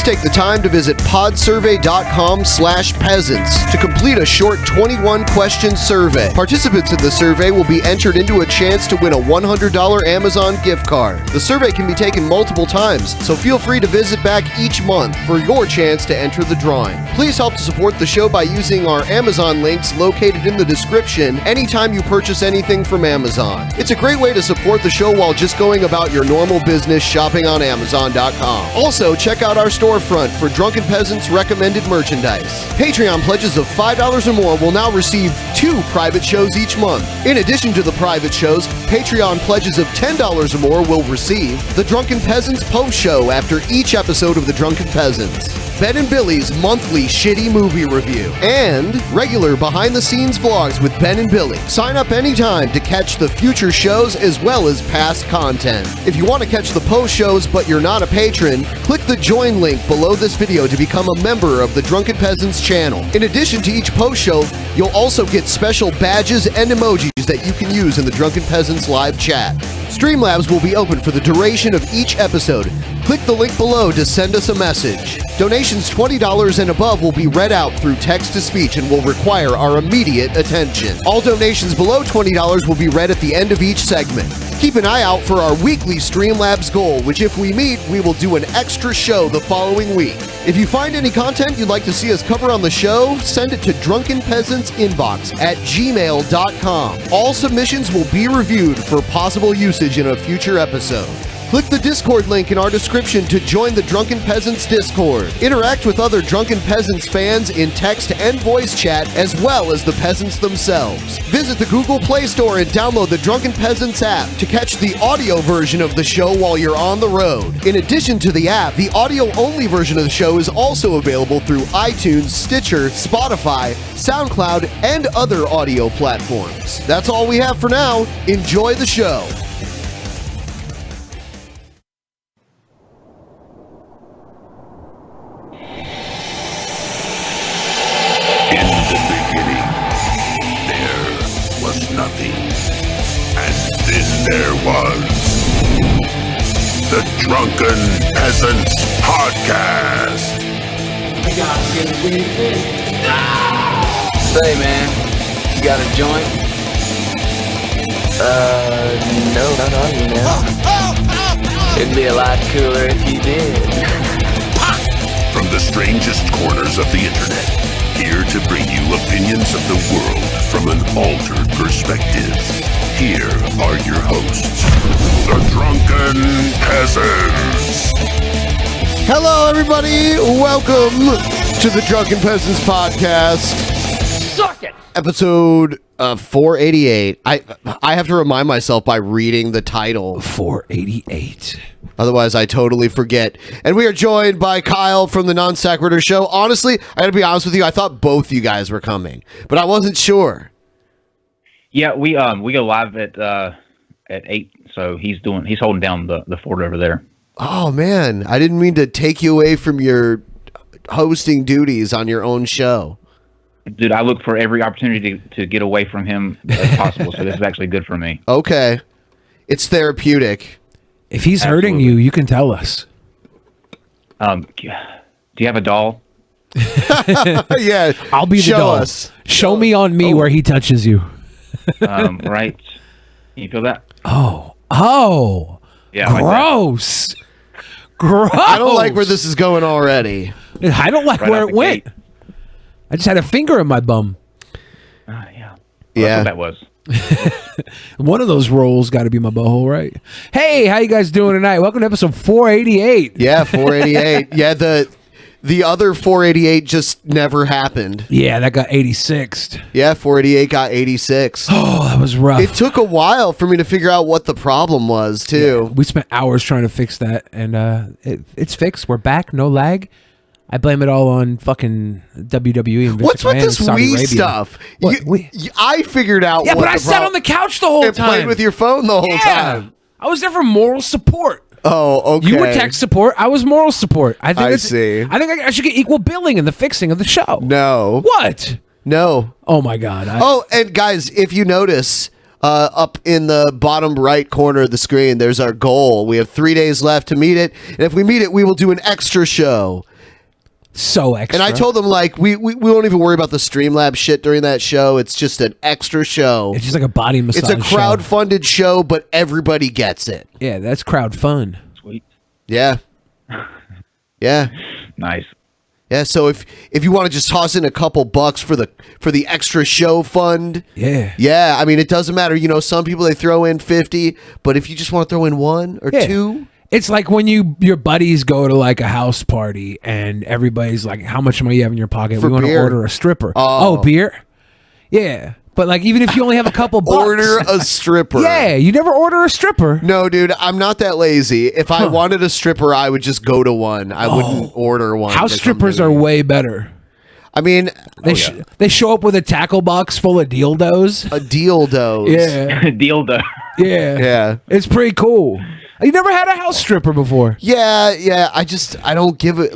please take the time to visit podsurvey.com/peasants to complete a short 21-question survey. Participants in the survey will be entered into a chance to win a $100 Amazon gift card. The survey can be taken multiple times, so feel free to visit back each month for your chance to enter the drawing. Please help to support the show by using our Amazon links located in the description anytime you purchase anything from Amazon. It's a great way to support the show while just going about your normal business shopping on Amazon.com. Also, check out our storefront for Drunken Peasants recommended merchandise. Patreon pledges of $5 or more will now receive 2 private shows each month. In addition to the private shows, Patreon pledges of $10 or more will receive the Drunken Peasants post show after each episode of the Drunken Peasants, Ben and Billy's monthly shitty movie review, and regular behind-the-scenes vlogs with Ben and Billy. Sign up anytime to catch the future shows as well as past content. If you want to catch the post shows but you're not a patron, click the join link below this video to become a member of the Drunken Peasants channel. In addition to each post show, you'll also get special badges and emojis that you can use in the Drunken Peasants live chat. Streamlabs will be open for the duration of each episode. Click the link below to send us a message. Donations $20 and above will be read out through text-to-speech and will require our immediate attention. All donations below $20 will be read at the end of each segment. Keep an eye out for our weekly Streamlabs goal, which if we meet, we will do an extra show the following week. If you find any content you'd like to see us cover on the show, send it to drunkenpeasantsinbox at gmail.com. All submissions will be reviewed for possible usage in a future episode. Click the Discord link in our description to join the Drunken Peasants Discord. Interact with other Drunken Peasants fans in text and voice chat, as well as the peasants themselves. Visit the Google Play Store and download the Drunken Peasants app to catch the audio version of the show while you're on the road. In addition to the app, the audio-only version of the show is also available through iTunes, Stitcher, Spotify, SoundCloud, and other audio platforms. That's all we have for now. Enjoy the show. The Drunken Peasants Podcast. Say, man, you got a joint? No, not on you, man. It'd be a lot cooler if you did. From the strangest corners of the internet, here to bring you opinions of the world from an altered perspective. Here are your hosts, the Drunken Peasants. Hello, everybody. Welcome to the Drunken Peasants Podcast. Suck it! Episode 488. I have to remind myself by reading the title. 488. Otherwise, I totally forget. And we are joined by Kyle from the Nonsequitor Show. Honestly, I gotta be honest with you, I thought both you guys were coming, but I wasn't sure. Yeah, we go live at 8, so he's holding down the fort over there. Oh man, I didn't mean to take you away from your hosting duties on your own show. Dude, I look for every opportunity to get away from him as possible, so this is actually good for me. Okay. It's therapeutic. If he's hurting you, you can tell us. Do you have a doll? Yeah, I'll be the doll. Us. Show me on me where he touches you. Right. Can you feel that? Oh. Yeah. Gross. Gross. I don't like where this is going already. I don't like where it went. I just had a finger in my bum. Yeah. Yeah. That's what that was. One of those rolls got to be my butthole, right? Hey, how you guys doing tonight? Welcome to episode 488. Yeah, 488. Yeah, the other 488 just never happened. Yeah, that got 86'd. Yeah, 488 got 86. Oh, that was rough. It took a while for me to figure out what the problem was, too. Yeah, we spent hours trying to fix that, and it's fixed. We're back, no lag. I blame it all on fucking WWE and Vince What's with McMahon this and Saudi Wii Arabia. stuff? What, I figured out Yeah, what but I sat on the couch the whole and time. played with your phone the whole time. I was there for moral support. Oh, okay. You were tech support. I was moral support. I see. I think I should get equal billing in the fixing of the show. No. What? No. Oh, my God. And guys, if you notice, up in the bottom right corner of the screen, there's our goal. We have 3 days left to meet it. And if we meet it, we will do an extra show. So extra. And I told them, like, we won't even worry about the Streamlabs shit during that show. It's just an extra show. It's just like a body massage. It's a crowd-funded show, but everybody gets it. Yeah, that's crowd fun. Sweet. Yeah. Yeah. Nice. Yeah, so if you want to just toss in a couple bucks for the extra show fund, Yeah. I mean, it doesn't matter. You know, some people, they throw in 50, but if you just want to throw in 1 or 2, It's like when your buddies go to like a house party and everybody's like, how much money you have in your pocket? For We want to beer. order a stripper. Oh. Beer? Yeah. But like, even if you only have a couple bucks. order a stripper. Yeah, you never order a stripper. No, dude, I'm not that lazy. If I wanted a stripper, I would just go to one. I wouldn't order one. House to come strippers to are me. way better. I mean, They show up with a tackle box full of dildos. a dildo. Yeah. Dildo. Yeah. Yeah. It's pretty cool. You never had a house stripper before? Yeah. I don't give it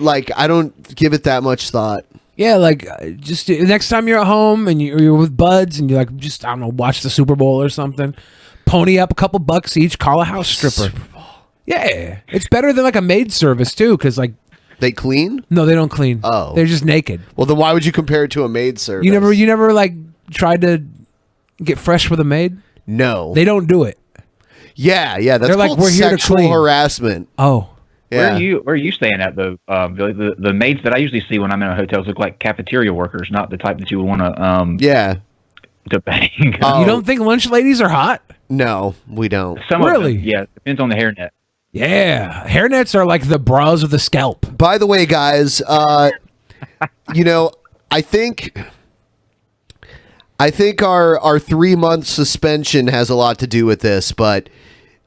that much thought. Yeah, like just next time you're at home and you're with buds and you're like, just, I don't know, watch the Super Bowl or something, pony up a couple bucks each, call a house stripper. Super Bowl. Yeah, it's better than like a maid service too, because like, They clean? no, they don't clean. Oh. They're just naked. Well, then why would you compare it to a maid service? You never like tried to get fresh with a maid? No. They don't do it. Yeah. That's They're like, called we're here to sexual clean. harassment. Oh. Yeah. Where are you staying at though, Billy? The maids that I usually see when I'm in hotels look like cafeteria workers, not the type that you would want to Yeah. to bang. You don't think lunch ladies are hot? No, we don't. Some Really? of them, yeah, depends on the hairnet. Yeah. Hairnets are like the bras of the scalp. By the way, guys, you know, I think our 3-month suspension has a lot to do with this, but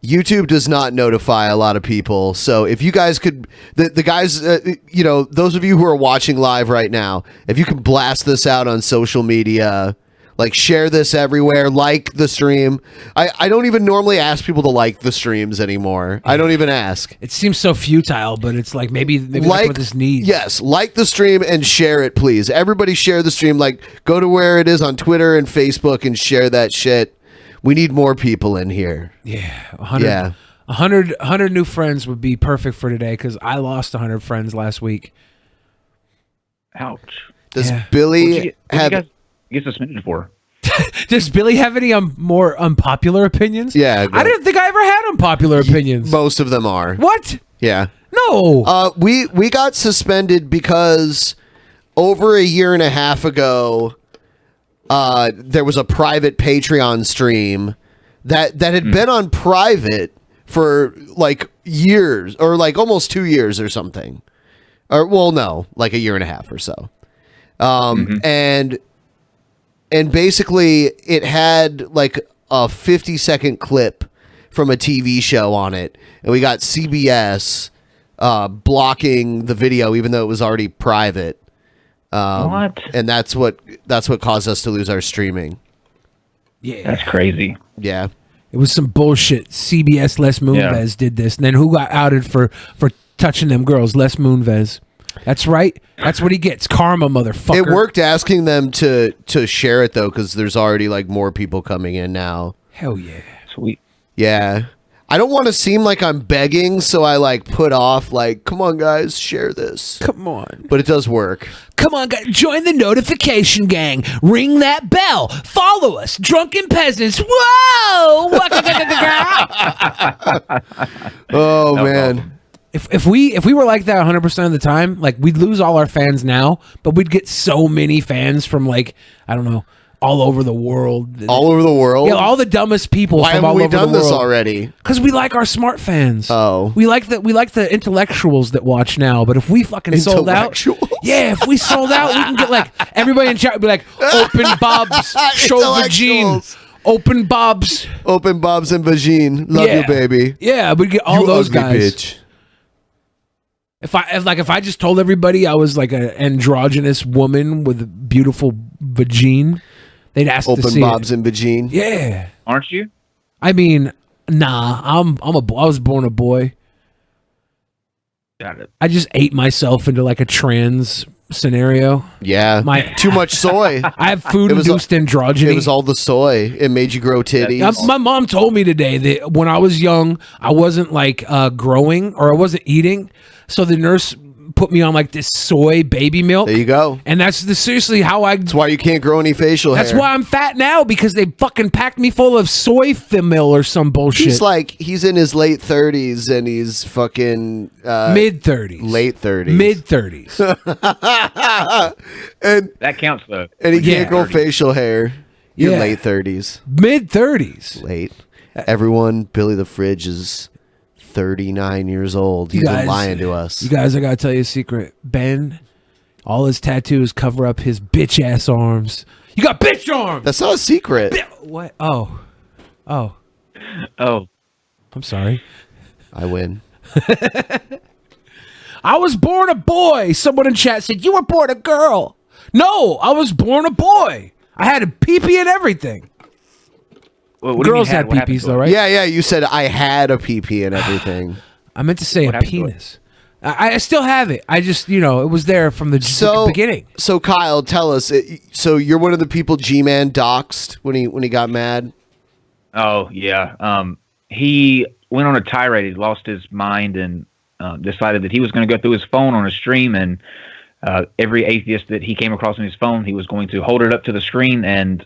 YouTube does not notify a lot of people. So if you guys could, the guys, you know, those of you who are watching live right now, if you can blast this out on social media, like share this everywhere, like the stream. I don't even normally ask people to like the streams anymore. I don't even ask. It seems so futile, but it's like maybe that's what this needs. Yes, like the stream and share it, please. Everybody share the stream. Like, go to where it is on Twitter and Facebook and share that shit. We need more people in here. Yeah, 100 new friends would be perfect for today because I lost 100 friends last week. Ouch. Does Yeah. Billy have? What'd you get suspended for? Does Billy have any more unpopular opinions? Yeah, I didn't think I ever had unpopular opinions. Most of them are. What? Yeah. No. We got suspended because over a year and a half ago, there was a private Patreon stream that had been on private for like years, or like almost 2 years or something. Or, well, no, like a year and a half or so. And basically it had like a 50-second clip from a TV show on it, and we got CBS blocking the video even though it was already private. What? And that's what caused us to lose our streaming. yeah. That's crazy. Yeah. It was some bullshit. CBS Les Moonves did this. And then who got outed for touching them girls? Les Moonves. That's right. That's what he gets. Karma, motherfucker. It worked asking them to share it though, because there's already like more people coming in now. Hell yeah. Sweet. Yeah. I don't want to seem like I'm begging, so I like put off like, come on guys, share this. Come on. But it does work. Come on, guys. Join the notification gang. Ring that bell. Follow us. Drunken Peasants. Whoa! Oh No man. problem. If we were like that 100% of the time, like we'd lose all our fans now, but we'd get so many fans from like, I don't know, all over the world. All over the world? Yeah, all the dumbest people Why from haven't all we over the done world. this already? Because we like our smart fans. Oh. We like the intellectuals that watch now. But if we fucking sold out, Intellectuals? yeah, if we sold out, we can get like everybody in chat would be like, open Bob's, show Vagine, Intellectuals. open Bob's. Open Bob's and Vagine. Love Yeah. you, baby. Yeah, we'd get all You those ugly guys. bitch. If I just told everybody I was like an androgynous woman with a beautiful vagine, they'd ask to Open see Bob's it. and Vagine. Aren't you? I mean, nah, I was born a boy. Got it. I just ate myself into like a trans scenario. Yeah. Too much soy. I have food It was induced androgyny. It was all the soy. It made you grow titties. My mom told me today that when I was young, I wasn't like growing or I wasn't eating. So the nurse put me on like this soy baby milk. There you go. And that's seriously how I. That's why you can't grow any facial hair. That's why I'm fat now, because they fucking packed me full of soy femil or some bullshit. He's in his late 30s and he's fucking mid 30s, late 30s, mid 30s, and that counts though. And he can't grow facial hair. You're late 30s, mid 30s, late. Everyone, Billy the Fridge is 39 years old. He's been lying to us. You guys, I gotta tell you a secret. Ben, all his tattoos cover up his bitch ass arms. You got bitch arms. That's not a secret. What? Oh. I'm sorry. I win. I was born a boy. Someone in chat said you were born a girl. No, I was born a boy. I had a pee-pee and everything. Well, girls had pee-pees though, right? Yeah. You said I had a pee-pee and everything. I meant to say a penis. I still have it. I just, it was there from the beginning. So Kyle, tell us. So you're one of the people G-Man doxed when he got mad? Oh yeah. He went on a tirade. He lost his mind and decided that he was going to go through his phone on a stream, and every atheist that he came across on his phone, he was going to hold it up to the screen and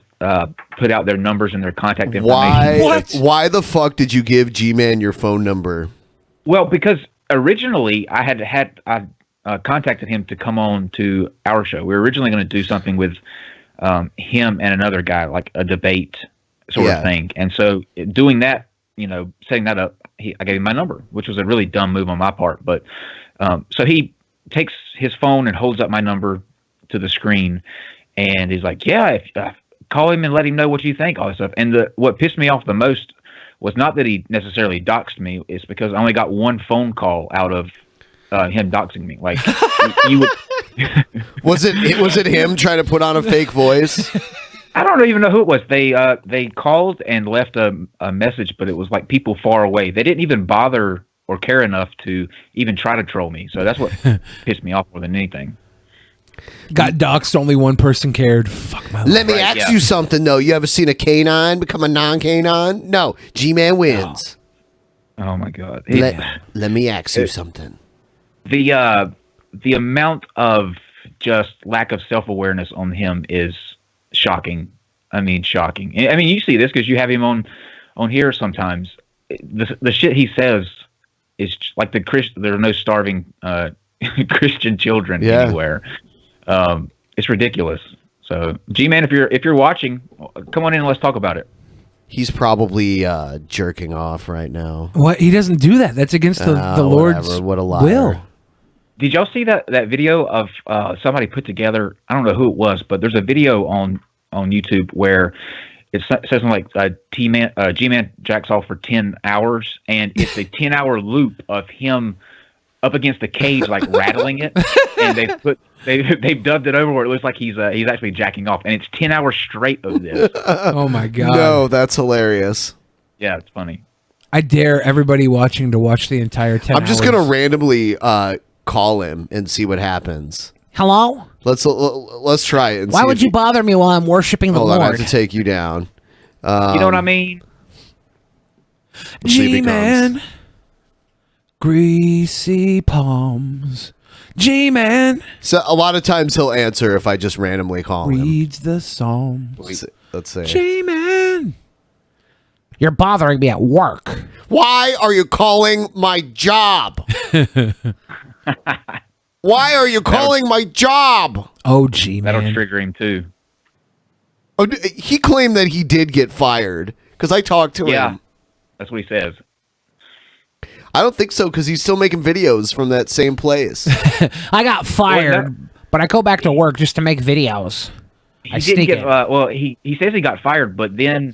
put out their numbers and their contact information. Why the fuck did you give G-Man your phone number? Well, because originally I had contacted him to come on to our show. We were originally going to do something with him and another guy, like a debate sort of thing. And so doing that, setting that up, I gave him my number, which was a really dumb move on my part. But so he takes his phone and holds up my number to the screen, and he's like, "Yeah, call him and let him know what you think," all this stuff. And what pissed me off the most was not that he necessarily doxed me; it's because I only got one phone call out of him doxing me. Like, you would. Was it him trying to put on a fake voice? I don't even know who it was. They called and left a message, but it was like people far away. They didn't even bother or care enough to even try to troll me. So that's what pissed me off more than anything. Got doxed, only one person cared. Fuck my life. Let me ask you something, though. You ever seen a canine become a non-canine? No. G-Man wins. Oh my God. Let me ask you something. The amount of just lack of self-awareness on him is shocking. I mean, shocking. I mean, you see this because you have him on here sometimes. The shit he says is like there are no starving Christian children anywhere. It's ridiculous. So, G-Man, if you're watching, come on in and let's talk about it. He's probably jerking off right now. What? He doesn't do that. That's against the Lord's what a liar. will. Did y'all see that video of somebody put together? I don't know who it was, but there's a video on YouTube where it says something like G-Man jacks off for 10 hours, and it's a 10-hour loop of him up against the cage, like rattling it, and they've dubbed it over where it looks like he's actually jacking off, and it's 10 hours straight of this. Oh my God! No, that's hilarious. Yeah, it's funny. I dare everybody watching to watch the entire 10 I'm just gonna randomly call him and see what happens. Hello? Let's try it. And Why would you bother me while I'm worshiping the Hold Lord? on, I have to take you down. You know what I mean? G-Man, greasy palms. G-Man. So a lot of times he'll answer if I just randomly call him. Reads the Psalms. Let's see. G-Man. You're bothering me at work. Why are you calling my job? Why are you calling my job? Oh, G-Man. That'll trigger him too. Oh, he claimed that he did get fired because I talked to him. Yeah, that's what he says. I don't think so because he's still making videos from that same place. I got fired, but I go back to work just to make videos. He didn't get. He says he got fired, but then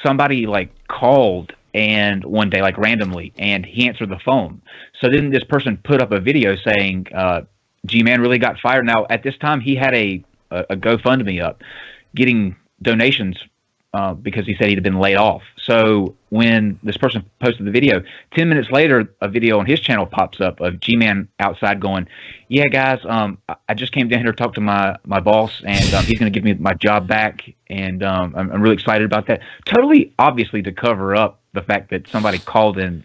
somebody like called and one day like randomly, and he answered the phone. So then this person put up a video saying G-Man really got fired. Now at this time he had a GoFundMe up, getting donations because he said he'd been laid off. So when this person posted the video, 10 minutes later, a video on his channel pops up of G-Man outside going, "Yeah, guys, I just came down here to talk to my boss, and he's going to give me my job back, and I'm really excited about that." Totally, obviously, to cover up the fact that somebody called and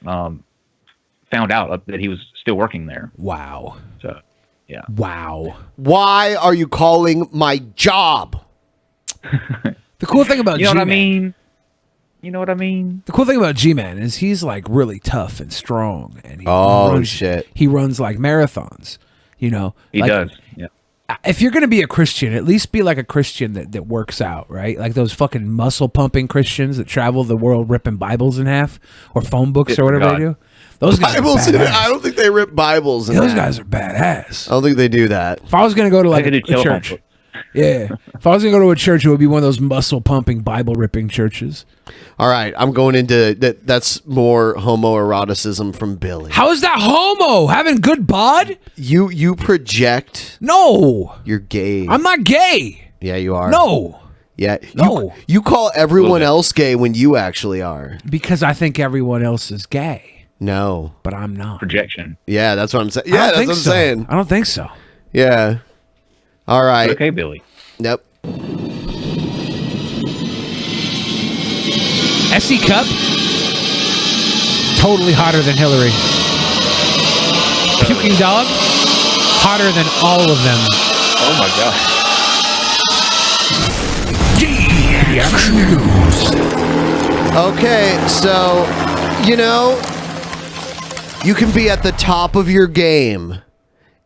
found out that he was still working there. Wow. So, yeah. Wow. Why are you calling my job? The cool thing about You know what I G-Man, mean? You know what I mean? the cool thing about G-Man is he's like really tough and strong, and he runs, shit. he runs like marathons. You know, He like, does. Yeah. If you're gonna be a Christian, at least be like a Christian that works out, right? Like those fucking muscle pumping Christians that travel the world ripping Bibles in half or phone books or whatever they do. Those guys Bibles? are badass. I don't think they rip Bibles. In Those that. guys are badass. I don't think they do that. If I was gonna go to like They a do telephone church, books. yeah. If I was gonna go to a church, it would be one of those muscle pumping Bible ripping churches. All right, I'm going into that. That's more homoeroticism from Billy. How is that homo? Having good bod? You project? No, You're gay. I'm not gay. Yeah, you are. No, Yeah. No. You call everyone else gay when you actually are. because I think everyone else is gay, No. but I'm not. Projection. Yeah, that's what I'm saying. I Yeah, don't that's think what I'm so. saying. I don't think so. Yeah. All right. Okay, Billy. Yep. SE Cup, totally hotter than Hillary. Puking Dog, hotter than all of them. Oh my god. Okay, so, you can be at the top of your game,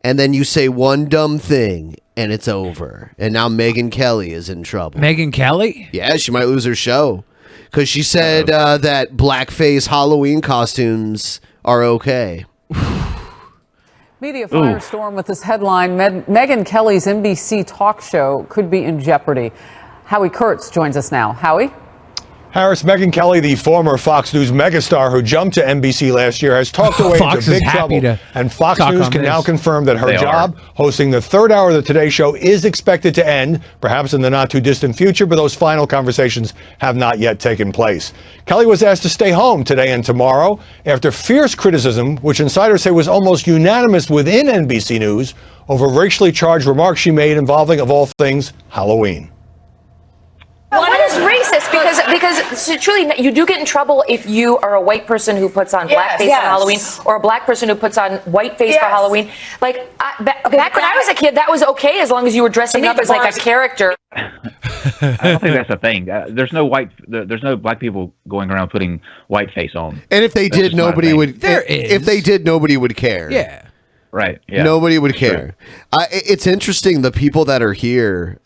and then you say one dumb thing, and it's over. And now Megyn Kelly is in trouble. Megyn Kelly? Yeah, she might lose her show. Because she said that blackface Halloween costumes are okay. Media firestorm with this headline. Megyn Kelly's NBC talk show could be in jeopardy. Howie Kurtz joins us now. Howie? Harris, Megyn Kelly, the former Fox News megastar who jumped to NBC last year, has talked away Fox into is big happy trouble. to And Fox talk News on can this. now confirm that her They job hosting the third hour of the Today Show is expected to end, perhaps in the not too distant future, but those final conversations have not yet taken place. Kelly was asked to stay home today and tomorrow after fierce criticism, which insiders say was almost unanimous within NBC News, over racially charged remarks she made involving, of all things, Halloween. What is racist? Because truly, you do get in trouble if you are a white person who puts on blackface for Halloween, or a black person who puts on whiteface for Halloween. Like back when I was a kid, that was okay as long as you were dressing up as like a character. I don't think that's a thing. There's no black people going around putting whiteface on. And if they did, just not a nobody thing. would. There If is. they did, nobody would care. Yeah. Right. Yeah. Nobody would care. It's interesting, the people that are here.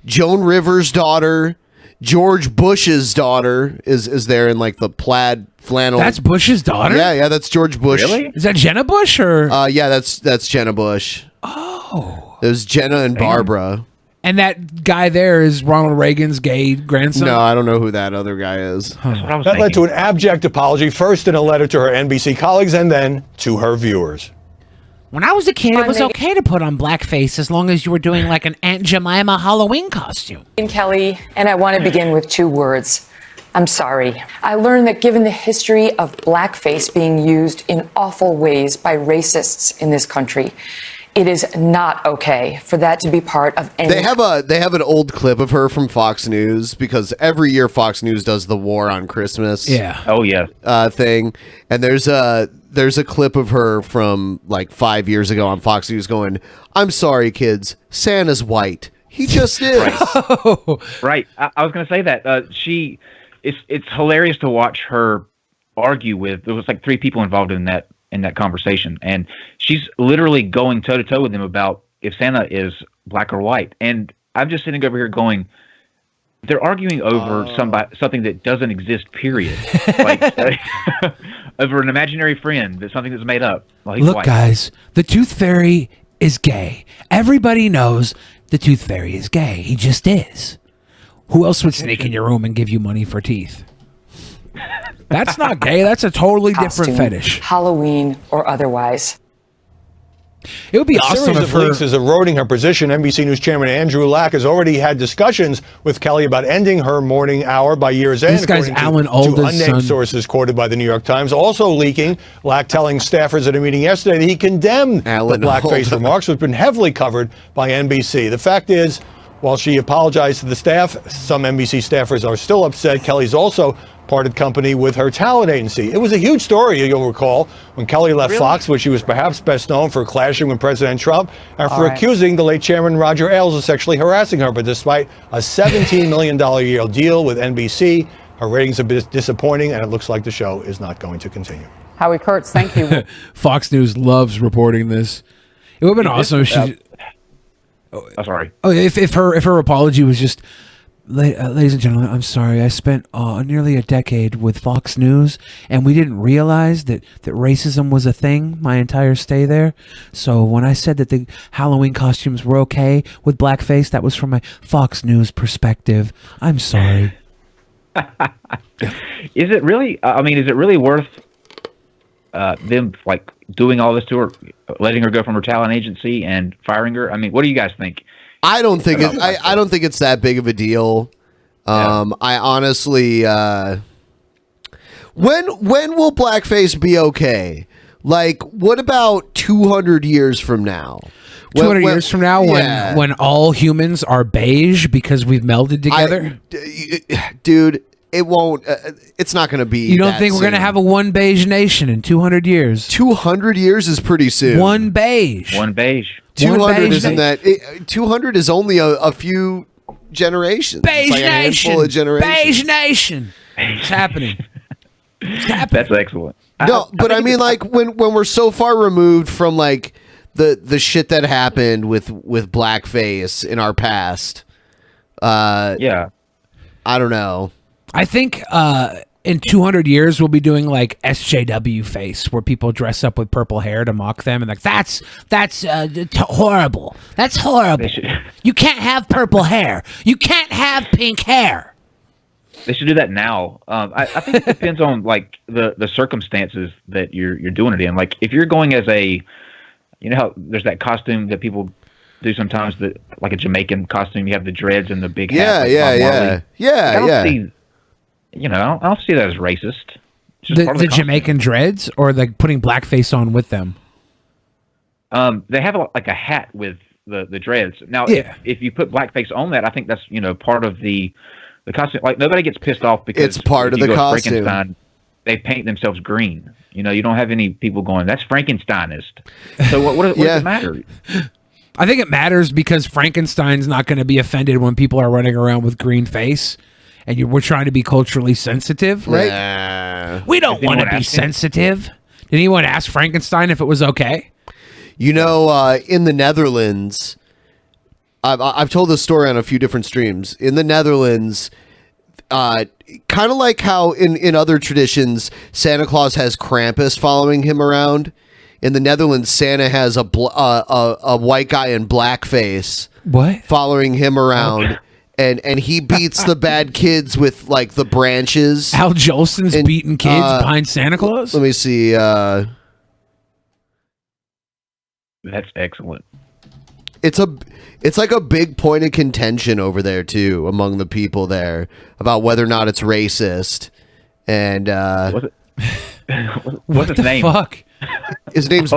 Joan Rivers' daughter, George Bush's daughter is there in like the plaid flannel. That's Bush's daughter? Yeah, that's George Bush. Really? Is that Jenna Bush or? Yeah, that's Jenna Bush. Oh. There's Jenna and Barbara. And that guy there is Ronald Reagan's gay grandson? No, I don't know who that other guy is. That's what I was That led to thinking. an abject apology, first in a letter to her NBC colleagues and then to her viewers. When I was a kid, it was okay to put on blackface as long as you were doing like an Aunt Jemima Halloween costume. Kelly, and I want to begin with two words. I'm sorry. I learned that given the history of blackface being used in awful ways by racists in this country, it is not okay for that to be part of any. They have an old clip of her from Fox News, because every year Fox News does the War on Christmas. Yeah. Oh yeah. Thing, and there's a clip of her from like 5 years ago on Fox News going, "I'm sorry, kids, Santa's white. He just is." Right. I was going to say that it's hilarious to watch her argue with. There was like three people involved in that conversation, and she's literally going toe to toe with them about if Santa is black or white. And I'm just sitting over here going, they're arguing over something that doesn't exist. Period. Like over an imaginary friend, that's something that's made up. Well, he's Look, white. guys, the Tooth Fairy is gay. Everybody knows the Tooth Fairy is gay. He just is. Who else would sneak in your room and give you money for teeth? That's not gay. That's a totally different costume, fetish. Halloween or otherwise. It would be A awesome series if of her... leaks is eroding her position. NBC News Chairman Andrew Lack has already had discussions with Kelly about ending her morning hour by year's end. This guy's according Alan to Alda's unnamed son. sources quoted by the New York Times. Also leaking, Lack telling staffers at a meeting yesterday that he condemned Alan the blackface Alda. remarks, which have been heavily covered by NBC. The fact is, while she apologized to the staff, some NBC staffers are still upset. Kelly's also parted company with her talent agency. It was a huge story, you'll recall, when Kelly left Fox, where she was perhaps best known for clashing with President Trump and for accusing the late chairman Roger Ailes of sexually harassing her. But despite a $17 million a year deal with NBC, her ratings have been disappointing, and it looks like the show is not going to continue. Howie Kurtz, thank you. Fox News loves reporting this. It would have been awesome if she... sorry. Oh, if her apology was just... Ladies and gentlemen, I'm sorry. I spent nearly a decade with Fox News, and we didn't realize that racism was a thing my entire stay there. So when I said that the Halloween costumes were okay with blackface, that was from my Fox News perspective. I'm sorry. Is it really? I mean, is it really worth them like doing all this to her, letting her go from her talent agency and firing her? I mean, what do you guys think? I don't think I don't think it's that big of a deal. I honestly, when will blackface be okay? Like, what about 200 years from now? 200 years from now, when all humans are beige because we've melded together, dude, it won't. It's not going to be. You don't think we're going to have a one beige nation in 200 years? 200 years is pretty soon. One beige. 200 isn't that? 200 is only a few generations. Beige like nation. A handful of generations. Beige nation. It's happening. It's happening. That's excellent. No, but I mean, like when we're so far removed from like the shit that happened with blackface in our past. Yeah. I don't know. I think in 200 years we'll be doing like SJW face, where people dress up with purple hair to mock them, and like that's horrible. That's horrible. You can't have purple hair. You can't have pink hair. They should do that now. I think it depends on like the circumstances that you're doing it in. Like if you're going as a, you know how there's that costume that people do sometimes, that like a Jamaican costume. You have the dreads and the big hat. Yeah. You know, I don't see that as racist. The Jamaican dreads, or like putting blackface on with them. They have like a hat with the dreads. Now, if you put blackface on that, I think that's part of the costume. Like nobody gets pissed off because it's part of the costume. Frankenstein, they paint themselves green. You know, you don't have any people going, "That's Frankensteinist." So what does it matter? I think it matters because Frankenstein's not going to be offended when people are running around with green face. And we're trying to be culturally sensitive, right? We don't want to be sensitive. Did anyone ask Frankenstein if it was okay? You know, in the Netherlands, I've told this story on a few different streams. In the Netherlands, kind of like how in other traditions, Santa Claus has Krampus following him around. In the Netherlands, Santa has a white guy in blackface following him around. And he beats the bad kids with like the branches. Al Jolson's beating kids behind Santa Claus? Let me see. That's excellent. It's like a big point of contention over there too, among the people there, about whether or not it's racist. And what's his name? Fuck? His name's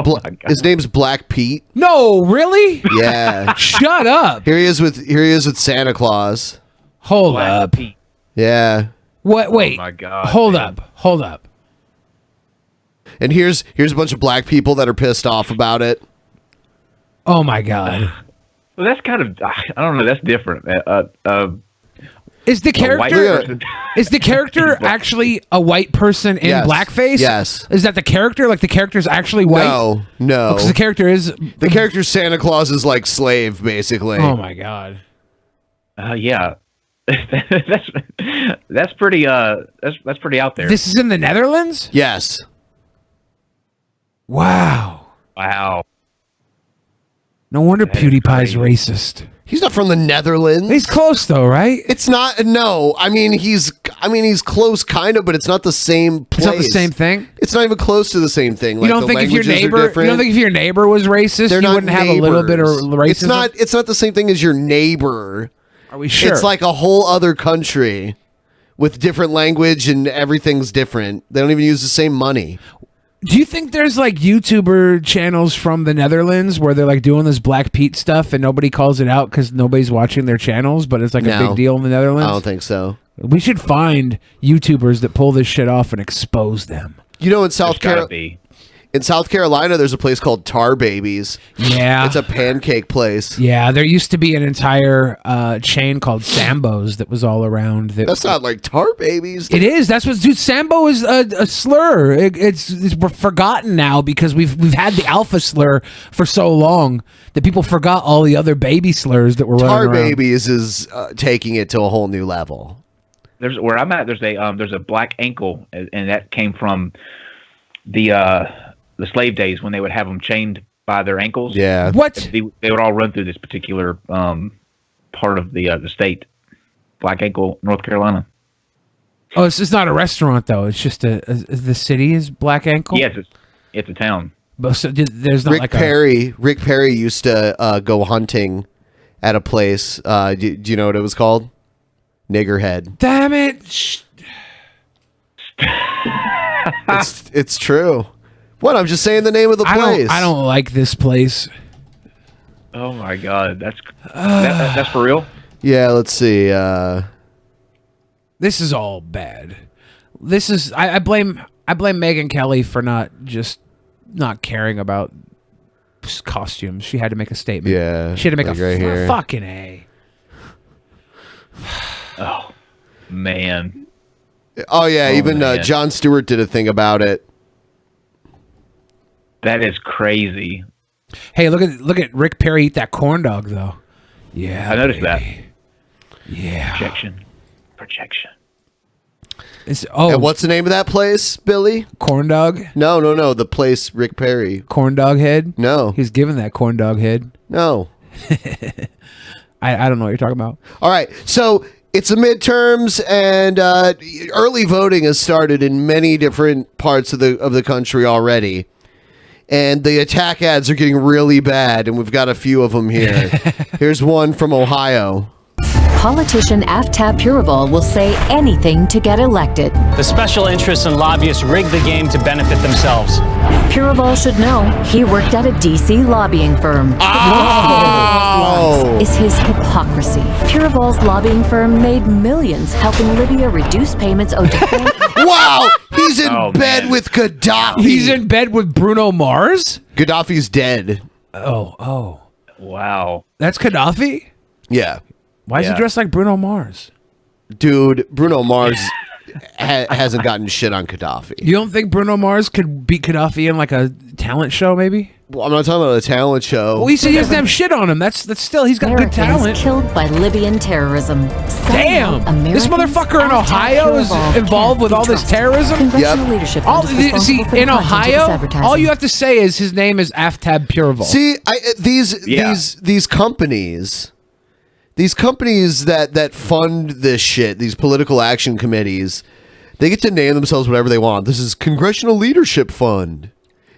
Black Pete. No, really? Yeah. Shut up. Here he is with Santa Claus. Hold up. Pete. Yeah. What? Wait. Oh my God. Hold up. And here's a bunch of black people that are pissed off about it. Oh my God. Well, that's kind of, I don't know. That's different. Is the character actually a white person in blackface? Yes. Is that the character? Like the character's actually white? No. Because the character is Santa Claus is like slave, basically. Oh my God. Yeah. that's pretty that's pretty out there. This is in the Netherlands? Yes. Wow. That No wonder is PewDiePie's crazy. racist. He's not from the Netherlands. He's close though, right? It's not. No, I mean he's close, kind of, but it's not the same place. It's not the same thing. It's not even close to the same thing. You don't think if your neighbor was racist, you wouldn't have a little bit of racism? It's not the same thing as your neighbor. Are we sure? It's like a whole other country with different language and everything's different. They don't even use the same money. Do you think there's like YouTuber channels from the Netherlands where they're like doing this Black Pete stuff and nobody calls it out because nobody's watching their channels, but it's like a big deal in the Netherlands? I don't think so. We should find YouTubers that pull this shit off and expose them. You know, in South Carolina, there's a place called Tar Babies. Yeah. It's a pancake place. Yeah, there used to be an entire chain called Sambo's that was all around. That's not like Tar Babies. It is. That's what, dude. Sambo is a slur. It's we're forgotten now because we've had the alpha slur for so long that people forgot all the other baby slurs that were running Tar around. Babies is taking it to a whole new level. Where I'm at. There's a black ankle, and that came from the slave days when they would have them chained by their ankles. Yeah. What? They would all run through this particular part of the state. Black Ankle, North Carolina. Oh, it's not a restaurant though. It's just the city is Black Ankle. Yes, it's a town. But so there's not Rick Perry used to go hunting at a place. Do you know what it was called? Niggerhead. Damn it! It's true. What? I'm just saying the name of the place. I don't like this place. Oh my God, that's for real. Yeah, let's see. This is all bad. This is I blame Megyn Kelly for not caring about costumes. She had to make a statement. Yeah, she had to make like a right here. fucking A. Oh man. Oh yeah, even Jon Stewart did a thing about it. That is crazy. Hey, look at Rick Perry eat that corn dog though. Yeah, I noticed that. Yeah. Projection. And what's the name of that place, Billy? Corn dog? No. The place Rick Perry. Corn dog head? No. He's giving that corn dog head. No. I don't know what you're talking about. All right, so it's the midterms, and early voting has started in many different parts of the country already. And the attack ads are getting really bad, and we've got a few of them here. Here's one from Ohio. Politician Aftab Purival will say anything to get elected. The special interests and lobbyists rig the game to benefit themselves. Purival should know he worked at a D.C. lobbying firm. Is his hypocrisy. Purival's lobbying firm made millions helping Libya reduce payments owed to family. Wow! He's in bed with Gaddafi. He's in bed with Bruno Mars? Gaddafi's dead. Oh. Wow. That's Gaddafi? Yeah. Why is he dressed like Bruno Mars? Dude, Bruno Mars hasn't gotten shit on Gaddafi. You don't think Bruno Mars could beat Gaddafi in like a talent show, maybe? Well, I'm not talking about a talent show. Well, he said he doesn't have shit on him. That's still, he's got good talent. Americans killed by Libyan terrorism. Damn! This motherfucker in Ohio is involved with all this terrorism? Congressional leadership is See, responsible for in the content of this Ohio, advertising. all you have to say is his name is Aftab Purival. See, these companies that fund this shit, these political action committees, they get to name themselves whatever they want. This is Congressional Leadership Fund.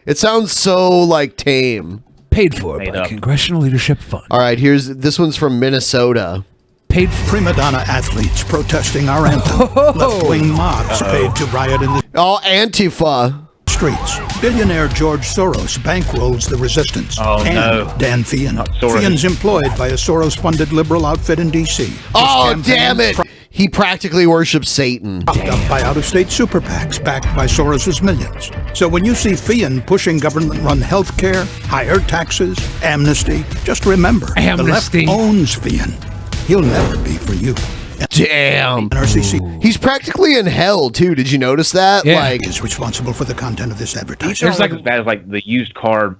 It sounds so like tame. Paid for by Congressional Leadership Fund. All right, this one's from Minnesota. Paid prima donna athletes protesting our anthem. Left-wing mobs paid to riot in the Antifa streets. Billionaire George Soros bankrolls the resistance. Oh, and no. Dan Fian. Soros. Fian's employed by a Soros-funded liberal outfit in D.C. Oh, damn it! He practically worships Satan. Propped up by out-of-state super PACs backed by Soros's millions. So when you see Fian pushing government-run health care, higher taxes, amnesty, just remember, Amnesty. the left owns Fian. He'll never be for you. Damn. NRCC. He's practically in hell, too. Did you notice that? Yeah. Like, is responsible for the content of this advertising. There's like as bad as like the used car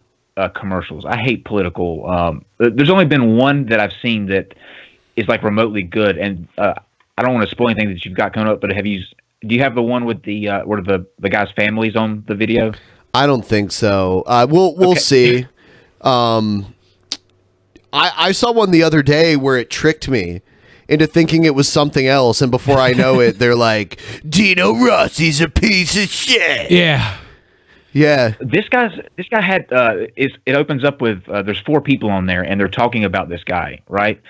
commercials. I hate political. There's only been one that I've seen that is like remotely good, and I don't want to spoil anything that you've got coming up. But do you have the one with the where the guy's family's on the video? I don't think so. We'll see. I saw one the other day where it tricked me into thinking it was something else, and before I know it, they're like, Dino Rossi's a piece of shit. Yeah. This guy had it opens up with there's 4 people on there, and they're talking about this guy, right?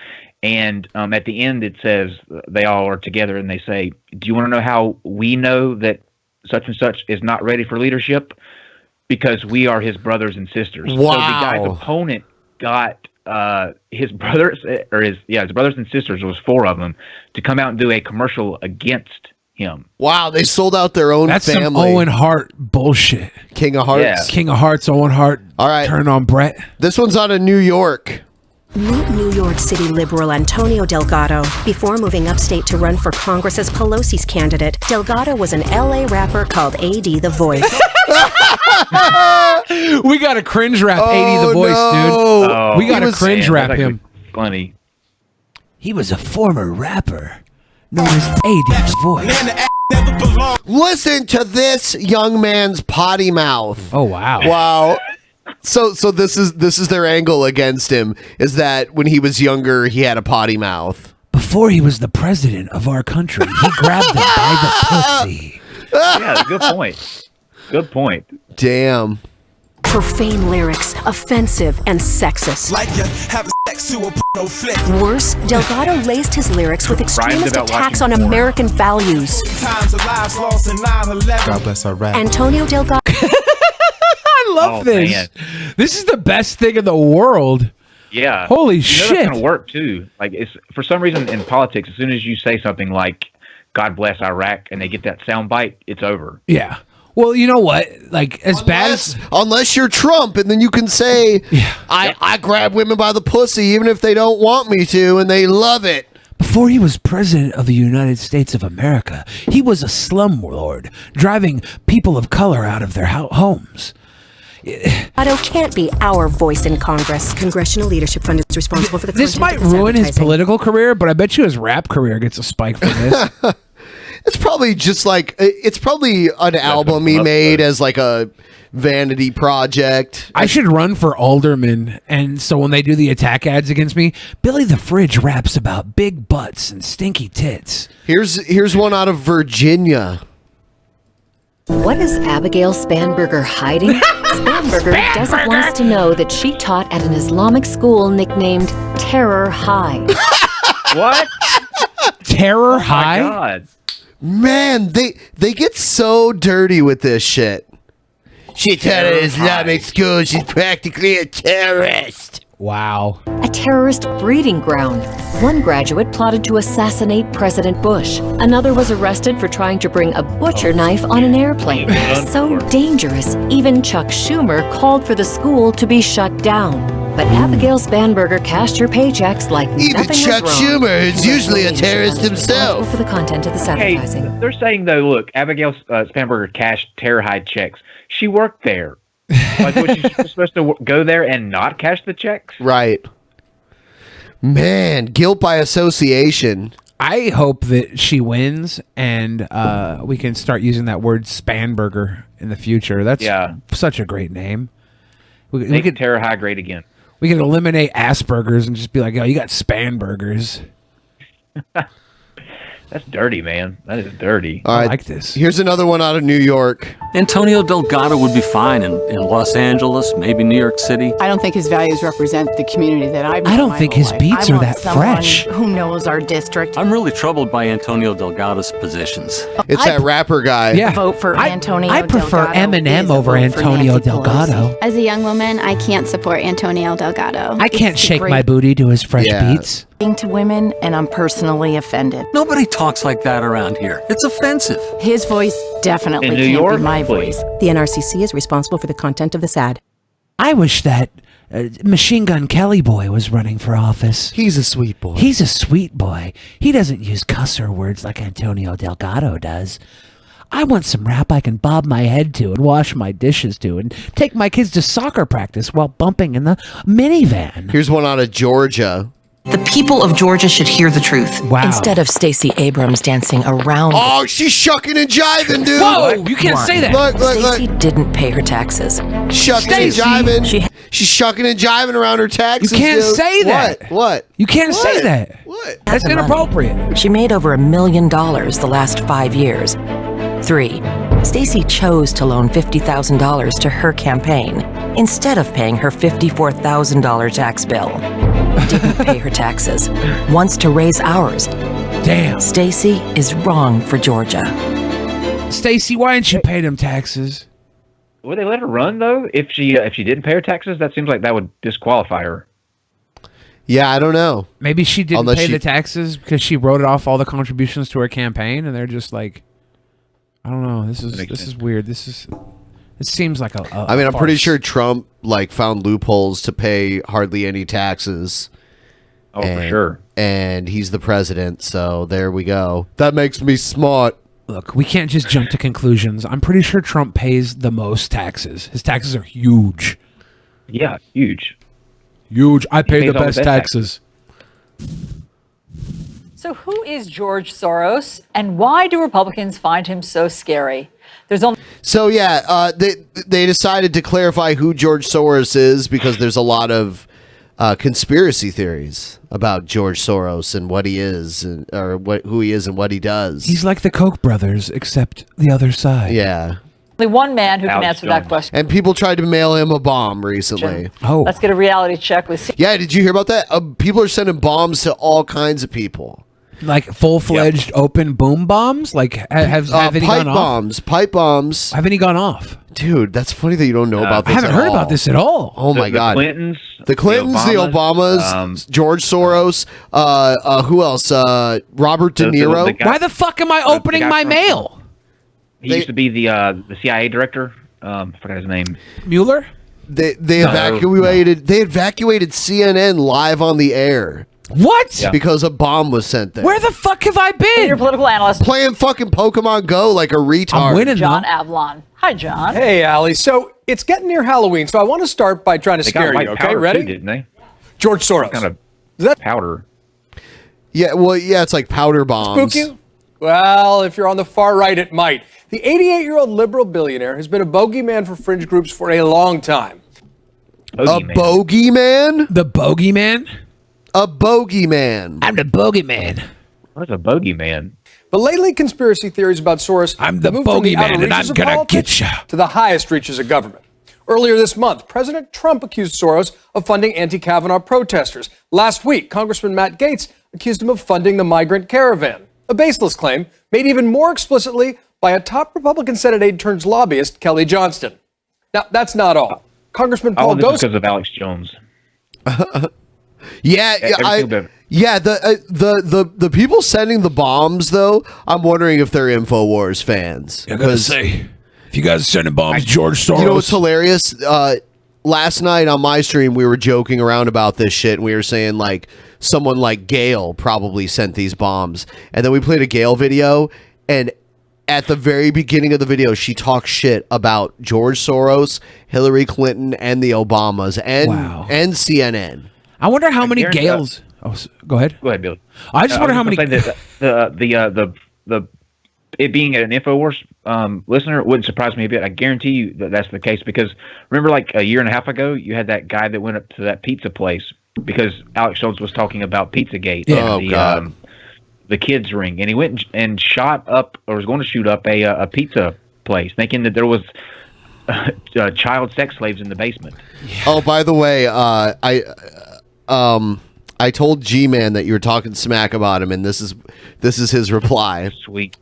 And at the end it says they all are together, and they say, "Do you want to know how we know that such and such is not ready for leadership? Because we are his brothers and sisters." Wow. So the guy's opponent got his brothers his brothers and sisters, there was 4 of them, to come out and do a commercial against him. Wow, they sold out their own That's family. some Owen Hart bullshit. King of Hearts. Yeah. King of Hearts, Owen Hart. All right. Turn on Brett. This one's out of New York. Meet New York City liberal Antonio Delgado. Before moving upstate to run for Congress as Pelosi's candidate, Delgado was an LA rapper called AD The Voice. We got to cringe rap 80 The Voice, dude. We got to cringe rap him. Funny. He was a former rapper known as AD The Voice. Listen to this young man's potty mouth. Oh, wow. Wow. So this is their angle against him, is that when he was younger he had a potty mouth. Before he was the president of our country, he grabbed them by the pussy. Yeah, good point. Good point. Damn. Profane lyrics, offensive and sexist. Like you having sex to a no flick. Worse, Delgado laced his lyrics with extremist attacks on American values. Times of lives lost in 9/11. God bless our rap. Antonio Delgado. I love this. Man. This is the best thing in the world. Yeah. Holy shit. shit. That's gonna work too. Like, it's for some reason in politics, as soon as you say something like "God bless Iraq" and they get that sound bite, it's over. Yeah. Well, you know what? Like, bad as unless you're Trump, and then you can say, I grab women by the pussy even if they don't want me to, and they love it. Before he was president of the United States of America, he was a slumlord, driving people of color out of their homes. Delgado can't be our voice in Congress. Congressional Leadership Fund is responsible for the This might content of ruin his advertising. political career, but I bet you his rap career gets a spike from this. It's probably just like, it's probably an album he made as like a vanity project. I should run for alderman, and so when they do the attack ads against me, Billy the Fridge raps about big butts and stinky tits. Here's one out of Virginia. What is Abigail Spanberger hiding? Spanberger doesn't want us to know that she taught at an Islamic school nicknamed Terror High. What? Terror My High? God. Man, they get so dirty with this shit. She taught at Islamic school. She's practically a terrorist. Wow. A terrorist breeding ground. One graduate plotted to assassinate President Bush. Another was arrested for trying to bring a butcher knife on an airplane. So dangerous, even Chuck Schumer called for the school to be shut down. But Abigail Spanberger cashed her paychecks like Even nothing Chuck was wrong. Schumer is usually a Congratulations, terrorist Fund is responsible himself. for the content of this Hey, advertising. they're saying though, look, Abigail Spanberger cashed Terror High checks. She worked there. Like, was she supposed to go there and not cash the checks? Right. Man, guilt by association. I hope that she wins, and we can start using that word Spanberger in the future. That's such a great name. We Make could Terror High great again. We could eliminate Asperger's and just be like, oh, you got Spanburgers. That's dirty, man. That is dirty. All right, like this. Here's another one out of New York. Antonio Delgado would be fine in Los Angeles, maybe New York City. I don't think his values represent the community that I've known I don't my think whole his life. beats I are want that someone fresh. Who knows our district? I'm really troubled by Antonio Delgado's positions. It's that rapper guy. Vote for Antonio I prefer Delgado Eminem is a over vote for Antonio Nancy Pelosi. Delgado. As a young woman, I can't support Antonio Delgado. I can't It's shake great my booty to his fresh beats. to women, and I'm personally offended. Nobody talks like that around here. It's offensive. His voice definitely In New can't York, be my please. voice. The NRCC is responsible for the content of this ad. I wish that Machine Gun Kelly boy was running for office. He's a sweet boy. He's a sweet boy. He doesn't use cusser words like Antonio Delgado does. I want some rap I can bob my head to and wash my dishes to and take my kids to soccer practice while bumping in the minivan. Here's one out of Georgia. The people of Georgia should hear the truth. Wow. Instead of Stacey Abrams dancing around. Oh, she's shucking and jiving, dude. Whoa, you can't say that. Look, look, Stacey look. didn't pay her taxes. Shucking and jiving. She's shucking and jiving around her taxes. You can't dude. say that. What? You can't say that. What? That's inappropriate. She made over $1 million the last 5 years. 3. Stacey chose to loan $50,000 to her campaign instead of paying her $54,000 tax bill. Didn't pay her taxes. Wants to raise ours. Damn. Stacey is wrong for Georgia. Stacey, why didn't you pay them taxes? Would they let her run though? If she didn't pay her taxes, that seems like that would disqualify her. Yeah, I don't know. Maybe she didn't Unless pay she- the taxes because she wrote off all the contributions to her campaign, and they're just like, I don't know. This is weird. This seems like a I mean, I'm pretty farce. sure Trump like found loopholes to pay hardly any taxes. Oh, for sure. And he's the president, so there we go. That makes me smart. Look, we can't just jump to conclusions. I'm pretty sure Trump pays the most taxes. His taxes are huge. Yeah, huge. Huge. I pay pays the all the best best taxes. So who is George Soros, and why do Republicans find him so scary? There's only So yeah, they decided to clarify who George Soros is because there's a lot of conspiracy theories about George Soros and what he is, who he is and what he does. He's like the Koch brothers, except the other side. Yeah. one man who can Alex answer that Jones. question. And people tried to mail him a bomb recently. Oh. Let's get a reality check with Yeah, did you hear about that? People are sending bombs to all kinds of people. Like full-fledged open boom bombs? Like have any pipe gone off? bombs? Pipe bombs. Have any gone off? Dude, that's funny that you don't know about this. I haven't heard about this at all. Oh my The God. Clintons, The Clintons, the Obamas, George Soros, who else? Robert De Niro. the guy- Why the fuck am I opening guy my from- mail? He used to be the CIA director. I forgot his name. Mueller? They No, evacuated CNN live on the air. What? Yeah. Because a bomb was sent there. Where the fuck have I been? Your political analyst, Playing fucking Pokemon Go like a retard. I'm winning, John Avlon. Hi, John. Hey, Allie. So it's getting near Halloween, so I want to start by trying to They got scare white you. Okay, powder ready? too, didn't they? George Soros. Kind of Is that powder. Yeah, well, yeah, it's like powder bombs. spook you? Well, if you're on the far right, it might. The 88-year-old liberal billionaire has been a bogeyman for fringe groups for a long time. Bogeyman? The bogeyman? A bogeyman. I'm the bogeyman. What is a bogeyman? But lately, conspiracy theories about Soros I'm the moved from the outer bogeyman, and reaches I'm of gonna politics get ya. to the highest reaches of government. Earlier this month, President Trump accused Soros of funding anti-Kavanaugh protesters. Last week, Congressman Matt Gaetz accused him of funding the migrant caravan, a baseless claim made even more explicitly by a top Republican Senate aide turned lobbyist, Kelly Johnston. Now, that's not all. Congressman All Paul of this is Gosar because of Alex Jones. Yeah, the people sending the bombs though, I'm wondering if they're InfoWars fans. I gotta say, if you guys are sending bombs, George Soros. You know what's hilarious? Last night on my stream, we were joking around about this shit, and we were saying like someone like Gail probably sent these bombs, and then we played a Gail video, and at the very beginning of the video, she talks shit about George Soros, Hillary Clinton, and the Obamas, and CNN. I wonder how many guarantee- Gales. Go ahead. Go ahead, Bill. I just wonder how many. The it being an InfoWars listener wouldn't surprise me a bit. I guarantee you that that's the case because remember, like a year and a half ago, you had that guy that went up to that pizza place because Alex Jones was talking about Pizzagate. Yeah. And Oh, God. The kids ring, and he went and shot up or was going to shoot up a pizza place, thinking that there was child sex slaves in the basement. Oh, by the way, I told G-Man that you were talking smack about him, and this is his reply. Sweet.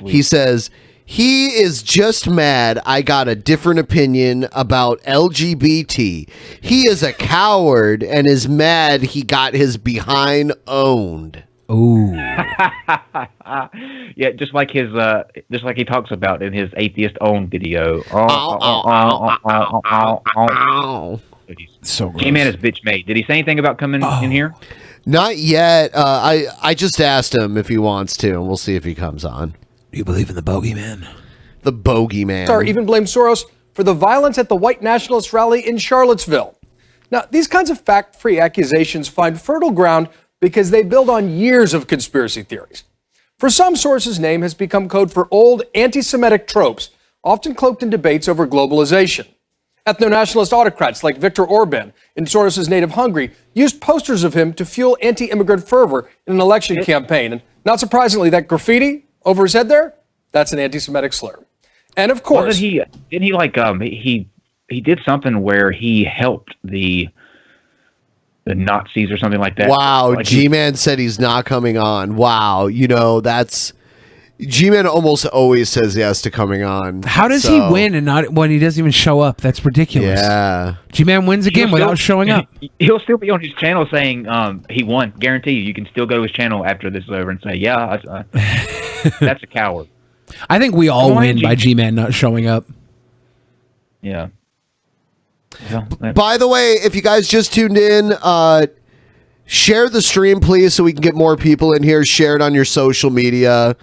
He says, he is just mad I got a different opinion about LGBT. He is a coward and is mad he got his behind owned. Ooh. Yeah, just like he talks about in his atheist own video. So gross. G-Man is bitch made. Did he say anything about coming in here? Not yet. I just asked him if he wants to, and we'll see if he comes on. Do you believe in the bogeyman? The bogeyman. Gosar even blamed Soros for the violence at the white nationalist rally in Charlottesville. Now, these kinds of fact-free accusations find fertile ground because they build on years of conspiracy theories. For some, Soros's name has become code for old anti-Semitic tropes, often cloaked in debates over globalization. Ethno-nationalist autocrats like Viktor Orban in Soros's native Hungary used posters of him to fuel anti-immigrant fervor in an election campaign. And not surprisingly, that graffiti over his head there, that's an anti-Semitic slur. And of course... He did something where he helped the Nazis or something like that. Wow, Like G-Man said he's not coming on. Wow, that's G-Man almost always says yes to coming on. How does he win and not when he doesn't even show up? That's ridiculous. Yeah. G-Man wins again without showing up. He'll still be on his channel saying he won. Guarantee you. You can still go to his channel after this is over and say, yeah, that's a coward. I think we all win by G-Man not showing up. Yeah. By the way, if you guys just tuned in, share the stream, please, so we can get more people in here. Share it on your social media.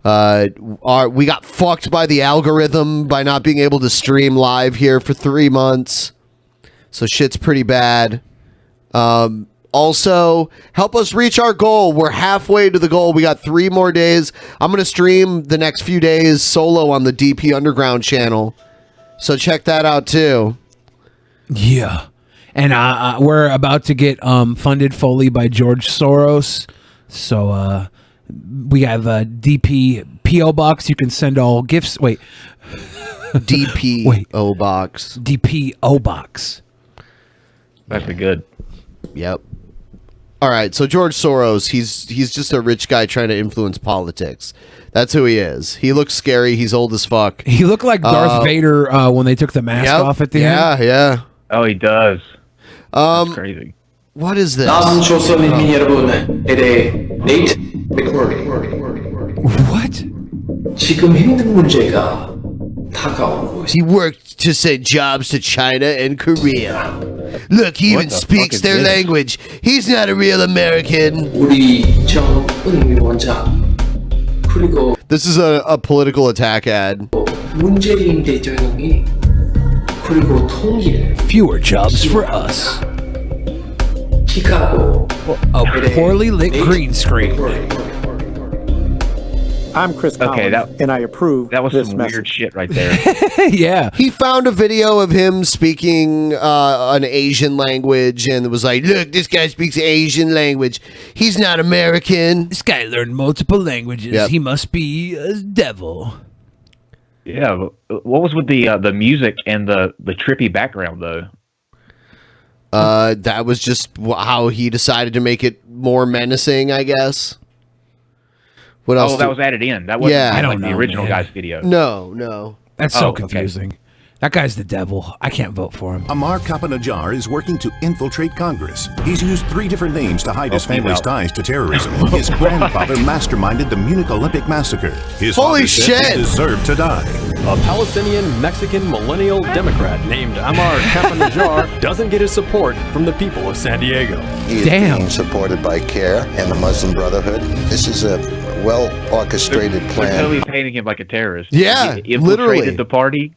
We got fucked by the algorithm by not being able to stream live here for 3 months. So shit's pretty bad. Also, help us reach our goal. We're halfway to the goal. We got 3 more days. I'm going to stream the next few days solo on the DP Underground channel. So check that out too. Yeah. And we're about to get funded fully by George Soros. So we have a DP PO box. You can send all gifts. Wait. DPO box. DPO box. That'd be good. Yep. All right. So George Soros, he's just a rich guy trying to influence politics. That's who he is. He looks scary. He's old as fuck. He looked like Darth Vader when they took the mask off at the end. Yeah. Oh, he does. That's crazy. What is this? What? He worked to send jobs to China and Korea. Look, he even speaks their language. He's not a real American. This is a political attack ad. Fewer jobs for us. A poorly lit green screen. I'm Chris Collins, and I approve that was this some message. weird shit right there. Yeah. He found a video of him speaking an Asian language and was like, look, this guy speaks Asian language. He's not American. This guy learned multiple languages. Yep. He must be a devil. Yeah. What was with the music and the trippy background, though? That was just how he decided to make it more menacing, I guess. What else? Oh, that was added in. That wasn't I don't like know, the original man. guy's video. No. That's so okay. confusing. That guy's the devil. I can't vote for him. Amar Kapanajar is working to infiltrate Congress. He's used 3 different names to hide his family's ties to terrorism. His grandfather masterminded the Munich Olympic massacre. His Holy father said shit! he deserved to die. A Palestinian-Mexican millennial Democrat named Amar Kapanajar doesn't get his support from the people of San Diego. He is being supported by CARE and the Muslim Brotherhood. This is a well-orchestrated They're plan. totally painting him like a terrorist. Yeah, He infiltrated literally. the party.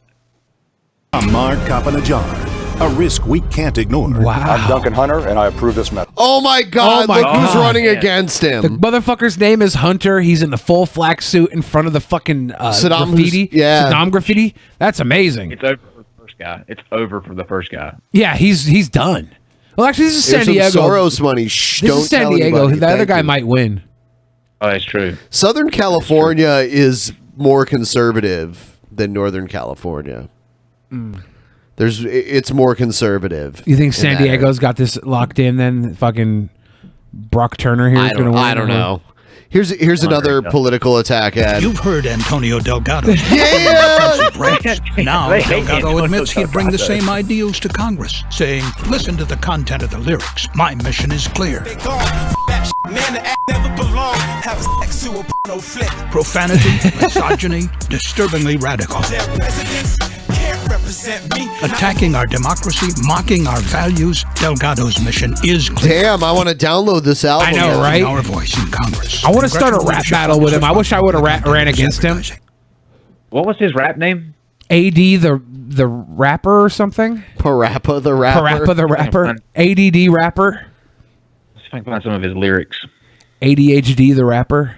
Amar Kapanajar, a risk we can't ignore. Wow. I'm Duncan Hunter, and I approve this message. Oh my God! Look who's running man. against The him. motherfucker's name is Hunter. He's in the full flak suit in front of the fucking Saddam graffiti. yeah. Saddam graffiti. That's amazing. It's over for the first guy. It's over for the first guy. Yeah, he's done. Well, actually, this is San Here's some Diego. Soros money. Shh, This don't is San tell Diego. anybody. The other Thank guy you. might win. Oh, that's true. Southern California is more conservative than Northern California. It's more conservative. You think in San that area. Diego's got this locked in? Then fucking Brock Turner here is going to win. I don't know. Here's another political attack ad. You've heard Antonio Delgado's Yeah! rants. Now They hate Delgado Antonio admits he'd bring the Delgado. same ideals to Congress, saying, listen to the content of the lyrics. My mission is clear. Profanity, misogyny, disturbingly radical. Attacking our democracy, mocking our values, Delgado's mission is clear. Damn, I want to download this album. I know, right? Our voice in Congress. I want to start a rap battle with him. I wish I would have ran against him. What was his rap name? AD the rapper or something? Parappa the rapper. Parappa the rapper. ADD rapper. Let's see if I can find some of his lyrics. ADHD the rapper.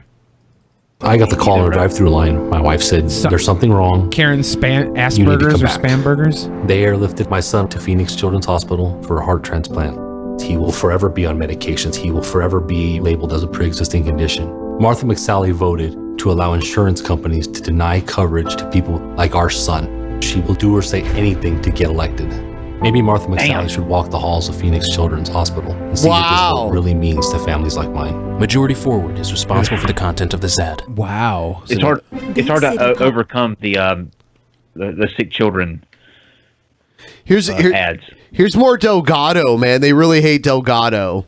I got the call on the drive-through line. My wife said, there's something wrong. Karen Asperger's or Spamburgers. They airlifted my son to Phoenix Children's Hospital for a heart transplant. He will forever be on medications. He will forever be labeled as a pre-existing condition. Martha McSally voted to allow insurance companies to deny coverage to people like our son. She will do or say anything to get elected. Maybe Martha McSally should walk the halls of Phoenix Children's Hospital and see what this vote really means to families like mine. Majority Forward is responsible for the content of this ad. Wow. It's hard to overcome the sick children ads. Here's more Delgado, man. They really hate Delgado.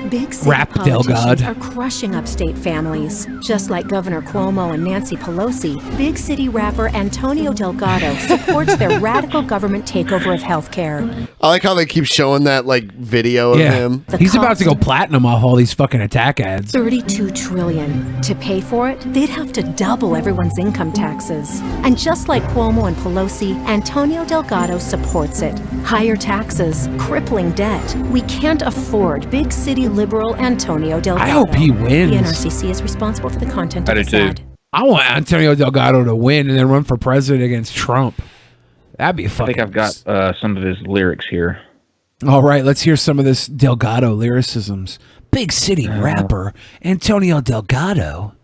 Big city Rap politicians Delgado. are crushing upstate families. Just like Governor Cuomo and Nancy Pelosi, big city rapper Antonio Delgado supports their radical government takeover of healthcare. I like how they keep showing that video of him. He's about to go platinum off all these fucking attack ads. $32 trillion. To pay for it, they'd have to double everyone's income taxes. And just like Cuomo and Pelosi, Antonio Delgado supports it. Higher taxes, crippling debt. We can't afford big city liberal Antonio Delgado. I hope he wins. The NRCC is responsible for the content of this ad. I want Antonio Delgado to win and then run for president against Trump. That'd be fucking. I think I've got some of his lyrics here. All right, let's hear some of this Delgado lyricisms. Big city rapper Antonio Delgado.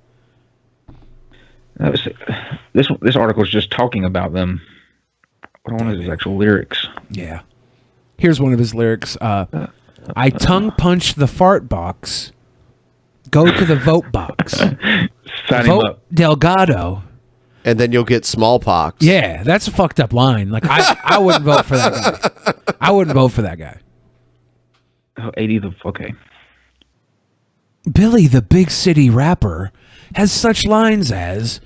This article is just talking about them. I don't want his actual lyrics. Yeah. Here's one of his lyrics. I tongue punch the fart box. Go to the vote box. Sign him Vote up. Delgado. And then you'll get smallpox. Yeah, that's a fucked up line. Like I wouldn't vote for that guy. I wouldn't vote for that guy. Oh, 80 okay. Billy, the big city rapper, has such lines as...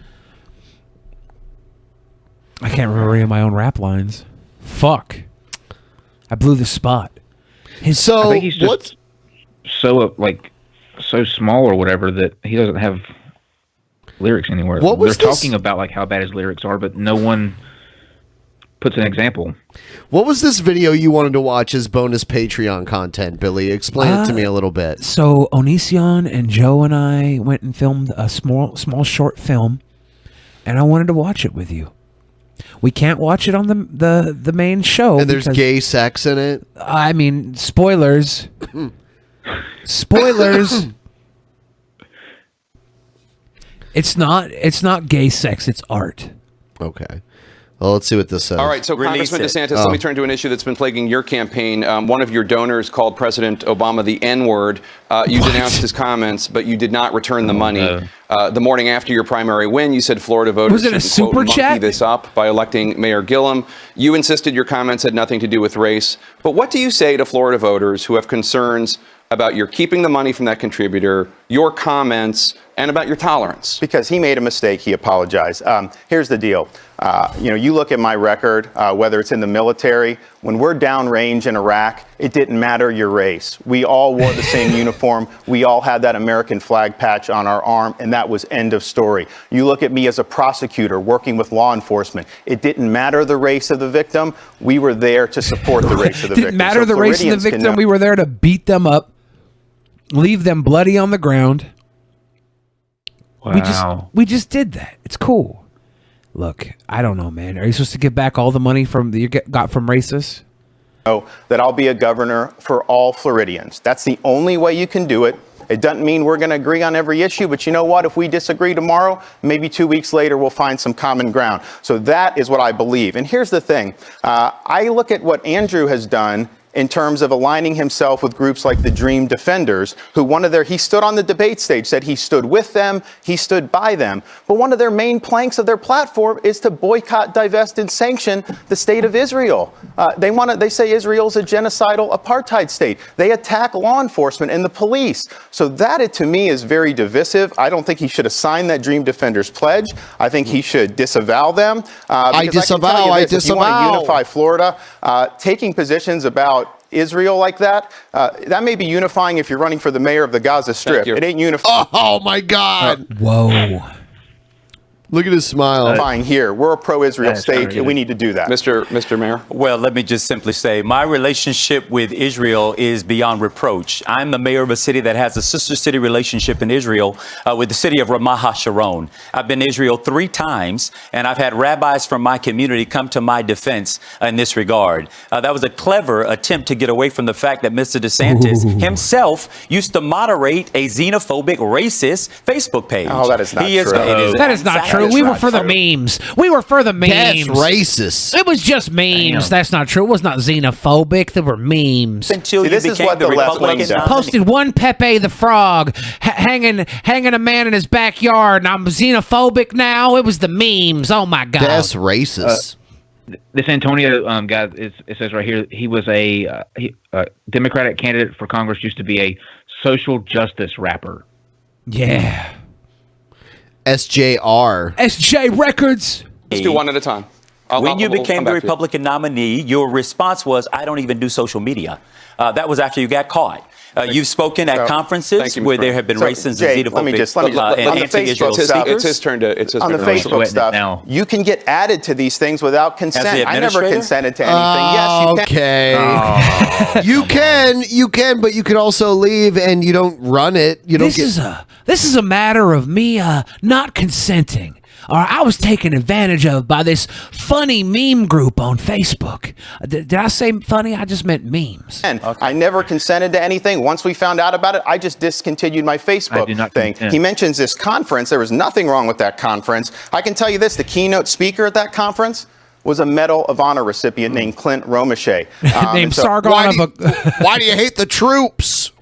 I can't remember any of my own rap lines. Fuck. I blew the spot. I think he's just so small or whatever that he doesn't have lyrics anywhere. They're talking about how bad his lyrics are, but no one puts an example. What was this video you wanted to watch as bonus Patreon content, Billy? Explain it to me a little bit. So Onision and Joe and I went and filmed a small short film, and I wanted to watch it with you. We can't watch it on the main show. And there's gay sex in it? I mean, spoilers. Spoilers. It's not gay sex, it's art. Okay. Well, let's see what this says. All right, so Congressman DeSantis, let me turn to an issue that's been plaguing your campaign. One of your donors called President Obama the N-word. You denounced his comments, but you did not return the money. The morning after your primary win, you said Florida voters should, quote, monkey this up by electing Mayor Gillum. You insisted your comments had nothing to do with race. But what do you say to Florida voters who have concerns about your keeping the money from that contributor, your comments, and about your tolerance? Because he made a mistake, he apologized. Here's the deal. You look at my record, whether it's in the military, when we're downrange in Iraq, it didn't matter your race. We all wore the same uniform. We all had that American flag patch on our arm, and that was end of story. You look at me as a prosecutor working with law enforcement. It didn't matter the race of the victim. We were there to support the race of the victim. Didn't matter the race of the victim. We were there to beat them up, leave them bloody on the ground. Wow. We just did that. It's cool. Look, I don't know, man. Are you supposed to give back all the money that you got from racists? Oh, that I'll be a governor for all Floridians. That's the only way you can do it. It doesn't mean we're going to agree on every issue, but you know what? If we disagree tomorrow, maybe 2 weeks later, we'll find some common ground. So that is what I believe. And here's the thing. I look at what Andrew has done in terms of aligning himself with groups like the Dream Defenders, who he stood on the debate stage, said he stood with them, he stood by them. But one of their main planks of their platform is to boycott, divest, and sanction the state of Israel. They say Israel's a genocidal apartheid state. They attack law enforcement and the police. So that, to me, is very divisive. I don't think he should have signed that Dream Defenders pledge. I think he should disavow them. I disavow. If you want to unify Florida, taking positions about Israel like that, that may be unifying if you're running for the mayor of the Gaza Strip. It ain't unifying. Oh my God. Whoa. Look at his smile. Unifying here. We're a pro-Israel state, and we need to do that. Mr. Mayor? Well, let me just simply say my relationship with Israel is beyond reproach. I'm the mayor of a city that has a sister city relationship in Israel with the city of Ramat HaSharon. I've been to Israel 3 times, and I've had rabbis from my community come to my defense in this regard. That was a clever attempt to get away from the fact that Mr. DeSantis himself used to moderate a xenophobic, racist Facebook page. Oh, that is not true. That is not true. true. We were for the memes. We were for the memes. That's racist. It was just memes. That's not true. It was not xenophobic. There were memes. See, this is what the left wing does. Posted one Pepe the Frog hanging a man in his backyard, and I'm xenophobic now. It was the memes. Oh my God. That's racist. This Antonio guy, it says right here, he was a Democratic candidate for Congress, used to be a social justice rapper. Yeah. SJR. SJ Records. Let's do one at a time. When you we'll became come the back to you. Republican nominee, your response was, I don't even do social media. That was after you got caught. You've spoken at conferences where there have been racism Jay, and let me just on the anti-Israel Facebook stuff. It's his turn to. On the Facebook stuff, you can get added to these things without consent. I never consented to anything. Yes, you can. Okay. You can, but you can also leave and you don't run it. You don't. This is a matter of me not consenting. Or I was taken advantage of by this funny meme group on Facebook. Did I say funny? I just meant memes. And I never consented to anything. Once we found out about it, I just discontinued my Facebook thing. He mentions this conference. There was nothing wrong with that conference. I can tell you this, the keynote speaker at that conference was a Medal of Honor recipient named Clint Romeshay. Named Sargon why do you hate the troops?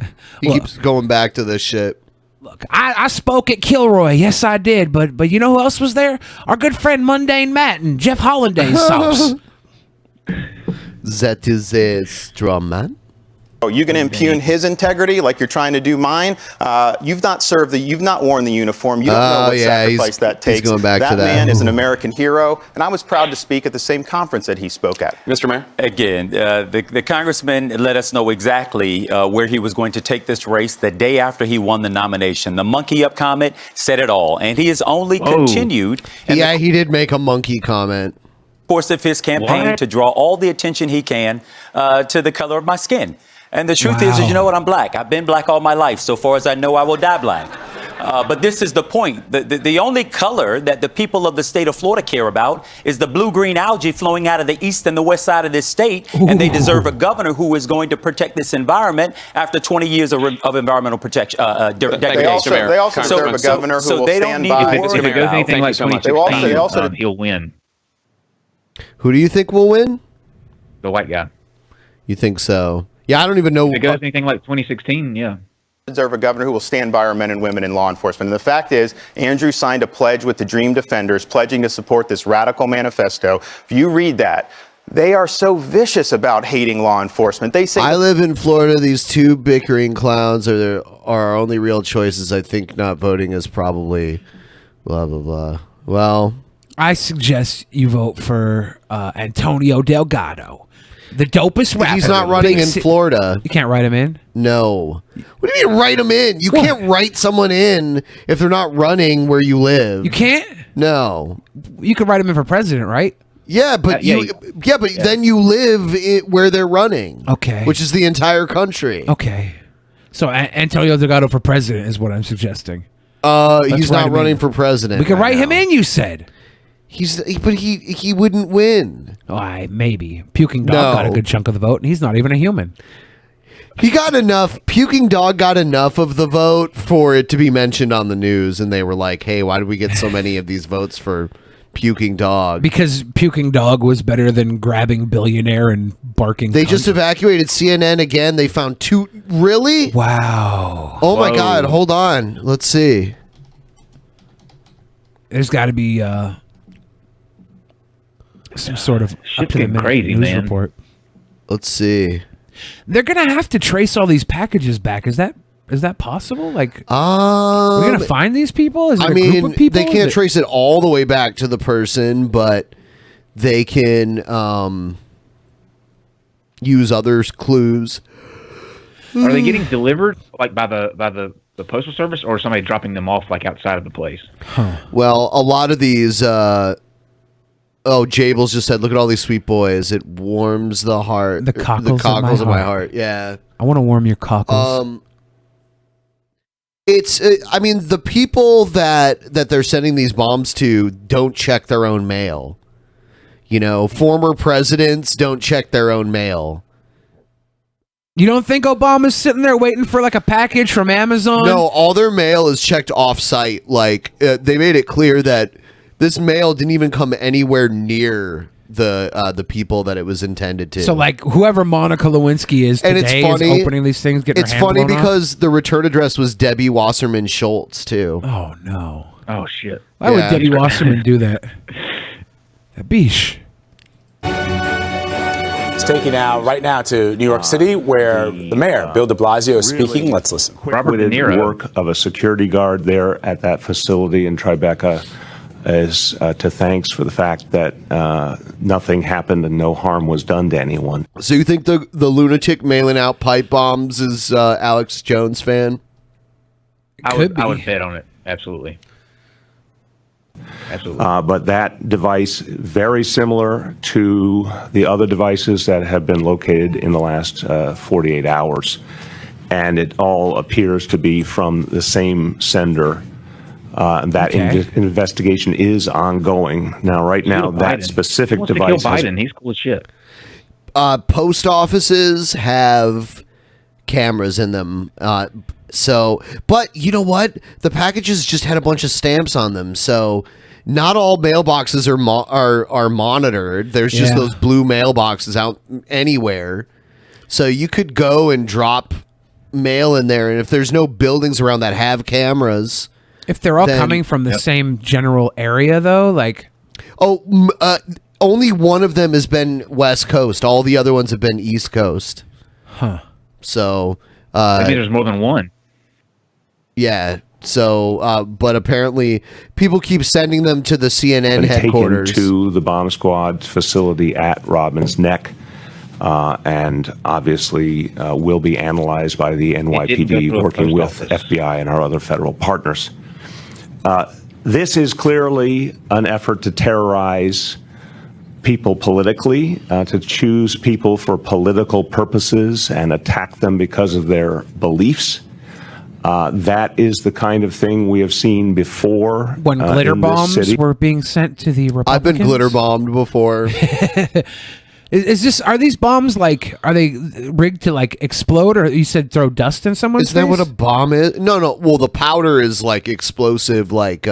He keeps going back to this shit. Look, I spoke at Kilroy. Yes, I did. But you know who else was there? Our good friend Mundane Matt and Jeff Hollandaise sauce. That is a straw man. Oh, you can impugn his integrity like you're trying to do mine. You've not worn the uniform. You don't know what sacrifice that takes. He's going back to that. Man is an American hero, and I was proud to speak at the same conference that he spoke at. Mr. Mayor? Again, the congressman let us know exactly where he was going to take this race the day after he won the nomination. The monkey up comment said it all, and he has only continued. Yeah, he did make a monkey comment. Course of his campaign to draw all the attention he can to the color of my skin. And the truth is, you know what? I'm black. I've been black all my life. So far as I know, I will die black. But this is the point. The only color that the people of the state of Florida care about is the blue-green algae flowing out of the east and the west side of this state. And they deserve a governor who is going to protect this environment after 20 years of environmental protection. They also deserve a governor who will stand by. If it goes anything like 2016, he'll win. Who do you think will win? The white guy. You think so? Yeah, I don't even know. If it goes anything like 2016, yeah. Deserve a governor who will stand by our men and women in law enforcement. And the fact is, Andrew signed a pledge with the Dream Defenders, pledging to support this radical manifesto. If you read that, they are so vicious about hating law enforcement. They say, I live in Florida. These two bickering clowns are our only real choices. I think not voting is probably blah, blah, blah. Well, I suggest you vote for Antonio Delgado. The dopest rapper. He's not running in Florida. You can't write him in? No. What do you mean write him in? You can't write someone in if they're not running where you live. You can't? No. You could write him in for president, right? Yeah, but then you live where they're running. Okay. Which is the entire country. Okay. So Antonio Delgado for president is what I'm suggesting. He's not running for president. We can write him in, you said. But he wouldn't win. Oh, maybe. Puking Dog got a good chunk of the vote, and he's not even a human. He got enough. Puking Dog got enough of the vote for it to be mentioned on the news, and they were like, "Hey, why did we get so many of these votes for Puking Dog?" Because Puking Dog was better than grabbing billionaire and barking. They just evacuated CNN again. They found two. Really? Wow. Oh my God! Hold on. Let's see. There's got to be some sort of crazy news man. report. Let's see. They're gonna have to trace all these packages back. Is that possible? Like, we're gonna find these people? Is it a group of people? They can't trace it all the way back to the person, but they can use other clues. Are they getting delivered like by the postal service, or somebody dropping them off like outside of the place? Well, a lot of these. Jables just said, "Look at all these sweet boys. It warms the heart. The cockles of my heart." Yeah, I want to warm your cockles. It's. I mean, the people that they're sending these bombs to don't check their own mail. You know, former presidents don't check their own mail. You don't think Obama's sitting there waiting for like a package from Amazon? No, all their mail is checked off-site. Like they made it clear that This mail didn't even come anywhere near the people that it was intended to. So, like, whoever Monica Lewinsky is And today it's funny, is opening these things, getting it's her hand funny blown off? because the return address was Debbie Wasserman Schultz, too. Oh, no. Oh, shit. Why would Debbie Wasserman do that? Bish. It's taking out right now to New York City, where the mayor, Bill de Blasio, is speaking. Let's listen. Quick-witted work of a security guard there at that facility in Tribeca is to thanks for the fact that nothing happened and no harm was done to anyone. So you think the lunatic mailing out pipe bombs is Alex Jones fan? I would bet on it. Absolutely. Absolutely. But that device, very similar to the other devices that have been located in the last 48 hours. And it all appears to be from the same sender. That investigation is ongoing. Now, right now, that specific device... Kill Biden. He's cool as shit. Post offices have cameras in them. But you know what? The packages just had a bunch of stamps on them, so not all mailboxes are monitored. There's just those blue mailboxes out anywhere, so you could go and drop mail in there, and if there's no buildings around that have cameras, if they're all coming from the same general area, though, like only one of them has been West Coast. All the other ones have been East Coast. Huh. So maybe there's more than one. Yeah. So, but apparently, people keep sending them to the CNN headquarters. Taken to the bomb squad facility at Robbins Neck, and obviously will be analyzed by the NYPD, working with FBI and our other federal partners. This is clearly an effort to terrorize people politically, to choose people for political purposes and attack them because of their beliefs. That is the kind of thing we have seen before. When glitter bombs were being sent to the Republicans? I've been glitter bombed before. Are these bombs are they rigged to like explode, or you said throw dust in someone's face? Is that what a bomb is? No. Well, the powder is like explosive, like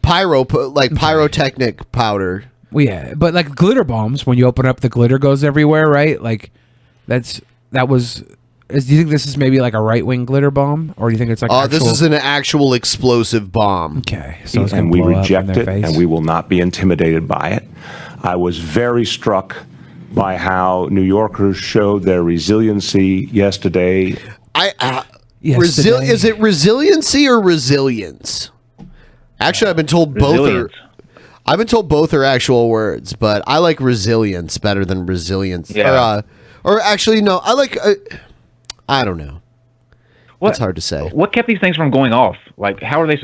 pyrotechnic powder. Well, yeah, but like glitter bombs, when you open up, the glitter goes everywhere, right? Like do you think this is maybe like a right-wing glitter bomb, or do you think it's like this is an actual explosive bomb? Okay, so it's and we blow up in reject their it, face. and we will not be intimidated by it. I was very struck by how New Yorkers showed their resiliency yesterday. Is it resiliency or resilience? Actually, I've been told both are actual words, but I like resilience better than resilience. Yeah. Or actually, no, I like. I don't know. It's hard to say. What kept these things from going off? Like, how are they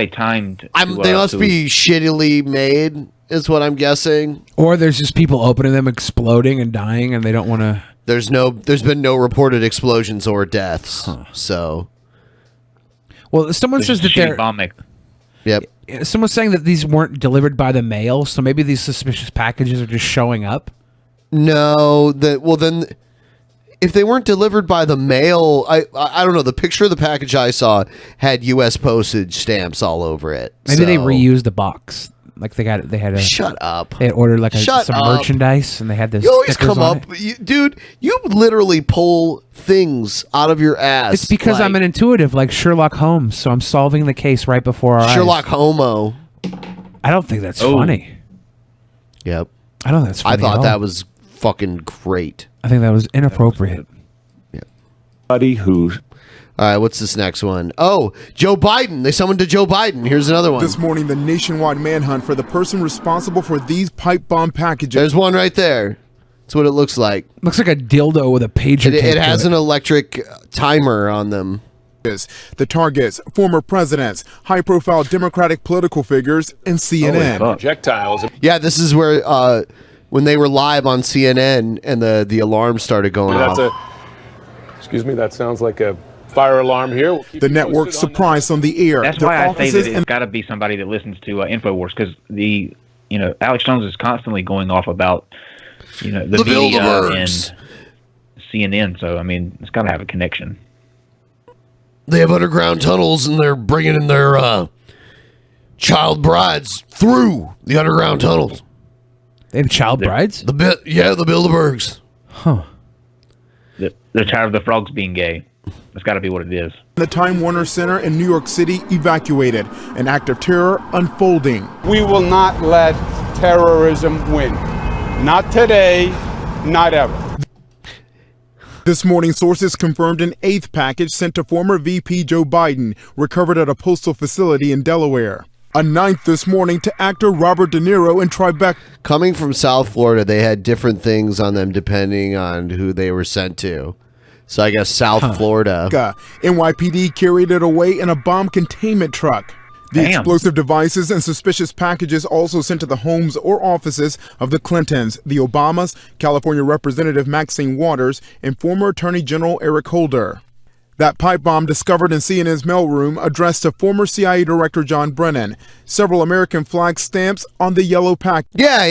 timed? They must be shittily made, is what I'm guessing. Or there's just people opening them, exploding and dying, and they don't want to. There's been no reported explosions or deaths. So. Well, someone says that they're. Yep. Someone's saying that these weren't delivered by the mail, so maybe these suspicious packages are just showing up. No, then if they weren't delivered by the mail, I don't know. The picture of the package I saw had U.S. postage stamps all over it. Maybe they reused the box. Like they had a shut up. They had ordered like some merchandise, and they had this. You always come up, dude. You literally pull things out of your ass. It's because I'm an intuitive, like Sherlock Holmes. So I'm solving the case right before our eyes. Sherlock Homo. I don't think that's funny. Yep. I don't think that's funny. I thought that was fucking great. I think that was inappropriate. Yeah. Buddy who. All right, what's this next one? Oh, Joe Biden. They summoned to Joe Biden. Here's another one. This morning, the nationwide manhunt for the person responsible for these pipe bomb packages. There's one right there. That's what it looks like. Looks like a dildo with a pager. It has an electric timer on them. The targets, former presidents, high-profile Democratic political figures, and CNN. Projectiles. Yeah, this is where when they were live on CNN and the alarm started going off. Excuse me, that sounds like a fire alarm here. The network surprise on the air. That's why I say that it's got to be somebody that listens to InfoWars, because Alex Jones is constantly going off about the media and CNN. So I mean, it's got to have a connection. They have underground tunnels, and they're bringing in their child brides through the underground tunnels. They have child brides? The Bilderbergs. Huh. They're tired of the frogs being gay. That's got to be what it is. The Time Warner Center in New York City evacuated, an act of terror unfolding. We will not let terrorism win. Not today, not ever. This morning, sources confirmed an 8th package sent to former VP Joe Biden, recovered at a postal facility in Delaware. A 9th this morning to actor Robert De Niro in Tribeca. Coming from South Florida, they had different things on them depending on who they were sent to. So I guess South Florida. NYPD carried it away in a bomb containment truck. The explosive devices and suspicious packages also sent to the homes or offices of the Clintons, the Obamas, California Representative Maxine Waters, and former Attorney General Eric Holder. That pipe bomb discovered in CNN's mailroom addressed to former CIA Director John Brennan. Several American flag stamps on the yellow package. Yeah.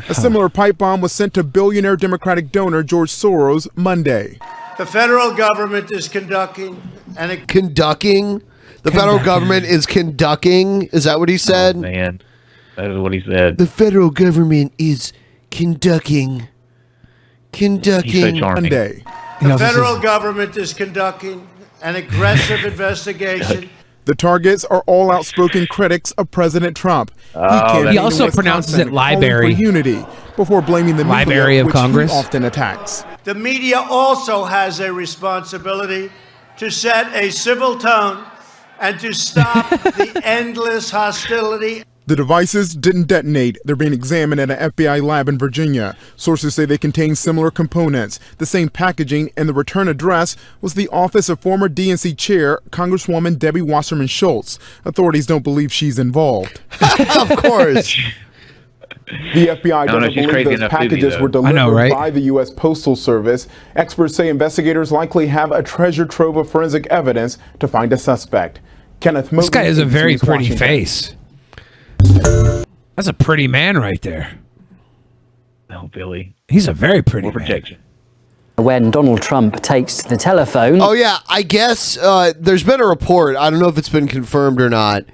A similar pipe bomb was sent to billionaire Democratic donor George Soros Monday. The federal government is conducting The federal government is conducting. Is that what he said? Oh, man, that is what he said. The federal government is conducting. Monday. The federal government is conducting an aggressive investigation. The targets are all outspoken critics of President Trump. He also pronounces it library. Unity before blaming the Library media, of which Congress. he often attacks. The media also has a responsibility to set a civil tone and to stop the endless hostility. The devices didn't detonate. They're being examined at an FBI lab in Virginia. Sources say they contain similar components. The same packaging and the return address was the office of former DNC chair, Congresswoman Debbie Wasserman Schultz. Authorities don't believe she's involved. Of course. The FBI doesn't believe those packages were delivered by the U.S. Postal Service. Experts say investigators likely have a treasure trove of forensic evidence to find a suspect. Kenneth Moten, This guy has a very ABC pretty Washington. face. That's a pretty man right there. Oh, Billy. He's a very pretty man. Protection. When Donald Trump takes to the telephone. Oh, yeah. I guess there's been a report, I don't know if it's been confirmed or not,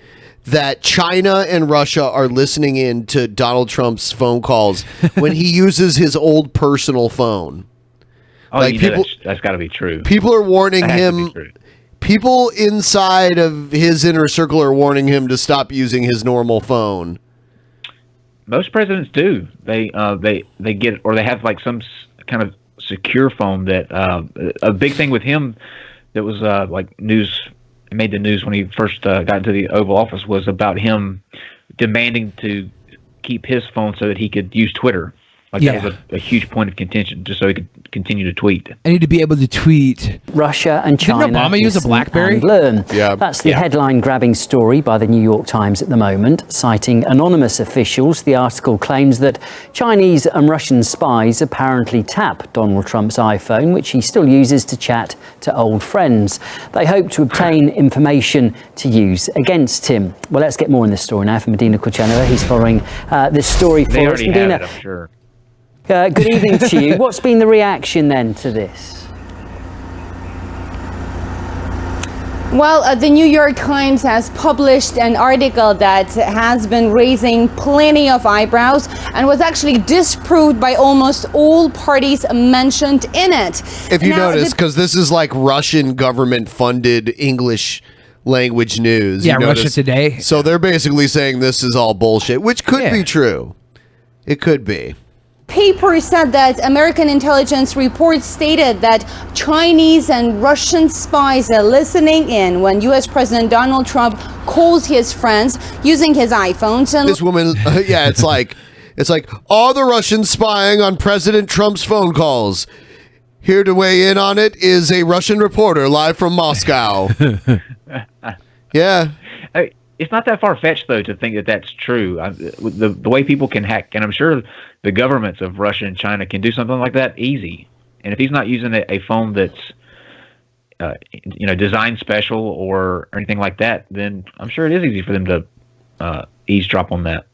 that China and Russia are listening in to Donald Trump's phone calls when he uses his old personal phone. Oh, like people, that's got to be true. People are warning him. People inside of his inner circle are warning him to stop using his normal phone. Most presidents do. They get, or they have like some kind of secure phone that a big thing with him that was like news. It made the news when he first got into the Oval Office was about him demanding to keep his phone so that he could use Twitter. Like that was a huge point of contention, just so he could continue to tweet. I need to be able to tweet. Russia and China. Didn't Obama use a BlackBerry? And learn. Yeah. That's the headline-grabbing story by the New York Times at the moment. Citing anonymous officials, the article claims that Chinese and Russian spies apparently tap Donald Trump's iPhone, which he still uses to chat to old friends. They hope to obtain information to use against him. Well, let's get more in this story now from Medina Kuchenova. He's following this story for us. They already Medina, have it, I'm sure. Good evening to you. What's been the reaction then to this? Well, the New York Times has published an article that has been raising plenty of eyebrows and was actually disproved by almost all parties mentioned in it. If you notice, because this is like Russian government-funded English language news. Yeah, you Russia notice? Today. So they're basically saying this is all bullshit, which could be true. It could be. Paper said that American intelligence reports stated that Chinese and Russian spies are listening in when U.S. President Donald Trump calls his friends using his iPhones. And This woman, yeah, it's like, are the Russians spying on President Trump's phone calls? Here to weigh in on it is a Russian reporter live from Moscow. Yeah. It's not that far-fetched, though, to think that that's true. The way people can hack, and I'm sure the governments of Russia and China can do something like that easy. And if he's not using a phone that's, designed special or anything like that, then I'm sure it is easy for them to eavesdrop on that.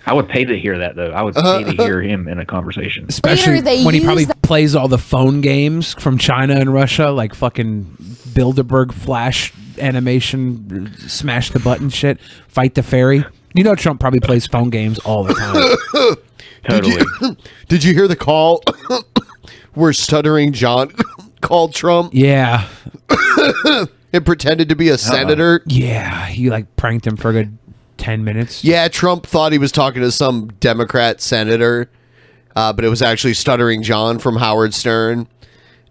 I would pay to hear that, though. I would pay to hear him in a conversation. Especially when he probably plays all the phone games from China and Russia, like fucking Bilderberg Flash animation, smash the button shit, fight the fairy. You know, Trump probably plays phone games all the time. Totally. Did you hear the call where Stuttering John called Trump? Yeah. And pretended to be a senator? Yeah, he like pranked him for a good 10 minutes. Yeah, Trump thought he was talking to some Democrat senator, but it was actually Stuttering John from Howard Stern.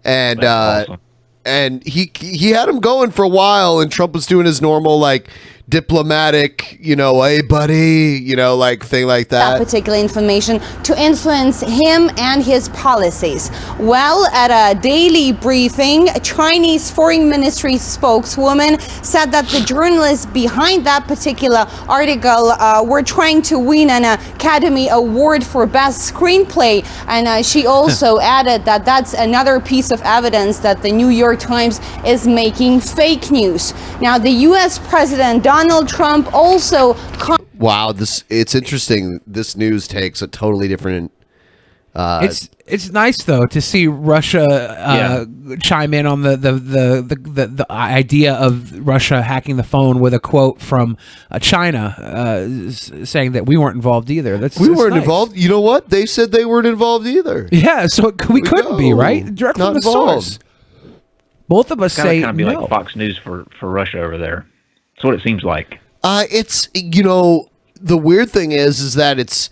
And awesome. And he had him going for a while, and Trump was doing his normal like diplomatic, you know, hey buddy, you know, like thing like that. That particular information to influence him and his policies. Well, at a daily briefing, a Chinese Foreign Ministry spokeswoman said that the journalists behind that particular article were trying to win an Academy Award for Best Screenplay. And she also added that that's another piece of evidence that the New York Times is making fake news. Now, the U.S. President Donald Trump also... Wow, it's interesting. This news takes a totally different... It's nice though to see Russia chime in on the idea of Russia hacking the phone with a quote from China saying that we weren't involved either. We weren't nice. involved. You know what? They said they weren't involved either. Yeah, so we couldn't be, right? Direct Not from the involved. source. Both of us say Kind of be no. like Fox News for Russia over there. That's what it seems like. It's, you know, the weird thing is that it's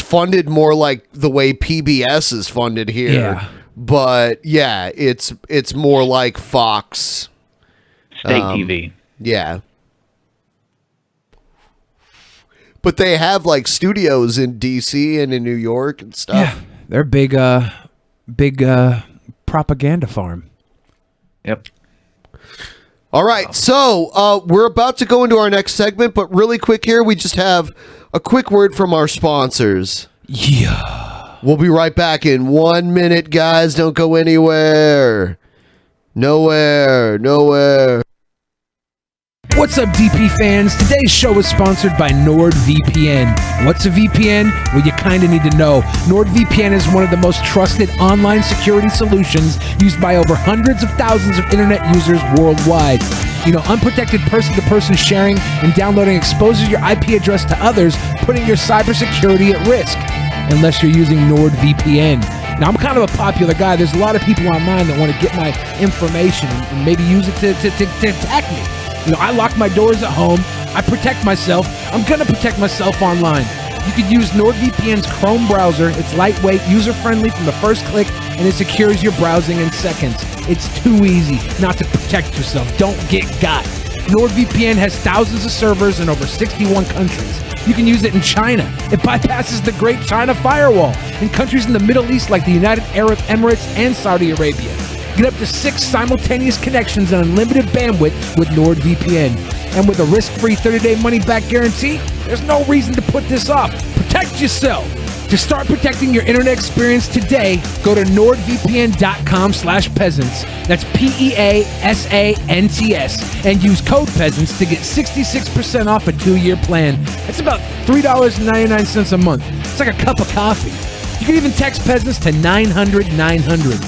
funded more like the way PBS is funded here. Yeah. But yeah, it's more like Fox. State TV. Yeah. But they have like studios in DC and in New York and stuff. Yeah, they're big propaganda farm. Yep. All right, so we're about to go into our next segment, but really quick here, we just have a quick word from our sponsors. Yeah. We'll be right back in 1 minute, guys. Don't go anywhere. Nowhere. What's up, DP fans? Today's show is sponsored by NordVPN. What's a VPN? Well, you kind of need to know. NordVPN is one of the most trusted online security solutions used by over hundreds of thousands of internet users worldwide. You know, unprotected person-to-person sharing and downloading exposes your IP address to others, putting your cybersecurity at risk. Unless you're using NordVPN. Now, I'm kind of a popular guy. There's a lot of people online that want to get my information and maybe use it to attack me. You know, I lock my doors at home. I protect myself. I'm going to protect myself online. You could use NordVPN's Chrome browser. It's lightweight, user-friendly from the first click, and it secures your browsing in seconds. It's too easy not to protect yourself. Don't get got. NordVPN has thousands of servers in over 61 countries. You can use it in China. It bypasses the Great China Firewall in countries in the Middle East like the United Arab Emirates and Saudi Arabia. Get up to 6 simultaneous connections and unlimited bandwidth with NordVPN. And with a risk-free 30-day money-back guarantee, there's no reason to put this off. Protect yourself. To start protecting your internet experience today, go to nordvpn.com/peasants. That's PEASANTS. And use code peasants to get 66% off a 2-year plan. That's about $3.99 a month. It's like a cup of coffee. You can even text peasants to 900-900.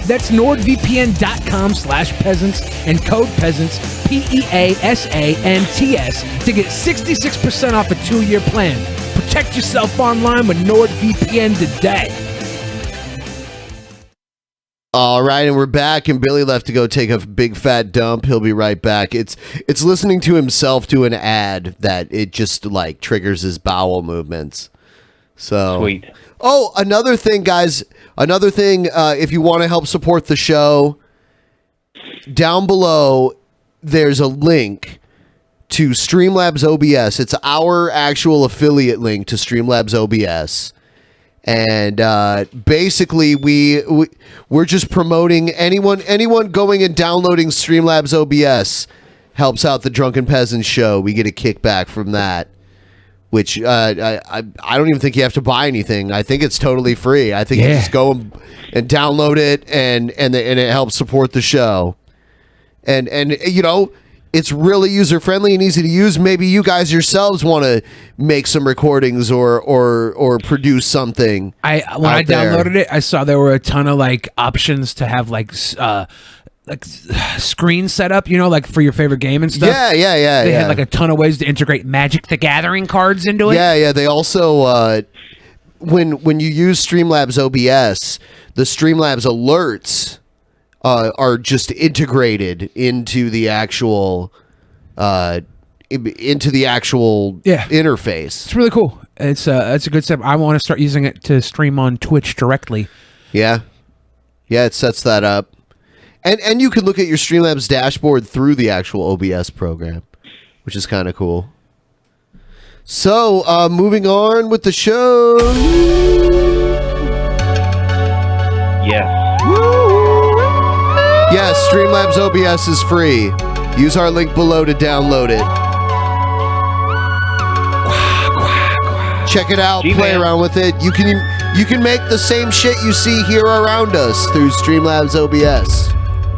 That's nordvpn.com/peasants and code peasants, PEASANTS, to get 66% off a 2-year plan. Protect yourself online with NordVPN today. All right, and we're back, and Billy left to go take a big fat dump. He'll be right back. It's listening to himself do an ad that it just like triggers his bowel movements. So sweet. Oh, another thing, guys. Another thing, if you want to help support the show, down below there's a link to Streamlabs OBS. It's our actual affiliate link to Streamlabs OBS. And basically we're just promoting anyone going and downloading Streamlabs OBS helps out the Drunken Peasants show. We get a kickback from that, which I don't even think you have to buy anything. I think it's totally free. I think you just go and download it and it helps support the show. And you know, it's really user-friendly and easy to use. Maybe you guys yourselves want to make some recordings or produce something. When I downloaded it, I saw there were a ton of like options to have like screen setup, you know, like for your favorite game and stuff. Yeah. They had like a ton of ways to integrate Magic the Gathering cards into it. Yeah. They also when you use Streamlabs OBS, the Streamlabs alerts are just integrated into the actual interface. It's really cool. It's a good step. I want to start using it to stream on Twitch directly. Yeah, it sets that up, and you can look at your Streamlabs dashboard through the actual OBS program, which is kind of cool. So, moving on with the show. Yes, Streamlabs OBS is free. Use our link below to download it. Check it out, play around with it. You can make the same shit you see here around us through Streamlabs OBS.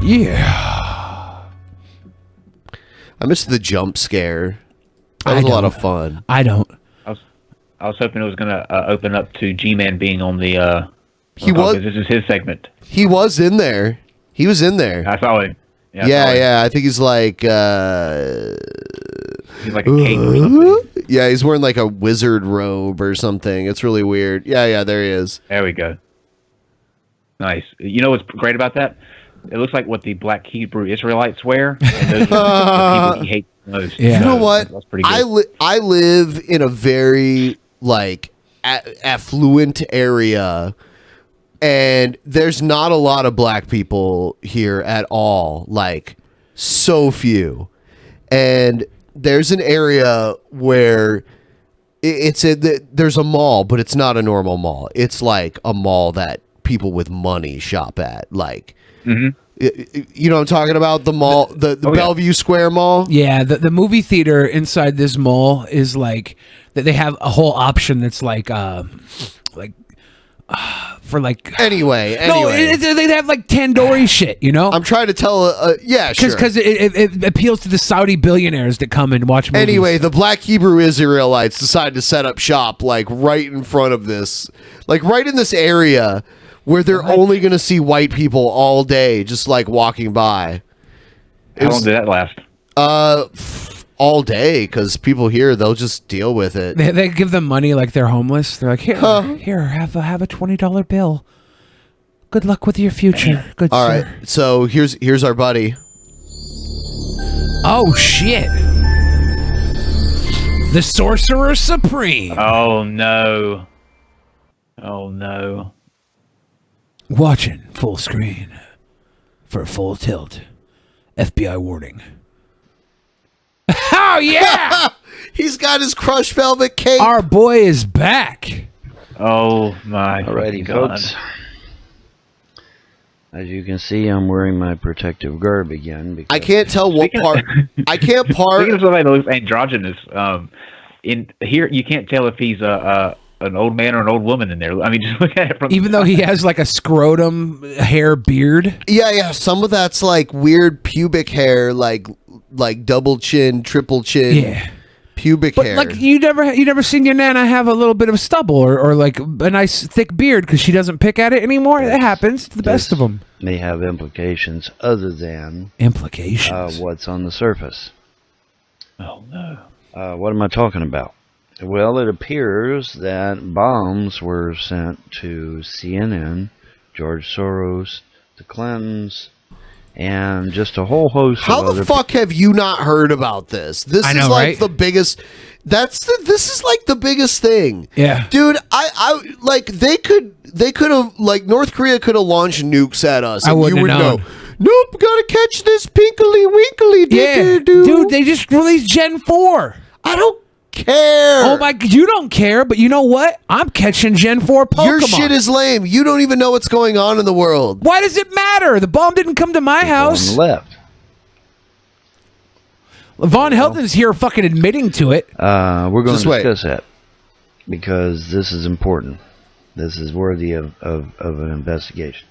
Yeah. I missed the jump scare. That was a lot of fun. I don't. I was hoping it was going to open up to G-Man being on the... This is his segment. He was in there. He was in there. I saw him. Yeah. I think he's like... he's like a cape or something. Yeah, he's wearing like a wizard robe or something. It's really weird. Yeah, there he is. There we go. Nice. You know what's great about that? It looks like what the Black Hebrew Israelites wear. And those are the people he hates most. Yeah. You know what? That's pretty good. I live in a very like affluent area, and there's not a lot of black people here at all. Like, so few. And there's an area where there's a mall, but it's not a normal mall. It's like a mall that people with money shop at. Like, you know what I'm talking about? The mall, the Bellevue Square Mall. Yeah, the movie theater inside this mall is like that. They have a whole option that's like for like anyway. No, they have like Tandoori shit. You know, I'm trying to tell. Sure. Because it appeals to the Saudi billionaires that come and watch movies. Anyway, the Black Hebrew Israelites decided to set up shop like right in front of this, like right in this area where they're only going to see white people all day, just like walking by. How long did that last? All day, because people here, they'll just deal with it. They give them money like they're homeless. They're like, here, have a $20 bill. Good luck with your future. Good. All sir. right, so here's our buddy. Oh shit! The Sorcerer Supreme. Oh no! Oh no! Watching full screen for full tilt. FBI warning. Oh yeah! He's got his crushed velvet cape. Our boy is back. Oh my! Alrighty, God. folks. As you can see, I'm wearing my protective garb again. Because I can't tell what part. I can't part. Speaking of somebody that looks androgynous, in here you can't tell if he's an old man or an old woman in there. I mean, just look at it from. Even though he has like a scrotum hair beard. Yeah. Some of that's like weird pubic hair, like double chin, triple chin. Yeah. Pubic hair. Like you never seen your nana have a little bit of stubble or like a nice thick beard because she doesn't pick at it anymore. It happens to the best of them. may have implications other than what's on the surface. Oh no. What am I talking about? Well, it appears that bombs were sent to CNN, George Soros, the Clintons, and just a whole host How of the other fuck have you not heard about this? This I is know, like right? the biggest. This is like the biggest thing. Yeah. Dude, I like they could have like North Korea could have launched nukes at us. I And wouldn't you would have known. know. Nope, gotta catch this pinkly winkly Yeah, dude. dude, they just released Gen 4. I don't care. Oh my, you don't care, but you know what? I'm catching Gen 4 Pokemon. Your shit is lame. You don't even know what's going on in the world. Why does it matter? The bomb didn't come to my house. on the left. Von Helden's here fucking admitting to it. We're going Just to wait. discuss that because this is important. This is worthy of an investigation.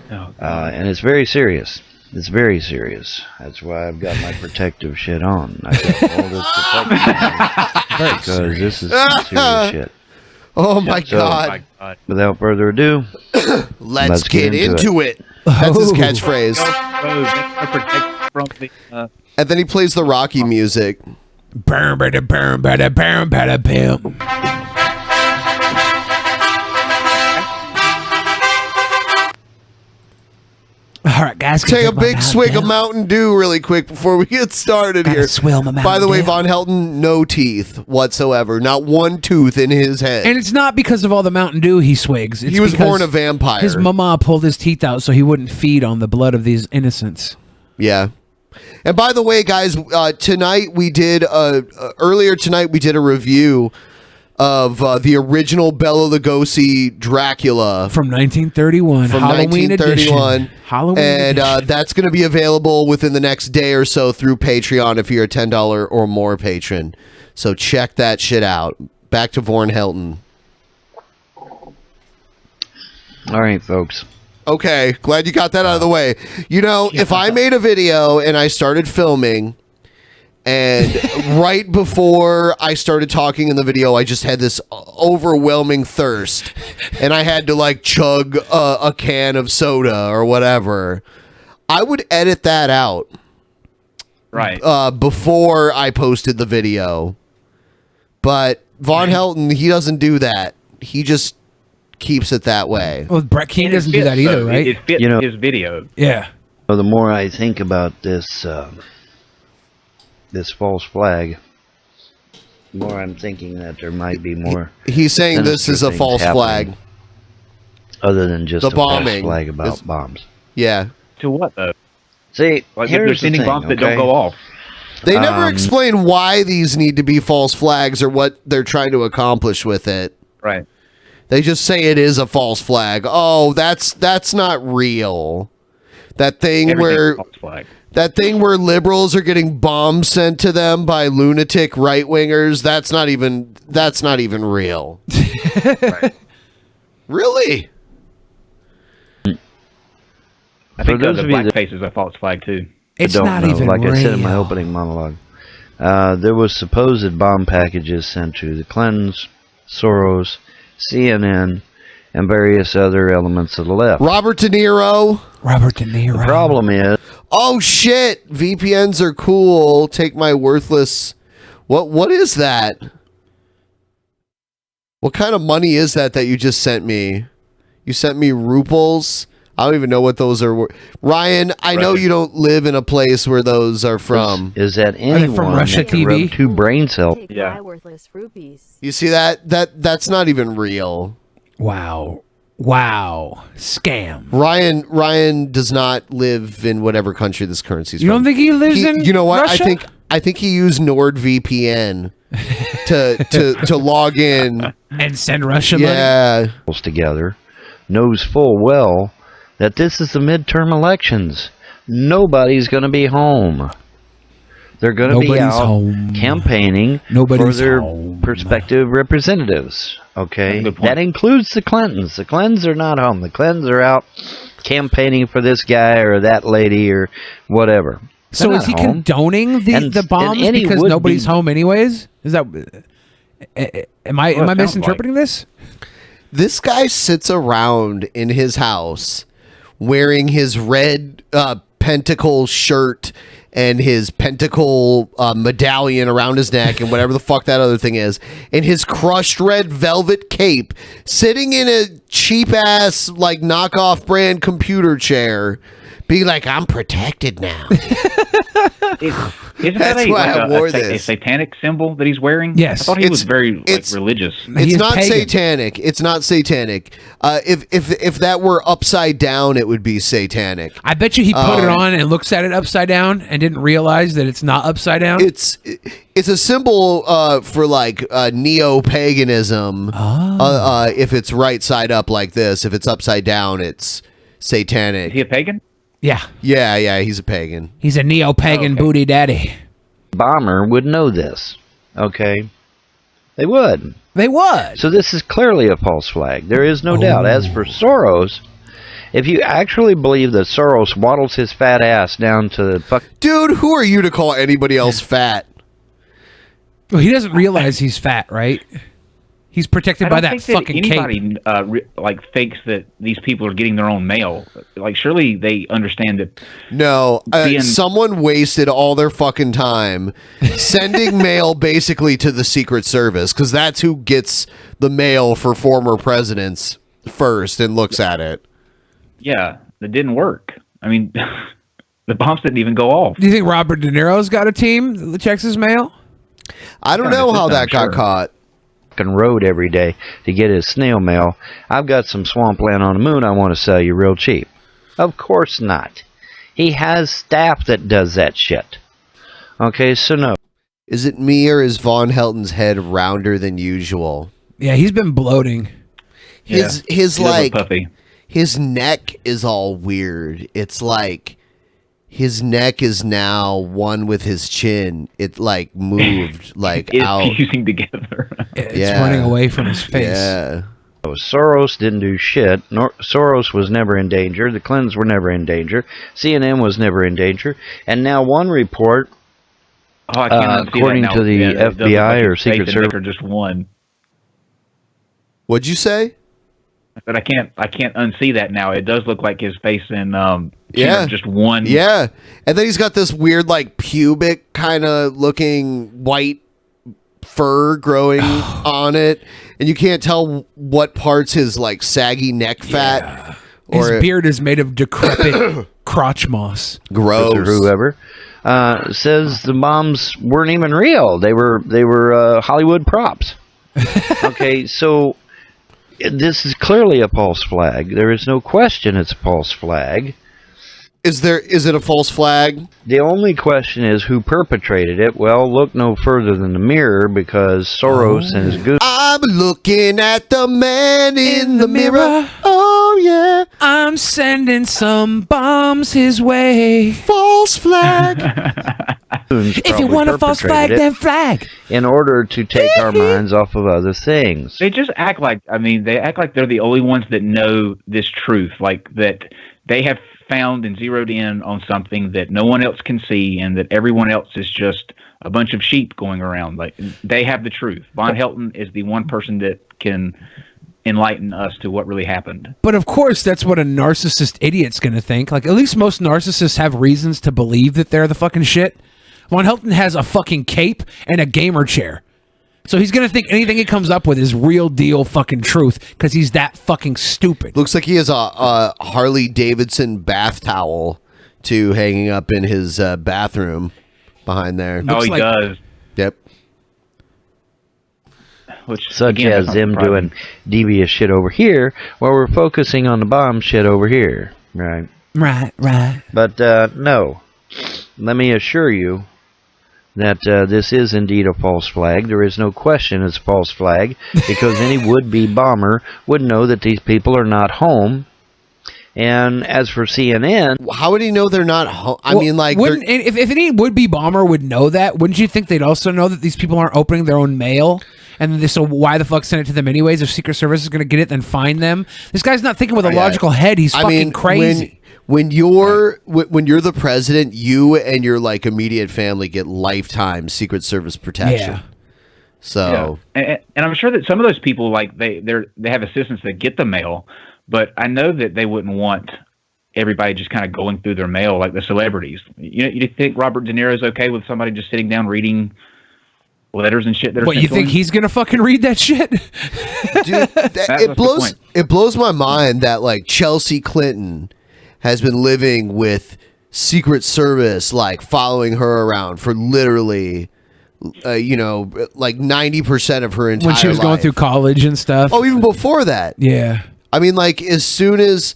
And it's very serious. It's very serious. That's why I've got my protective shit on. I've got all this protection on because this is some serious shit. Oh my God. Without further ado, let's get into it. That's his catchphrase. And then he plays the Rocky music. Burn, burn, burn, burn, burn, burn, burn. All right, guys. Take a big swig of Mountain Dew really quick before we get started here. Swill my By the way, Mountain Von Helton, no teeth whatsoever. Not one tooth in his head. And it's not because of all the Mountain Dew he swigs. It's He was because born a vampire. His mama pulled his teeth out so he wouldn't feed on the blood of these innocents. Yeah. And by the way, guys, tonight we did earlier tonight we did a review of the original Bela Lugosi Dracula from 1931, from Halloween 1931, edition. Halloween and edition. that's going to be available within the next day or so through Patreon if you're a $10 or more patron. So check that shit out. Back to Von Helton. all right, folks. Okay, glad you got that out of the way. You know, if I made a video and I started filming, and right before I started talking in the video, I just had this overwhelming thirst, and I had to like chug a can of soda or whatever, I would edit that out. Right. Before I posted the video. But Von Helton, he doesn't do that. He just keeps it that way. Well, Brett King doesn't do that either, right? It fits his video. Yeah. Well, the more I think about this, this false flag, the more I'm thinking that there might be more. He's saying this sinister is a things false happening flag. Other than just The a false bombing flag about is- bombs. Yeah. To what though? See, Like here's they're the sending thing, bombs that okay? don't go off. They never explain why these need to be false flags or what they're trying to accomplish with it. Right. They just say it is a false flag. Oh, that's not real. That thing Everything's false flag. that thing where liberals are getting bombs sent to them by lunatic right wingers, that's not even real. Really? I think those the of you that- blackface is a false flag too. I don't know. Like I said in my opening monologue, there was supposed bomb packages sent to the Clintons, Soros, CNN, and various other elements of the left. Robert De Niro. The problem is, Oh shit! VPNs are cool. Take my worthless. What is that? What kind of money is that you just sent me? You sent me ruples. I don't even know what those are. Ryan, I know you don't live in a place where those are from. Is that anyone that can rub two brain cells? Yeah. You see that? That's not even real. Wow. Scam. Ryan does not live in whatever country this currency is from. You don't think he lives in You know what? Russia? I think he used NordVPN to log in and send Russia money. Together, knows full well that this is the midterm elections. Nobody's going to be home. They're going to be Nobody's out home. campaigning for their prospective representatives. Okay, that includes the Clintons. The Clintons are not home. The Clintons are out campaigning for this guy or that lady or whatever. So They're is he not home. condoning the bombs any because would-be- nobody's home anyways? Is that am I Well, it sounds misinterpreting this? This guy sits around in his house wearing his red pentacle shirt and his pentacle medallion around his neck and whatever the fuck that other thing is, and his crushed red velvet cape, sitting in a cheap ass like knockoff brand computer chair, being like, I'm protected now. Isn't That's that why I wore a this. satanic symbol that he's wearing? Yes. I thought he was very religious. It's not satanic. It's not satanic. If that were upside down, it would be satanic. I bet you he put it on and looks at it upside down and didn't realize that it's not upside down. It's a symbol for like neo-paganism. If it's right side up like this, if it's upside down, it's satanic. Is he a pagan? Yeah. Yeah, he's a pagan. He's a neo-pagan booty daddy. Bomber would know this. Okay, they would. They would. So this is clearly a false flag. There is no doubt. As for Soros, if you actually believe that Soros waddles his fat ass down to the fuck, Dude, who are you to call anybody else fat? Well, he doesn't realize he's fat, right? He's protected by that fucking cape. Anybody thinks that these people are getting their own mail. Like, surely they understand that. No, someone wasted all their fucking time sending mail basically to the Secret Service, because that's who gets the mail for former presidents first and looks at it. Yeah, it didn't work. I mean, the bombs didn't even go off. Do you think Robert De Niro's got a team that checks his mail? I don't know how that got caught. Road every day to get his snail mail. I've got some swampland on the moon I want to sell you real cheap. Of course not. He has staff that does that shit. Okay, so no. Is it me, or is Von Helton's head rounder than usual? Yeah, he's been bloating. His neck is all weird. It's like his neck is now one with his chin. It like moved like it's out. fusing together. It's running away from his face. Yeah. Soros didn't do shit. Soros was never in danger. The Clintons were never in danger. CNN was never in danger. And now one report, according to the FBI or Secret Service, just one. What'd you say? But I can't unsee that now. It does look like his face and yeah, just one. Yeah, and then he's got this weird like pubic kind of looking white fur growing on it, and you can't tell what parts his like saggy neck fat. His beard is made of decrepit crotch moss. Gross. Or whoever says the bombs weren't even real. They were Hollywood props. Okay, so. This is clearly a false flag. There is no question it's a false flag. Is it a false flag? The only question is who perpetrated it. Well, look no further than the mirror, because Soros and his goons. I'm looking at the man in the mirror. Oh yeah. I'm sending some bombs his way. False flag. If you want a false flag, then flag. In order to take our minds off of other things. They just act like, they act like they're the only ones that know this truth. Like that they have found and zeroed in on something that no one else can see, and that everyone else is just a bunch of sheep going around. Like, they have the truth. Von Helton is the one person that can enlighten us to what really happened. But of course, that's what a narcissist idiot's going to think. Like, at least most narcissists have reasons to believe that they're the fucking shit. Von Helton has a fucking cape and a gamer chair. So he's going to think anything he comes up with is real deal fucking truth, because he's that fucking stupid. Looks like he has a Harley Davidson bath towel too hanging up in his bathroom behind there. He does. Yep. Such as them doing devious shit over here, while we're focusing on the bomb shit over here. Right. Right. But no. Let me assure you that this is indeed a false flag. There is no question it's a false flag, because any would-be bomber would know that these people are not home. And as for CNN... How would he know they're not home? If any would-be bomber would know that, wouldn't you think they'd also know that these people aren't opening their own mail? And so why the fuck send it to them anyways? If Secret Service is going to get it, then find them. This guy's not thinking with a logical head. He's fucking crazy. When you're the president, you and your like immediate family get lifetime Secret Service protection. Yeah. So, and I'm sure that some of those people, like they have assistants that get the mail, but I know that they wouldn't want everybody just kind of going through their mail like the celebrities. You think Robert De Niro's okay with somebody just sitting down reading letters and shit that are What, you think he's gonna fucking read that shit? Dude, it blows my mind that like Chelsea Clinton has been living with Secret Service, like following her around for literally, like 90% of her entire life. When she was going through college and stuff. Oh, even before that. Yeah. I mean, like as soon as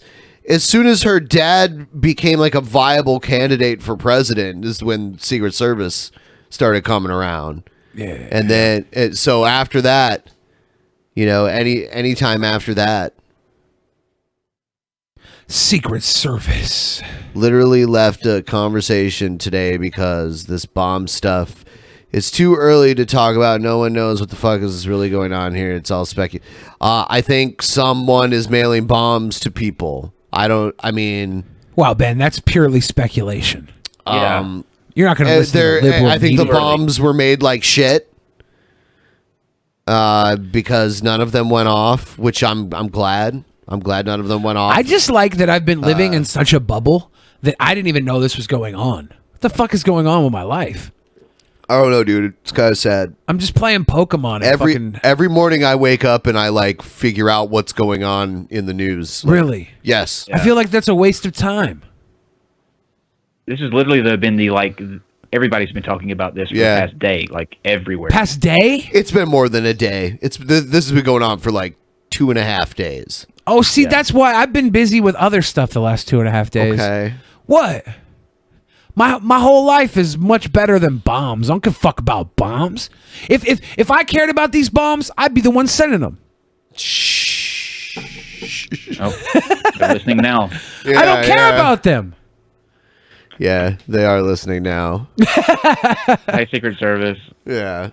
her dad became like a viable candidate for president is when Secret Service started coming around. Yeah. And then, so after that, any time after that, Secret Service literally left a conversation today because this bomb stuff is too early to talk about. No one knows what the fuck is really going on here. It's all speculative. I think someone is mailing bombs to people. Wow, Ben, that's purely speculation. Yeah. You're not going to listen to liberal I think the media. bombs were made like shit. because none of them went off, which I'm glad. I'm glad none of them went off. I just like that I've been living in such a bubble that I didn't even know this was going on. What the fuck is going on with my life? I don't know, dude. It's kind of sad. I'm just playing Pokemon. Every morning I wake up and I like figure out what's going on in the news. Like, really? Yes. I feel like that's a waste of time. This is literally been the like everybody's been talking about this for the past day, like everywhere. Past day? It's been more than a day. This has been going on for like 2.5 days. Oh, see, that's why I've been busy with other stuff the last 2.5 days. Okay. What? My whole life is much better than bombs. I don't give a fuck about bombs. If I cared about these bombs, I'd be the one sending them. Oh, they're listening now. I don't care about them. Yeah, they are listening now. Hi, Secret Service. Yeah.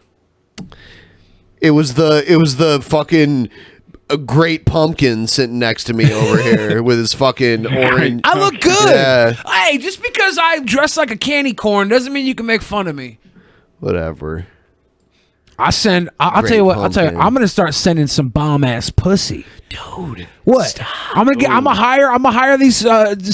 It was the fucking great pumpkin sitting next to me over here with his fucking orange. I look good. Yeah. Hey, just because I dress like a candy corn doesn't mean you can make fun of me. Whatever. I'll tell you what. I'll tell you. I'm gonna start sending some bomb ass pussy, dude. What? Stop. I'm gonna hire these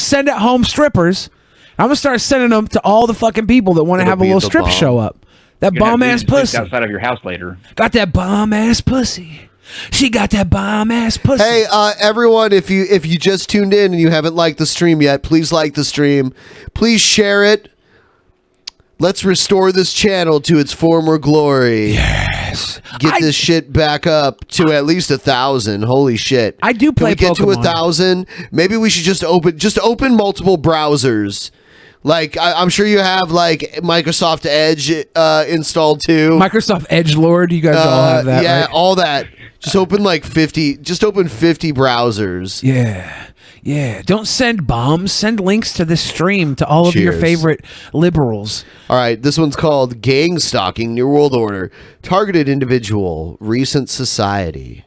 send at home strippers. I'm gonna start sending them to all the fucking people that want to have a little strip show up. That bomb ass pussy outside of your house later. Got that bomb ass pussy. She got that bomb ass pussy. Hey, everyone! If you just tuned in and you haven't liked the stream yet, please like the stream. Please share it. Let's restore this channel to its former glory. Yes. Get this shit back up to at least 1,000. Holy shit! I do play. Can we get to Pokemon. 1,000? Maybe we should just open multiple browsers. Like I'm sure you have like Microsoft Edge installed too. Microsoft Edgelord, you guys all have that. Yeah, right? all that. Just open like 50. Just open 50 browsers. Yeah. Don't send bombs. Send links to this stream to all of your Cheers. favorite liberals. All right, this one's called Gang Stalking New World Order. Targeted individual, recent society.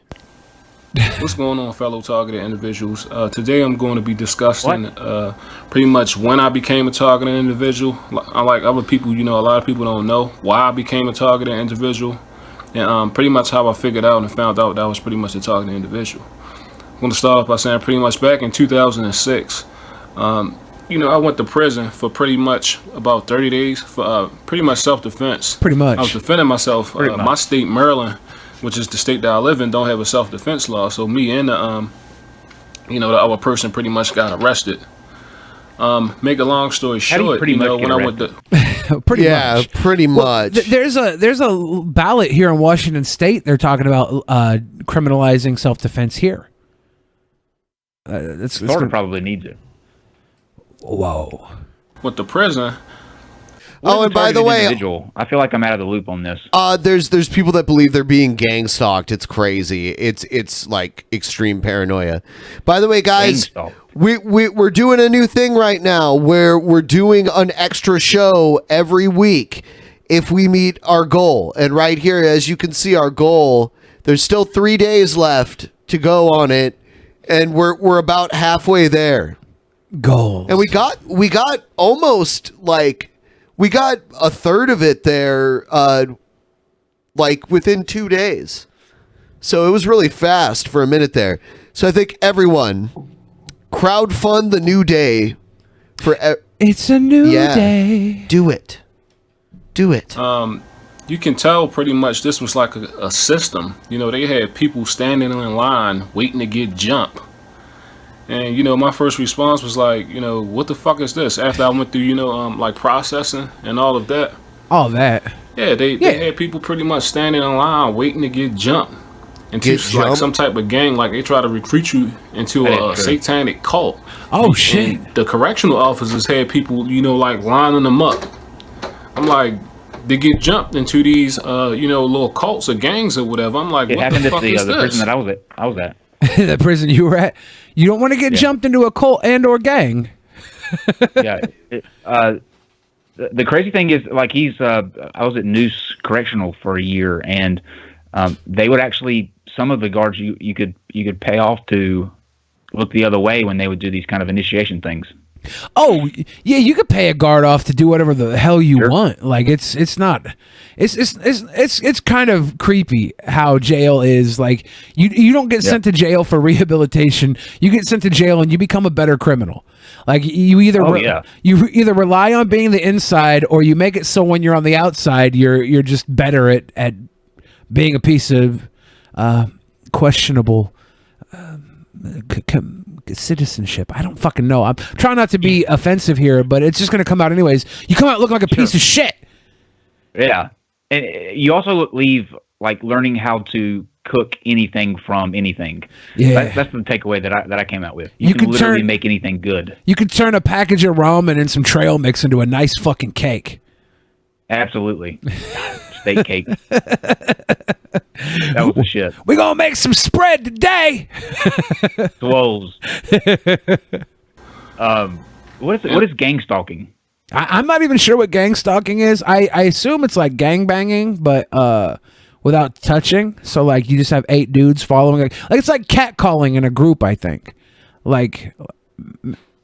What's going on, fellow targeted individuals? Today I'm going to be discussing pretty much when I became a targeted individual. Unlike other people, a lot of people don't know why I became a targeted individual. And pretty much how I figured out and found out that I was pretty much a targeted individual. I'm going to start off by saying pretty much back in 2006, I went to prison for pretty much about 30 days for pretty much self-defense. Pretty much. I was defending myself. My state, Maryland, which is the state that I live in, don't have a self-defense law. So me and the other person pretty much got arrested. Make a long story short, when I went to Pretty much. Pretty much. There's a ballot here in Washington State. They're talking about criminalizing self-defense here. Florida probably needs it. Whoa. With the prison. Oh, and by the way, individual? I feel like I'm out of the loop on this. There's people that believe they're being gang stalked. It's crazy. It's like extreme paranoia. By the way, guys, we're doing a new thing right now where we're doing an extra show every week if we meet our goal. And right here, as you can see, our goal. There's still 3 days left to go on it, and we're about halfway there. Goal. And we got almost like. We got a third of it there, like within 2 days. So it was really fast for a minute there. So I think everyone crowdfund the new day for. It's a new day. Do it. Do it. You can tell pretty much this was like a system. They had people standing in line waiting to get jumped. And, my first response was like, what the fuck is this? After I went through, like processing and all of that. All that. Yeah, they had people pretty much standing in line waiting to get jumped. Into like some type of gang, like they try to recruit you into a satanic cult. Oh, shit. And the correctional officers had people, like lining them up. I'm like, they get jumped into these, little cults or gangs or whatever. I'm like, what the fuck is this? The prison that I was at. The prison you were at. You don't want to get jumped into a cult and or gang. The crazy thing is, like, I was at Noose Correctional for a year, and they would actually, some of the guards you could pay off to look the other way when they would do these kind of initiation things. Oh yeah, you could pay a guard off to do whatever the hell you want. Like it's not. It's kind of creepy how jail is. Like you don't get sent to jail for rehabilitation. You get sent to jail and you become a better criminal. Like you either you either rely on being the inside or you make it so when you're on the outside you're just better at being a piece of questionable citizenship. I don't fucking know. I'm trying not to be offensive here, but it's just going to come out anyways. You come out looking like a piece of shit. Yeah. And you also leave like learning how to cook anything from anything. Yeah. That's the takeaway that I came out with. You can literally make anything good. You could turn a package of ramen and some trail mix into a nice fucking cake. Absolutely. Steak cake. That was the shit. We're going to make some spread today. Swolls. What is gang stalking? I'm not even sure what gang stalking is. I assume it's like gang banging, but without touching. So like you just have 8 dudes following. Like it's like catcalling in a group, I think. Like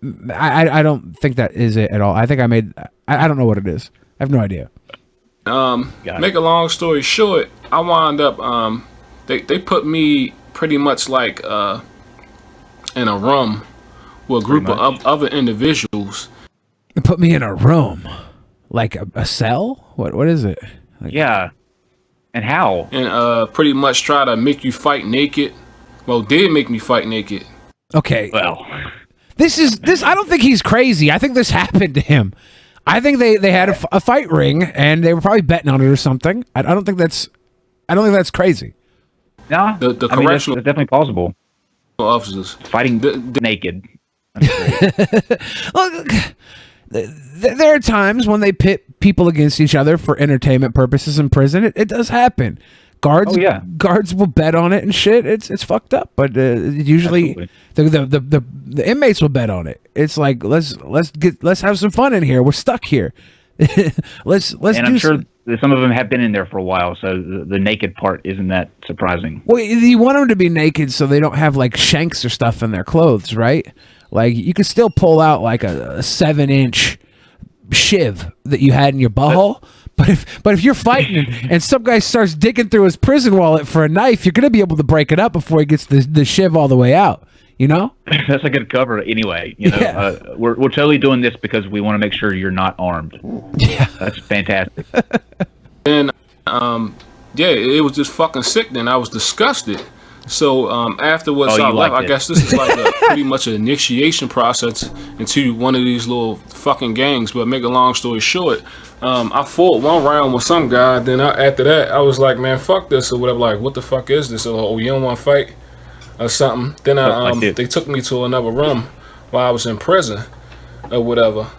I don't think that is it at all. I think I don't know what it is. I have no idea. Make a long story short, I wound up they put me pretty much like in a room with a group of other individuals. They put me in a room, like a cell. What is it? Like, yeah, and how? And pretty much try to make you fight naked. Well, did make me fight naked. Okay. Well, this. I don't think he's crazy. I think this happened to him. I think they had a fight ring and they were probably betting on it or something. I don't think that's crazy. No, the I mean, that's correctional definitely plausible. Officers fighting naked. Look, there are times when they pit people against each other for entertainment purposes in prison. It does happen. Guards will bet on it and shit. It's fucked up, but usually the inmates will bet on it. It's like let's have some fun in here. We're stuck here. let's and do. I'm sure some of them have been in there for a while, so the naked part isn't that surprising. Well, you want them to be naked so they don't have like shanks or stuff in their clothes, right? Like you can still pull out like a 7-inch shiv that you had in your butthole. But if you're fighting and some guy starts digging through his prison wallet for a knife, you're gonna be able to break it up before he gets the shiv all the way out. You know? That's a good cover anyway. You know, we're totally doing this because we want to make sure you're not armed. Yeah, that's fantastic. And it was just fucking sick. Then I was disgusted. So afterwards, I left. I guess this is like pretty much an initiation process into one of these little fucking gangs. But make a long story short, I fought one round with some guy. Then after that, I was like, man, fuck this or whatever. Like, what the fuck is this? Oh, you don't want to fight or something? Then they took me to another room while I was in prison or whatever.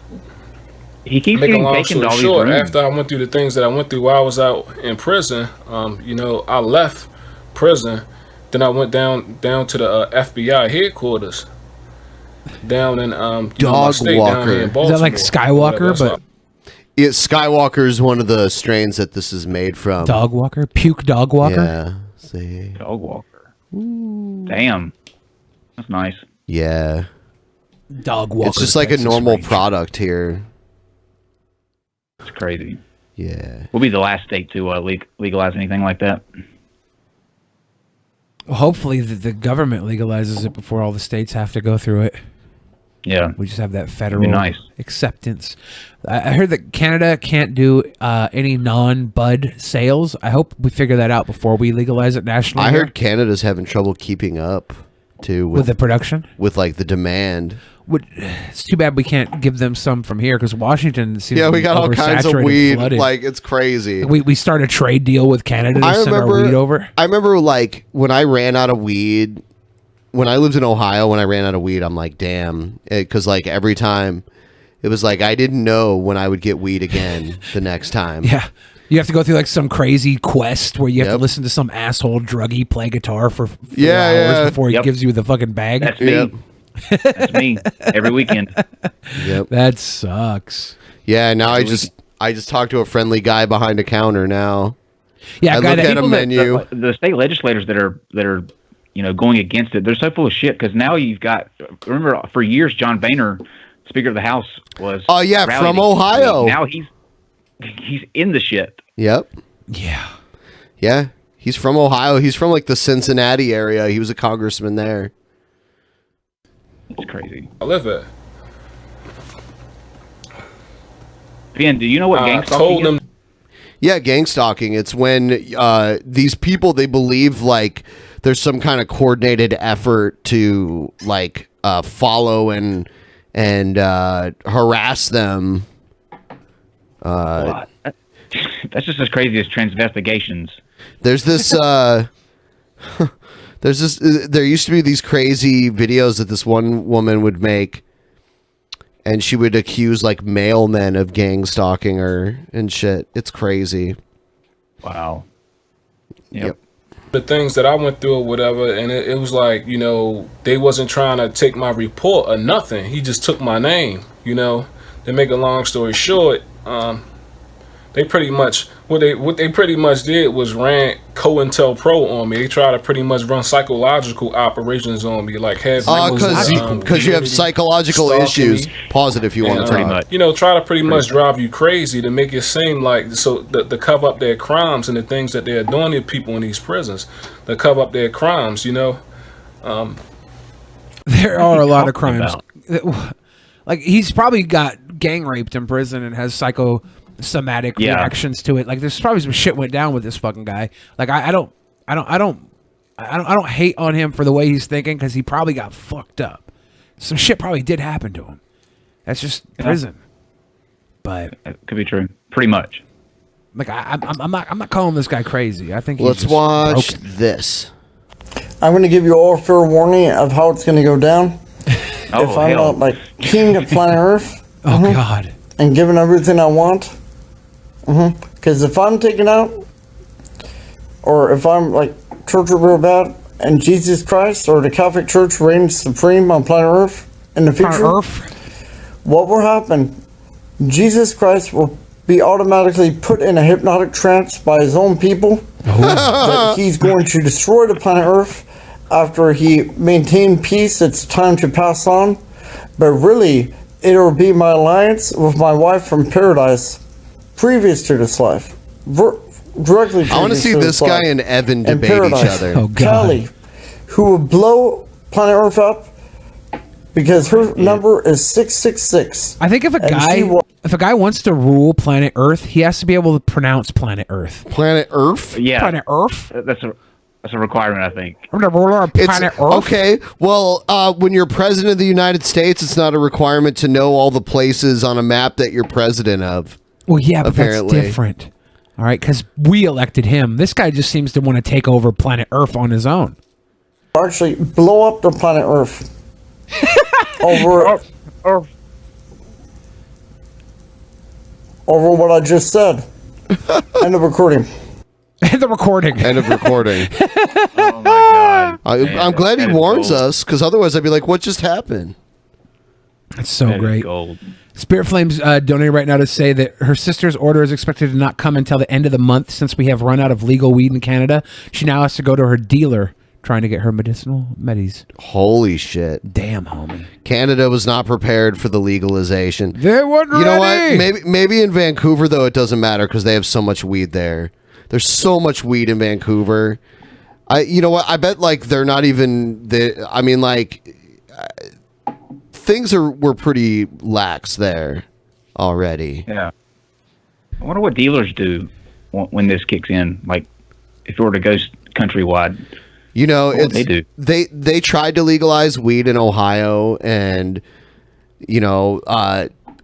He keeps getting taken to all these rooms. After I went through the things that I went through while I was out in prison, I left prison. Then I went down to the FBI headquarters down in Dog Walker. Is that like Skywalker? But Skywalker is one of the strains that this is made from. Dog Walker, puke Dog Walker. Yeah, see. Dog Walker. Ooh. Damn, that's nice. Yeah, Dog Walker. It's just like a normal product here. It's crazy. Yeah, we'll be the last state to legalize anything like that. Hopefully the government legalizes it before all the states have to go through it. Yeah. We just have that federal acceptance. I heard that Canada can't do any non-bud sales. I hope we figure that out before we legalize it nationally. I heard Canada's having trouble keeping up too with the production, with like the demand. It's too bad we can't give them some from here because Washington seems we got all kinds of weed. Flooded. Like it's crazy. We start a trade deal with Canada to send our weed over. I remember like when I ran out of weed, when I lived in Ohio, when I ran out of weed, I'm like, damn, because like every time it was like I didn't know when I would get weed again the next time. Yeah. You have to go through like some crazy quest where you have to listen to some asshole druggie play guitar for 4 hours before he gives you the fucking bag. That's me. That's me every weekend. Yep. That sucks. Yeah, now I just talk to a friendly guy behind a counter now. Yeah, I look at a menu. The state legislators that are going against it, they're so full of shit because now you've got, remember for years John Boehner Speaker of the House was. Oh yeah, rallied from against Ohio. me. Now he's in the shit. Yep. Yeah. He's from Ohio. He's from like the Cincinnati area. He was a congressman there. It's crazy. I live it. Ben, do you know what gang stalking is? Yeah, gang stalking. It's when these people, they believe like there's some kind of coordinated effort to like follow and harass them. That's just as crazy as transvestigations. There's this there used to be these crazy videos that this one woman would make, and she would accuse like mailmen of gang stalking her and shit. It's crazy. Wow. Yep. The things that I went through or whatever, and it was like, you know, they wasn't trying to take my report or nothing. He just took my name, you know. To make a long story short, they pretty much what they pretty much did was ran COINTELPRO on me. They tried to pretty much run psychological operations on me, like have because you have psychological issues. Pause it if you want to talk. You know, try to pretty much drive you crazy to make it seem like to cover up their crimes and the things that they're doing to people in these prisons, to cover up their crimes. You know, there are a lot of crimes. Like he's probably got gang raped in prison and has psychosomatic reactions to it. Like there's probably some shit went down with this fucking guy. Like I don't hate on him for the way he's thinking, because he probably got fucked up. Some shit probably did happen to him. That's just prison. But it could be true. Pretty much. Like I'm not calling this guy crazy. I think he's Let's just watch broken. this. I'm going to give you all fair warning of how it's going to go down. If I'm not like king of planet Earth. God. And given everything I want. Because if I'm taken out, or if I'm like tortured real bad, and Jesus Christ or the Catholic Church reigns supreme on planet Earth in the future, what will happen? Jesus Christ will be automatically put in a hypnotic trance by his own people that he's going to destroy the planet Earth. After he maintained peace, it's time to pass on. But really, it'll be my alliance with my wife from paradise, previous to this life. Directly I want to see this guy and Evan debate each other. Oh, God. Kelly, who will blow planet Earth up because her number is 666. I think if a guy wants to rule planet Earth, he has to be able to pronounce planet Earth. Planet Earth? Yeah. Planet Earth? That's a requirement, I think. I'm the ruler of planet Earth. Okay, well, when you're president of the United States, it's not a requirement to know all the places on a map that you're president of. Well, yeah, but apparently. that's different. All right, because we elected him. This guy just seems to want to take over planet Earth on his own. Actually, blow up the planet Earth. over what I just said. End of recording. End of recording. End of recording. Oh my God. I'm glad he warns us, because otherwise I'd be like, what just happened? That's so That is great. gold. Spirit Flames donating right now to say that her sister's order is expected to not come until the end of the month, since we have run out of legal weed in Canada. She now has to go to her dealer trying to get her medicinal medis. Holy shit. Damn, homie. Canada was not prepared for the legalization. They weren't You know ready. what? Maybe in Vancouver, though, it doesn't matter because they have so much weed there. There's so much weed in Vancouver. You know what? I bet like they're not even. I mean, like things were pretty lax there already. Yeah. I wonder what dealers do when this kicks in. Like, if it were to go countrywide. You know, what they do. They tried to legalize weed in Ohio, and you know,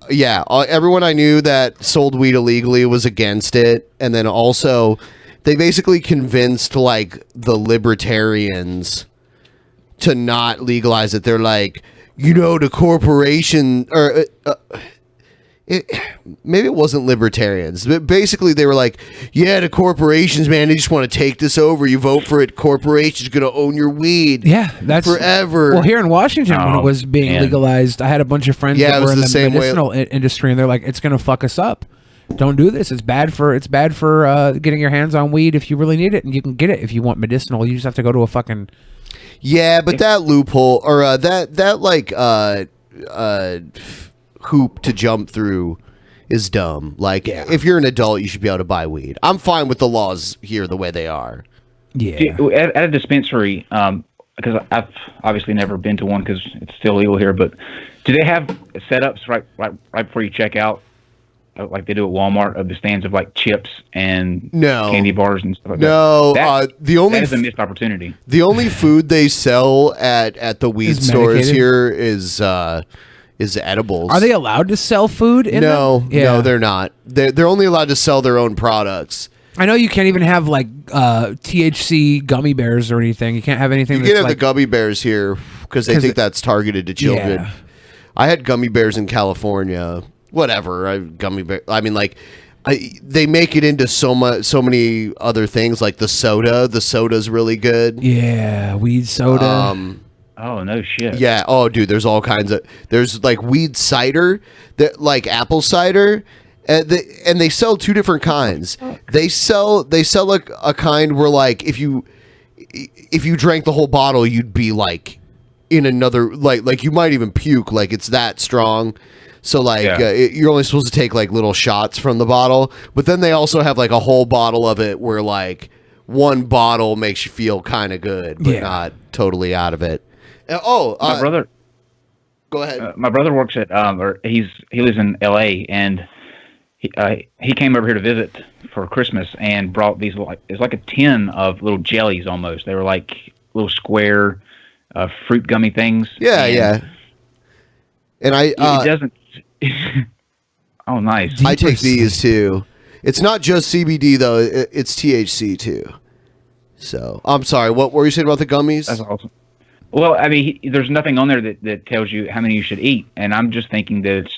yeah, everyone I knew that sold weed illegally was against it, and then also they basically convinced like the libertarians to not legalize it. They're like, you know, the corporation or maybe it wasn't libertarians, but basically they were like, yeah, the corporations, man, they just want to take this over. You vote for it, corporations gonna own your weed. Yeah, that's forever. Well, here in Washington, when it was being legalized, I had a bunch of friends that were in the medicinal industry, and they're like, it's gonna fuck us up. Don't do this. It's bad for getting your hands on weed if you really need it, and you can get it if you want medicinal. You just have to go to a fucking hoop to jump through is dumb. Like, if you're an adult, you should be able to buy weed. I'm fine with the laws here the way they are. Yeah. At a dispensary, because I've obviously never been to one because it's still illegal here, but do they have setups right before you check out, like they do at Walmart, of the stands of like chips and candy bars and stuff like that? That is a missed opportunity. The only food they sell at the weed stores here is edibles. Are they allowed to sell food in No, them? no, they're not. They're only allowed to sell their own products. I know you can't even have like THC gummy bears or anything. You can't have anything. You can't have the gummy bears here because they think that's targeted to children. Yeah. I had gummy bears in California. Whatever, gummy bear. I mean, like, they make it into so many other things, like the soda. The soda's really good. Yeah, weed soda. Oh no shit. Yeah. Oh, dude, there's all kinds of. There's like weed cider, that like apple cider. And they sell two different kinds. They sell like a kind where like if you drank the whole bottle, you'd be like in another like you might even puke. Like it's that strong. So like you're only supposed to take like little shots from the bottle. But then they also have like a whole bottle of it where like one bottle makes you feel kind of good, but not totally out of it. My brother. Go ahead. My brother works at he lives in L.A. and. He came over here to visit for Christmas and brought these it's like a tin of little jellies almost. They were like little square fruit gummy things. Yeah. And it doesn't. Oh, nice. I take these too. It's not just CBD though; it's THC too. So I'm sorry. What were you saying about the gummies? That's awesome. Well, I mean, there's nothing on there that tells you how many you should eat, and I'm just thinking that it's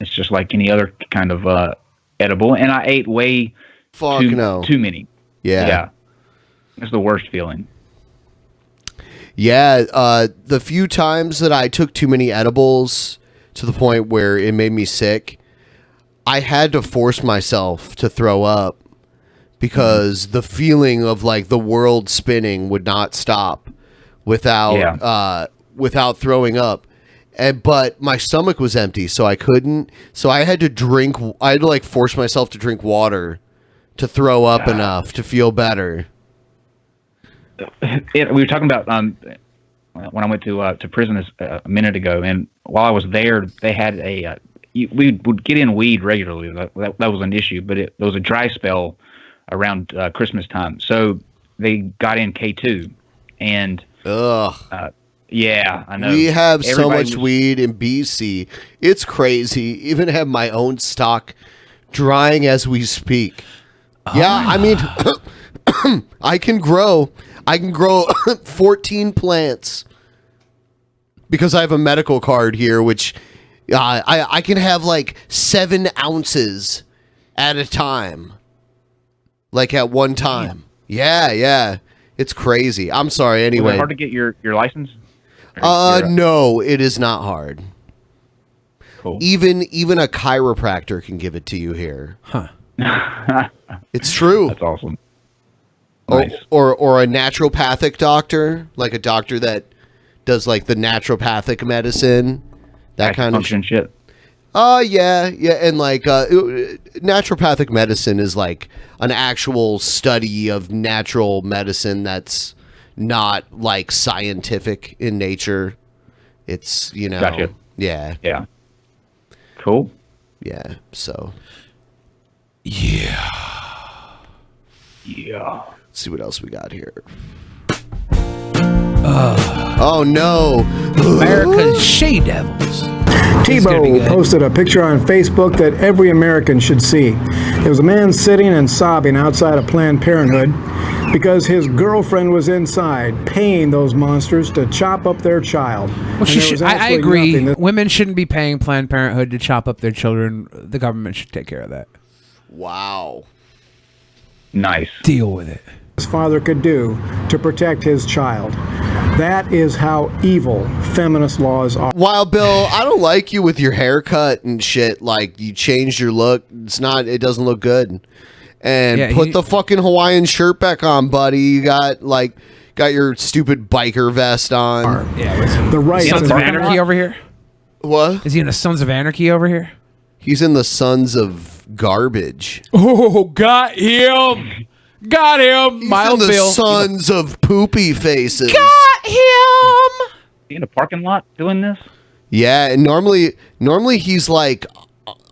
it's just like any other kind of edible, and I ate way too many. Yeah, it's the worst feeling. Yeah, the few times that I took too many edibles to the point where it made me sick, I had to force myself to throw up because the feeling of like the world spinning would not stop without throwing up. But my stomach was empty, so I couldn't. So I had to like force myself to drink water to throw up enough to feel better. We were talking about when I went to prison a minute ago, and while I was there, they had we would get in weed regularly. That was an issue, but there was a dry spell around Christmas time, so they got in K2, and yeah, I know. We have so much weed in BC. It's crazy. Even have my own stock drying as we speak. Yeah, I mean, I can grow 14 plants because I have a medical card here, which I can have like 7 ounces at a time, like at one time. Yeah. It's crazy. I'm sorry. Anyway, was it hard to get your license? No, it is not hard. Cool. Even a chiropractor can give it to you here. Huh. It's true. That's awesome. Nice. Or a naturopathic doctor, like a doctor that does like the naturopathic medicine, that kind of shit. Yeah, and like naturopathic medicine is like an actual study of natural medicine that's not like scientific in nature. It's, Gotcha. Yeah. Cool. Yeah, so. Yeah. Let's see what else we got here. Oh no. America's She Devils. Tebow posted a picture on Facebook that every American should see. It was a man sitting and sobbing outside of Planned Parenthood because his girlfriend was inside paying those monsters to chop up their child. Well, I agree. Women shouldn't be paying Planned Parenthood to chop up their children. The government should take care of that. Wow. Nice. Deal with it. His father could do to protect his child. That is how evil feminist laws are. Wild Bill, I don't like you with your haircut and shit. Like, you changed your look. It doesn't look good. And put the fucking Hawaiian shirt back on, buddy. You got your stupid biker vest on. The rights Sons of Anarchy over here. What? Is he in the Sons of Anarchy over here? He's in the Sons of Garbage. Oh, got him. Got him. He's Mild in the Bill. Sons of Poopy Faces. Got him. In a parking lot doing this? Yeah, and normally he's like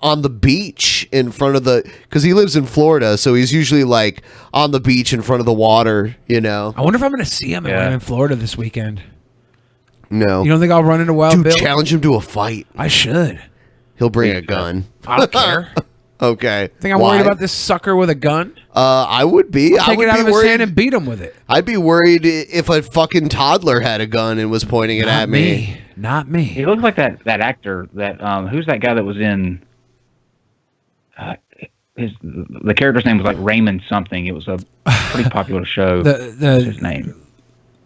on the beach in front of the, because he lives in Florida, so he's usually like on the beach in front of the water, you know. I wonder if I'm going to see him when I'm in Florida this weekend. No. You don't think I'll run into Wild Dude, Bill? challenge him to a fight. I should. He'll bring a gun. I don't care. Okay. Think I'm Why? worried about this sucker with a gun? I would be. I'll I take would it out be of his worried. hand and beat him with it. I'd be worried if a fucking toddler had a gun and was pointing it at me. Not me. He looks like that actor that who's that guy that was in the character's name was like Raymond something. It was a pretty popular show. What's his name?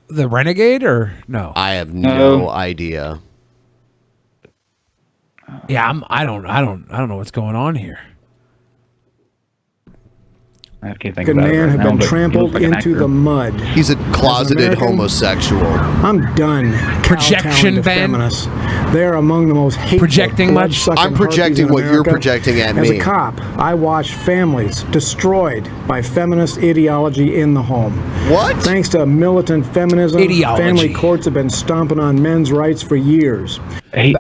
The Renegade or no? I have no idea. Yeah, I don't know what's going on here. I can't think Good about it man right had now, been but he trampled looks like an into actor. the mud. He's a closeted As an American, homosexual. I'm done. Projection, kowtowing to Ben? feminists. They're among the most hateful. Projecting much? blood-sucking I'm projecting harpies in what you're America. projecting at As me. a cop, I watched families destroyed by feminist ideology in the home. What? Thanks to militant feminism, Ideology. family courts have been stomping on men's rights for years. He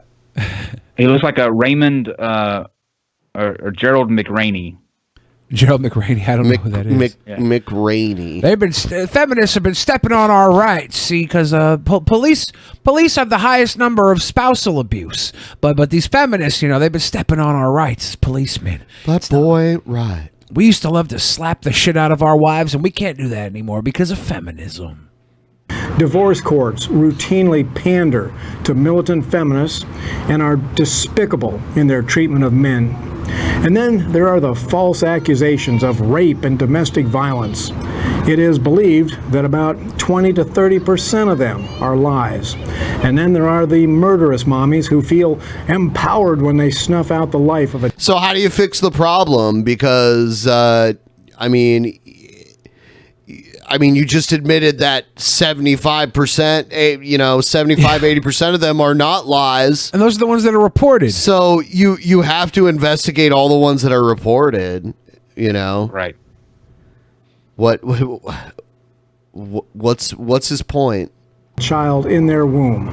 looks like a Raymond or Gerald McRaney. Gerald McRaney. I don't know who that is. McRaney. They've been feminists have been stepping on our rights. See, because police have the highest number of spousal abuse, but these feminists, they've been stepping on our rights as policemen. But boy, right. We used to love to slap the shit out of our wives, and we can't do that anymore because of feminism. Divorce courts routinely pander to militant feminists and are despicable in their treatment of men. And then there are the false accusations of rape and domestic violence. It is believed that about 20 to 30% of them are lies. And then there are the murderous mommies who feel empowered when they snuff out the life of a... So how do you fix the problem? Because, you just admitted that 75%, 75-80% of them are not lies. And those are the ones that are reported. So you have to investigate all the ones that are reported, Right. What's his point? Child in their womb.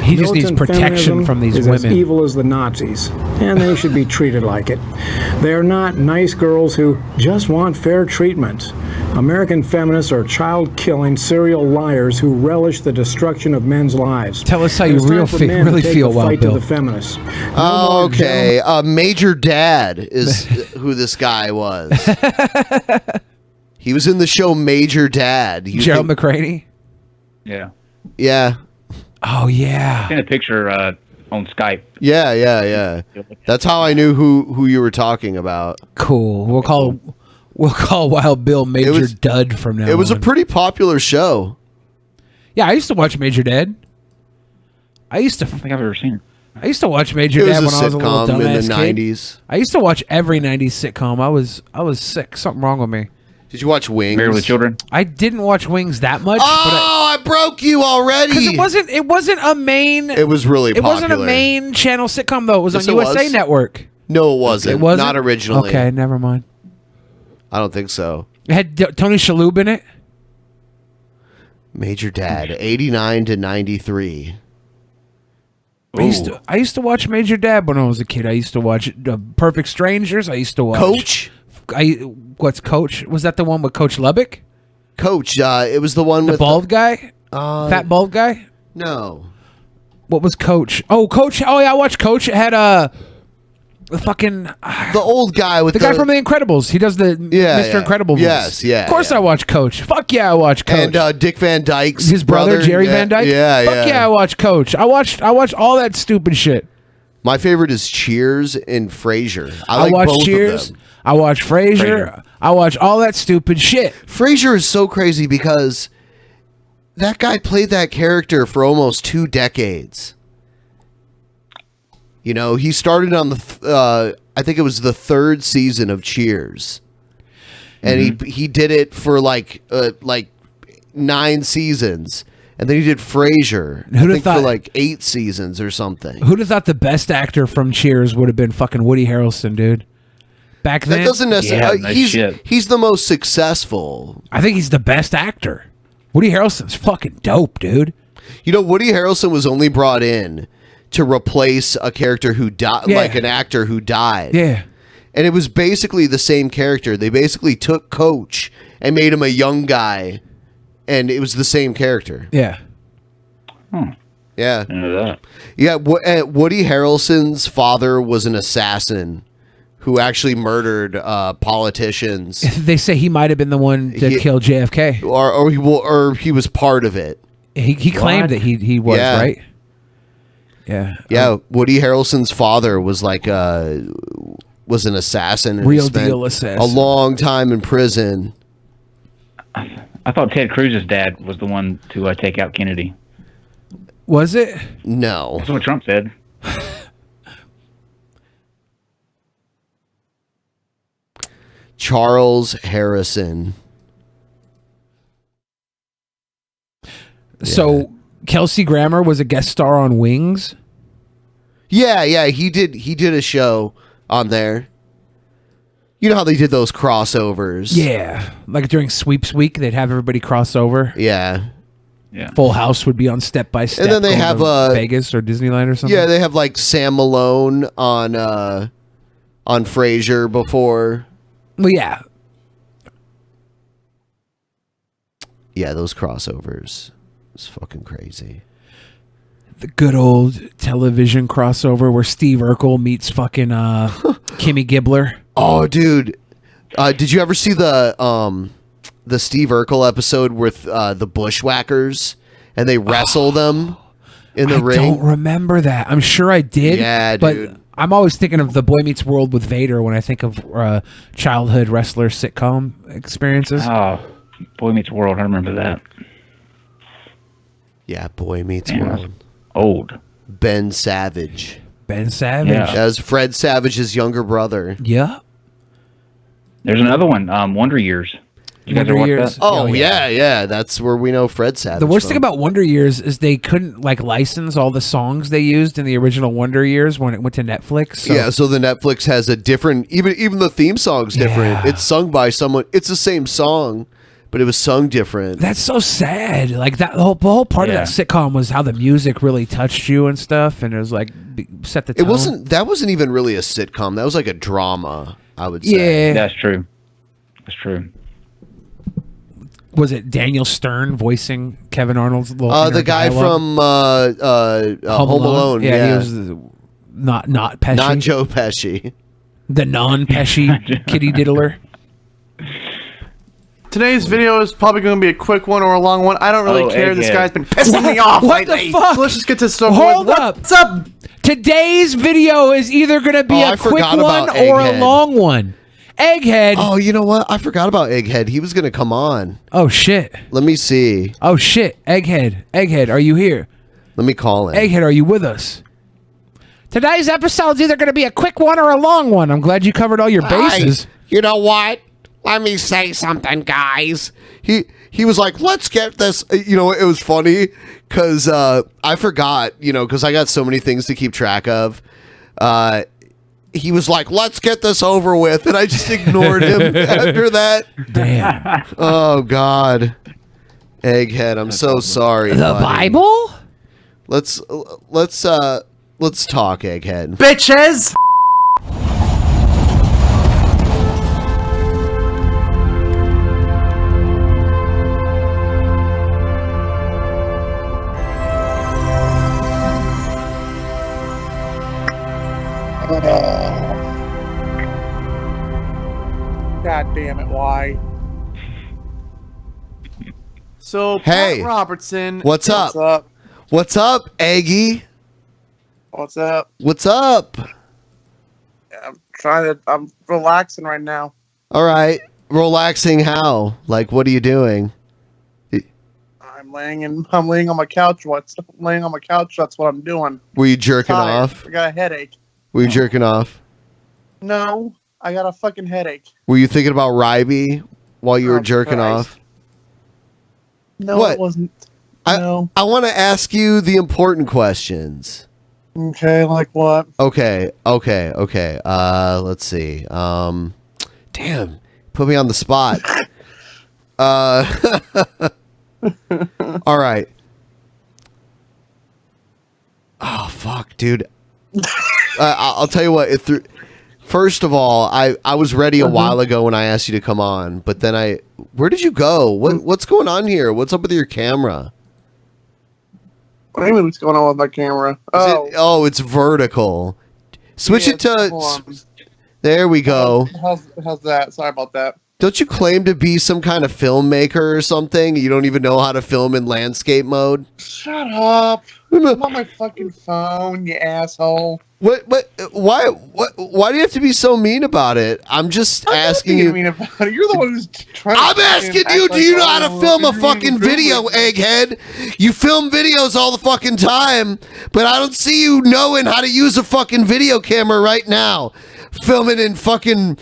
He just needs Militant protection feminism from these is as women. evil as the Nazis, and they should be treated like it. They are not nice girls who just want fair treatment. American feminists are child-killing serial liars who relish the destruction of men's lives. Tell us how And you it's time for men to really take feel, the Wild fight Bill. to the feminists. Oh, okay. Major Dad is who this guy was. He was in the show Major Dad. Gerald McRaney? Yeah. Yeah. Oh, yeah. I seen a picture on Skype. Yeah. That's how I knew who you were talking about. Cool. We'll call Wild Bill Major Dud from now on. It was a pretty popular show. Yeah, I used to watch Major Dad. I don't think I've ever seen it. I used to watch Major It was Dad a when I was a little sitcom in dumbass the kid. 90s. I used to watch every 90s sitcom. I was sick. Something wrong with me. Did you watch Wings? Married with Children? I didn't watch Wings that much. Oh, I broke you already. Because it wasn't a main. It was really It wasn't a popular. main channel sitcom though. It was Yes, on it USA was. Network. No, it wasn't. It wasn't. Not originally. Okay, never mind. I don't think so. It had Tony Shalhoub in it. Major Dad, 89 to 93. I used to watch Major Dad when I was a kid. I used to watch Perfect Strangers. I used to watch Coach. What's Coach? Was that the one with Coach Lubbock? Coach. It was the one The with bald guy, fat bald guy. No. What was Coach? Oh, Coach. Oh yeah, I watched Coach. It had the fucking the old guy with the guy from The Incredibles. He does the Mr. Incredible voice. Yes, yeah. Of course, I watch Coach. Fuck yeah, I watch Coach. And Dick Van Dyke's his brother Jerry yeah, Van Dyke. Yeah, Fuck yeah, I watch Coach. I watched all that stupid shit. My favorite is Cheers and Frasier. I like watch both Cheers. of them. I watch Frasier. I watch all that stupid shit. Frasier is so crazy because that guy played that character for almost 2 decades. He started on I think it was the 3rd season of Cheers. And he did it for like 9 seasons. And then he did Frasier. Who'd I have think for thought- like 8 seasons or something. Who'd have thought the best actor from Cheers would have been fucking Woody Harrelson, dude? Back then, That doesn't necessarily. no he's shit. he's the most successful. I think he's the best actor. Woody Harrelson's fucking dope, dude. You know, Woody Harrelson was only brought in to replace a character who died, Yeah. like an actor who died. Yeah. And it was basically the same character. They basically took Coach and made him a young guy, and it was the same character. Yeah. Yeah. I know that. Yeah. Woody Harrelson's father was an assassin who actually murdered politicians. They say he might have been the one that killed JFK. Or he was part of it. He claimed that he was, Yeah. right? Yeah. Yeah, Woody Harrelson's father was like was an assassin. And Real he spent deal assassin. A long time in prison. I thought Ted Cruz's dad was the one to take out Kennedy. Was it? No. That's what Trump said. Charles Harrison. So Kelsey Grammer was a guest star on Wings. Yeah, he did a show on there. You know how they did those crossovers? Yeah, like during Sweeps Week, they'd have everybody cross over. Yeah. Yeah. Full House would be on Step by Step. And then they going have to Vegas or Disneyland or something. Yeah, they have like Sam Malone on Frasier before. Well, yeah. Yeah, those crossovers. It's fucking crazy. The good old television crossover where Steve Urkel meets fucking Kimmy Gibbler. Oh, dude. Did you ever see the Steve Urkel episode with the Bushwhackers and they wrestle them in the ring? I don't remember that. I'm sure I did. Yeah, but dude. I'm always thinking of the Boy Meets World with Vader when I think of childhood wrestler sitcom experiences. Oh, Boy Meets World. I remember that. Yeah, Boy Meets Damn, World. that's old. Ben Savage. Ben Savage. Yeah. That was Fred Savage's younger brother. Yeah. There's another one, Wonder Years. You guys ever watch that? Oh, yeah. That's where we know Fred Savage. The worst thing from. about Wonder Years is they couldn't like license all the songs they used in the original Wonder Years when it went to Netflix. So. Yeah, so the Netflix has a different, even the theme song's different. Yeah. It's sung by someone. It's the same song, but it was sung different. That's so sad. Like that the whole part of that sitcom was how the music really touched you and stuff, and it was like set the tone. That wasn't even really a sitcom. That was like a drama, I would say. Yeah, that's true. That's true. Was it Daniel Stern voicing Kevin Arnold's little The inner guy dialogue? from Home Alone. Yeah, he was not Pesci. Not Joe Pesci. The non-Pesci kitty diddler. Today's video is probably going to be a quick one or a long one. I don't really care. This guy's been pissing me off What lately. the fuck? So let's just get to stuff. Hold up. What's up? Today's video is either going to be I a quick forgot one about or a Egghead. long one. Egghead. Oh, you know what? I forgot about Egghead. He was going to come on. Oh, shit. Let me see. Oh, shit. Egghead, are you here? Let me call him. Egghead, are you with us? Today's episode's either going to be a quick one or a long one. I'm glad you covered all your bases. You know what? Let me say something, guys. He was like, let's get this. You know, it was funny because I forgot, because I got so many things to keep track of. He was like, let's get this over with. And I just ignored him after that. Damn. Oh, God. Egghead, I'm so sorry. The buddy. Bible? Let's talk, Egghead. Bitches! God damn it, why? So, Hey, Pat Robertson. What's up? What's up, Eggy? What's up? What's up? I'm relaxing right now. All right. Relaxing how? Like, what are you doing? I'm laying on my couch. Laying on my couch? That's what I'm doing. Were you jerking Tired. off? I got a headache. Were you jerking off? No, I got a fucking headache. Were you thinking about Ryby while you were jerking Christ. off? No, What? it wasn't. I want to ask you the important questions. Okay, like what? Okay. Let's see. Damn, put me on the spot. All right. Oh fuck, dude. I'll tell you what. First of all, I was ready a while ago when I asked you to come on, but then where did you go? What's going on here? What's up with your camera? What do you mean what's going on with my camera? It's vertical. Switch it to. There we go. How's that? Sorry about that. Don't you claim to be some kind of filmmaker or something? You don't even know how to film in landscape mode? Shut up. I'm on my fucking phone, you asshole. Why do you have to be so mean about it? I'm just asking you. Mean about it. You're the one who's trying I'm asking you, do you know how to film a fucking video, egghead? You film videos all the fucking time, but I don't see you knowing how to use a fucking video camera right now. Filming in fucking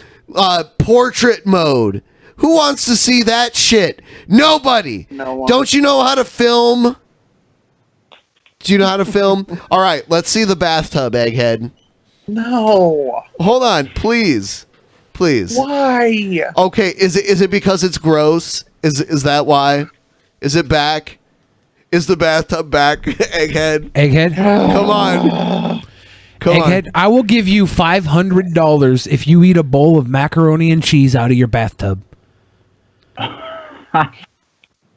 portrait mode. Who wants to see that shit? Nobody. No one. Don't you know how to film? Do you know how to film? All right, let's see the bathtub, egghead. No. Hold on, please. Why? Okay, is it because it's gross? Is that why? Is it back? Is the bathtub back, egghead? Egghead? Come on. Egghead, I will give you $500 if you eat a bowl of macaroni and cheese out of your bathtub. Oh,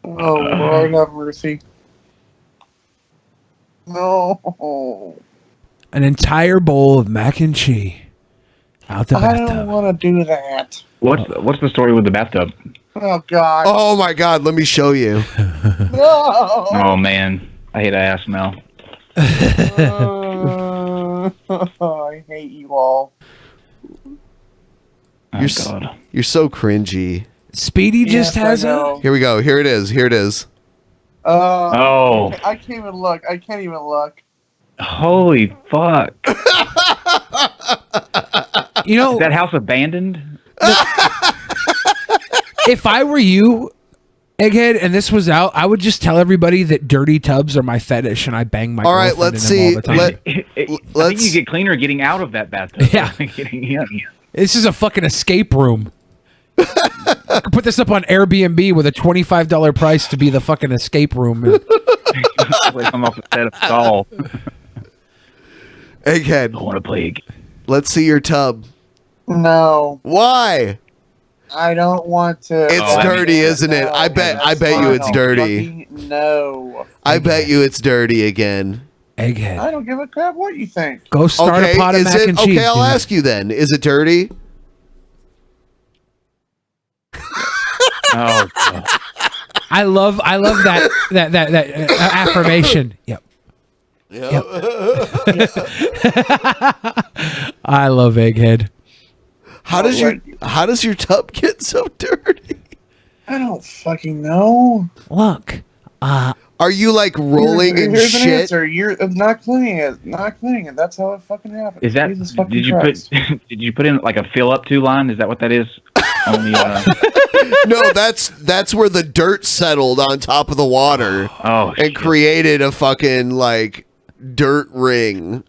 Lord have mercy. No. An entire bowl of mac and cheese out the bathtub. I don't want to do that. What's the story with the bathtub? Oh, God. Oh, my God. Let me show you. No. Oh, man. I hate ass now. I hate you all. You're so cringy. Speedy just has it. Here we go. Here it is. Oh. I can't even look. Holy fuck. You know, is that house abandoned? If I were you, Egghead, and this was out, I would just tell everybody that dirty tubs are my fetish and I bang my girlfriend in them all the time. I think you get cleaner getting out of that bathtub. Yeah. Getting in. This is a fucking escape room. I could put this up on Airbnb with a $25 price to be the fucking escape room. I'm off the set of Saul. Egghead. I want to play again. Let's see your tub. No. Why? I don't want to. It's dirty, isn't it? I bet you it's dirty. No. I bet you it's dirty again. Egghead. I don't give a crap what you think. Go start a pot of mac and cheese. Okay, I'll ask you then. Is it dirty? Oh, God. I love that affirmation. Yep. I love Egghead. How does your tub get so dirty? I don't fucking know. Look, are you like rolling in here's shit? An answer. You're not cleaning it. Not cleaning it. That's how it fucking happens. Is that? Jesus fucking Did you Christ. did you put in like a fill up to line? Is that what that is? On the, No, that's where the dirt settled on top of the water. Oh, and created a fucking like dirt ring.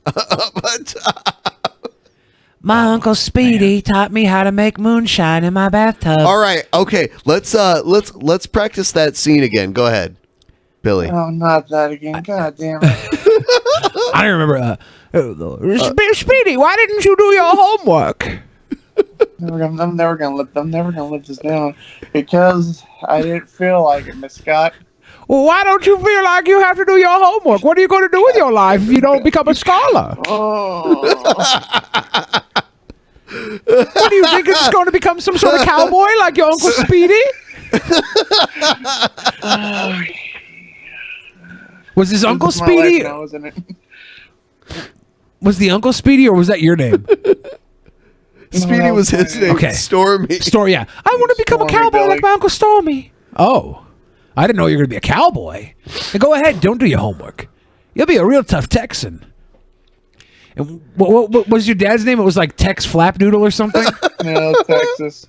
My Uncle Speedy taught me how to make moonshine in my bathtub. All right, okay. Let's practice that scene again. Go ahead, Billy. Oh, not that again. God damn it. I don't remember. Speedy, why didn't you do your homework? I'm never gonna live this down because I didn't feel like it, Miss Scott. Well, why don't you feel like you have to do your homework? What are you going to do with your life if you don't become a scholar? Oh. What do you think? It's going to become some sort of cowboy like your Uncle Speedy? Was his Uncle Speedy? Was the Uncle Speedy or was that your name? Speedy was his name. Okay. Stormy. Yeah. I want to become a cowboy like my Uncle Stormy. Oh. I didn't know you were going to be a cowboy. Now go ahead. Don't do your homework. You'll be a real tough Texan. And what was your dad's name? It was like Tex Flapnoodle or something? No, Texas.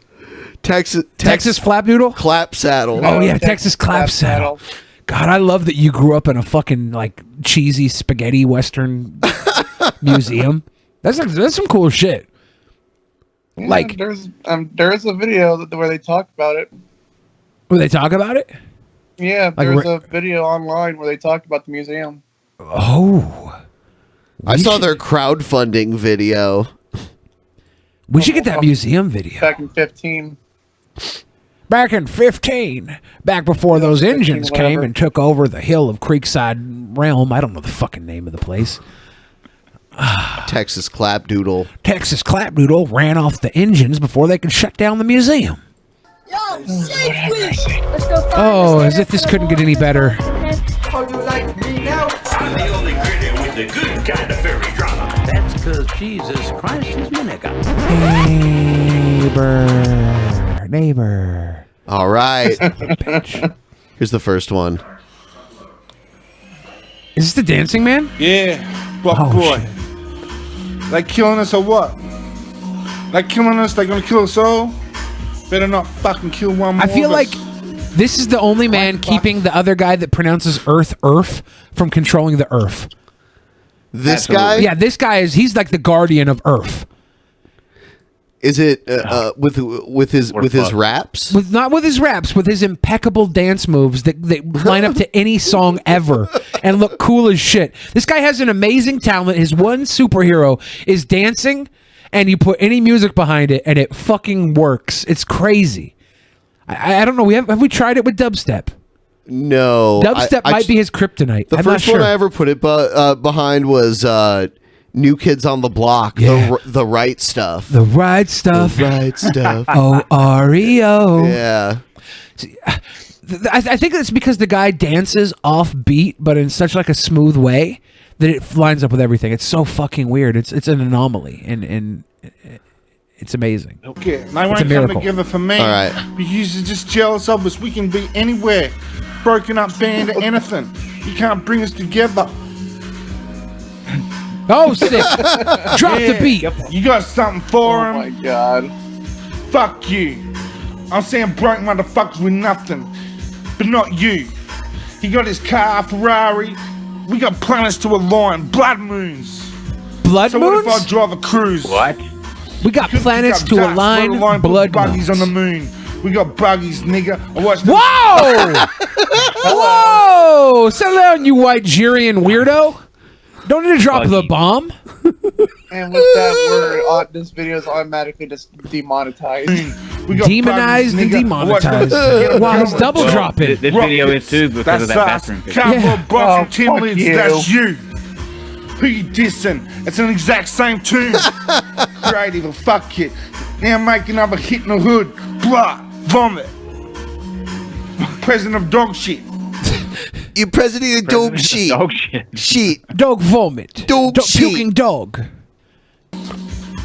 Texas Flapnoodle? Clap Saddle. Oh, yeah. Texas Clap Saddle. God, I love that you grew up in a fucking like cheesy spaghetti western museum. That's some cool shit. Yeah, Like there's a video where they talk about it. Where they talk about it? Yeah, Like there's a video online where they talk about the museum. Oh. I saw their crowdfunding video. We should get that museum video. Back in 15. Back in 15. Back before those engines came and took over the hill of Creekside Realm. I don't know the fucking name of the place. Texas Clapdoodle. Texas Clapdoodle ran off the engines before they could shut down the museum. Oh, as if this couldn't get any better. How you like me now? I'm the only critic with the good kind of fairy drama. That's because Jesus Christ is my nigga. Neighbor. All right. Here's the first one. Is this the dancing man? Yeah, but boy. Like killing us or what? Like killing us, they gonna kill us all? Better not fucking kill one more. I feel of like us. this is the only man keeping the other guy that pronounces Earth from controlling the Earth. This guy? Yeah, this guy he's like the guardian of Earth. Is it with his raps? Not with his raps, with his impeccable dance moves that line up to any song ever and look cool as shit. This guy has an amazing talent. His one superhero is dancing, and you put any music behind it, and it fucking works. It's crazy. I don't know. Have we tried it with dubstep? No. Dubstep might be his kryptonite. The I'm first not sure. one I ever put it behind was New Kids on the Block. Yeah. The right stuff. The right stuff. The right stuff. O-R-E-O. Yeah. I think it's because the guy dances off beat, but in such like a smooth way that it lines up with everything. It's so fucking weird. It's an anomaly, and it's amazing. Okay, they It's won't a come miracle. together for me. All right. Because you're just jealous of us. We can be anywhere. Broken up band or anything. You can't bring us together. Oh, sick. Drop the beat. You got something for him? Oh my god. Fuck you. I'm saying broke motherfuckers with nothing. But not you. He got his car, Ferrari. We got planets to align. Blood moons. Blood so moons? what if I drive a cruise? What? We got planets to align. Blood buggies moons. on the moon. We got buggies, nigga. I watched Whoa! Whoa! Settle down, you white Jirian weirdo. Don't need to drop the bomb. And with that word, this video is automatically just demonetized. Demonized and demonetized. Wow, he's double dropping. This video is too because of that bathroom picture. Cardboard box and fuck Timberlands, you. that's you. Who you dissing? It's an exact same tune. Creative, fuck it. Now I'm making up a hit in the hood. Blah, vomit. President of dog shit. You president of dog shit. Dog shit. Shit. Dog vomit. Dog shit. Puking dog.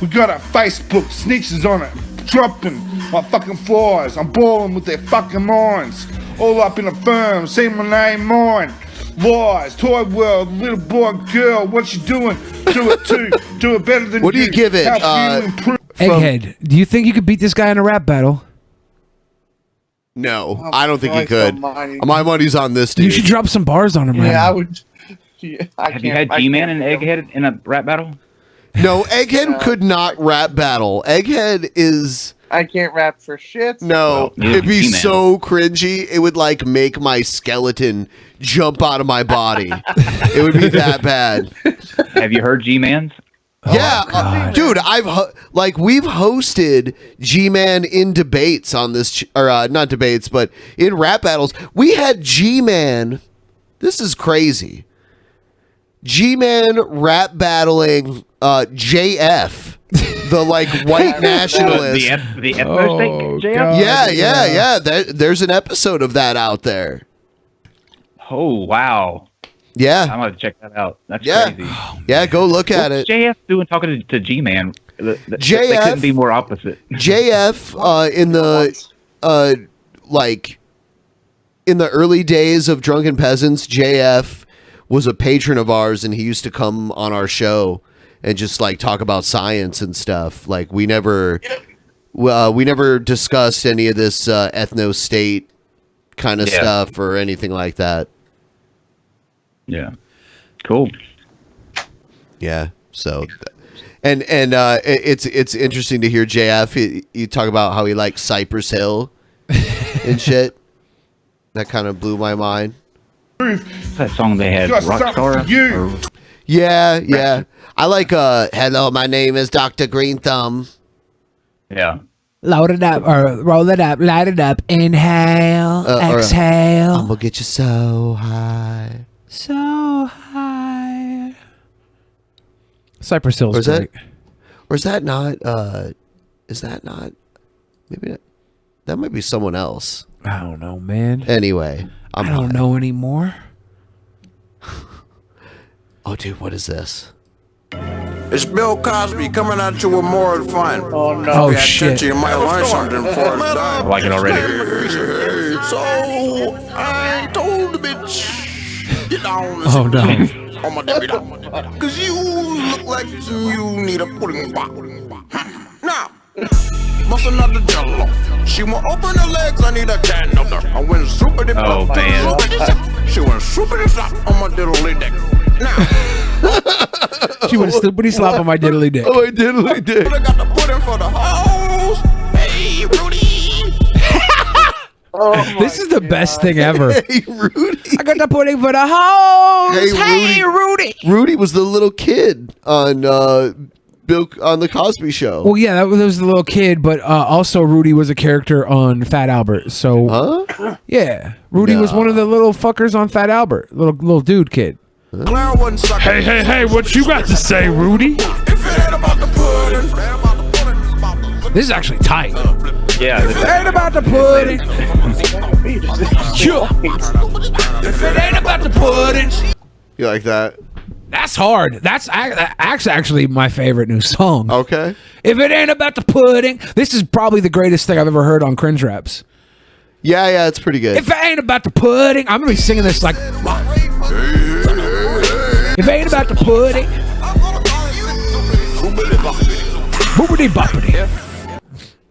We got our Facebook, snitches on it, dropping like fucking flies. I'm balling with their fucking minds. All up in a firm, see my name, mine. Lies, toy world, little boy, girl, what you doing? Do it too, do it better than What do you give it? Help you improve. Egghead, do you think you could beat this guy in a rap battle? No, I don't think he like could. somebody. My money's on this dude. You should drop some bars on him right Yeah, now. I would. Yeah, Have you had G-Man and Egghead in a rap battle? No, Egghead could not rap battle. Egghead is... I can't rap for shit. No, Well, it'd be G-Man. so cringy. It would like make my skeleton jump out of my body. It would be that bad. Have you heard G-Man's? Yeah, dude, we've hosted G-Man in debates on this, not debates, but in rap battles. We had G-Man. This is crazy. G-Man rap battling JF, the like white nationalist. The ethno state JF? Yeah. There's an episode of that out there. Oh, wow. Yeah. I'm going to check that out. That's Yeah. crazy. Yeah, go look at it. What's JF doing talking to G-Man? They JF couldn't be more opposite. JF in the early days of Drunken Peasants, JF was a patron of ours, and he used to come on our show and just like talk about science and stuff. Like we never discussed any of this ethno state kind of stuff or anything like that. Yeah. Cool. Yeah. So, and it's interesting to hear JF. You talk about how he likes Cypress Hill and shit. That kind of blew my mind. That song they had, Rockstar. Yeah. I like hello, my name is Dr. Green Thumb. Yeah. Load it up or roll it up, light it up, inhale, exhale. I'm gonna get you so high. So high. Cypress Hill is great. Or is that not maybe that might be someone else. I don't know, man. Anyway, I don't know anymore. Oh, dude, what is this? It's Bill Cosby coming at you with more fun. Oh no! Oh Pay shit! attention, you might learn something before it's done. I like it already. So I told the bitch, get down. Oh no! On my baby down, cause you look like you need a pudding pop. Now, bust another jello. She won't open her legs. I need a can of her. I went super dip. Oh man! She went super dip on my diddly dick. Now. She went slippity slop on my diddly dick. Oh, my diddly dick. I got the pudding for the hoes. Hey, Rudy. This is the best thing ever. Hey, Rudy. I got the pudding for the hoes. Hey, Rudy. Rudy was the little kid on the Cosby Show. Well, yeah, that was the little kid, but also Rudy was a character on Fat Albert. So, yeah, Rudy was one of the little fuckers on Fat Albert, little dude kid. Hey, what you got to say, Rudy? This is actually tight. Yeah. If it ain't about the pudding. Sure. If it ain't about the pudding. You like that? That's hard. That's actually my favorite new song. Okay. If it ain't about the pudding. This is probably the greatest thing I've ever heard on Cringe Raps. Yeah, it's pretty good. If it ain't about the pudding. I'm going to be singing this like... If it ain't about the pudding. Boopity boppity.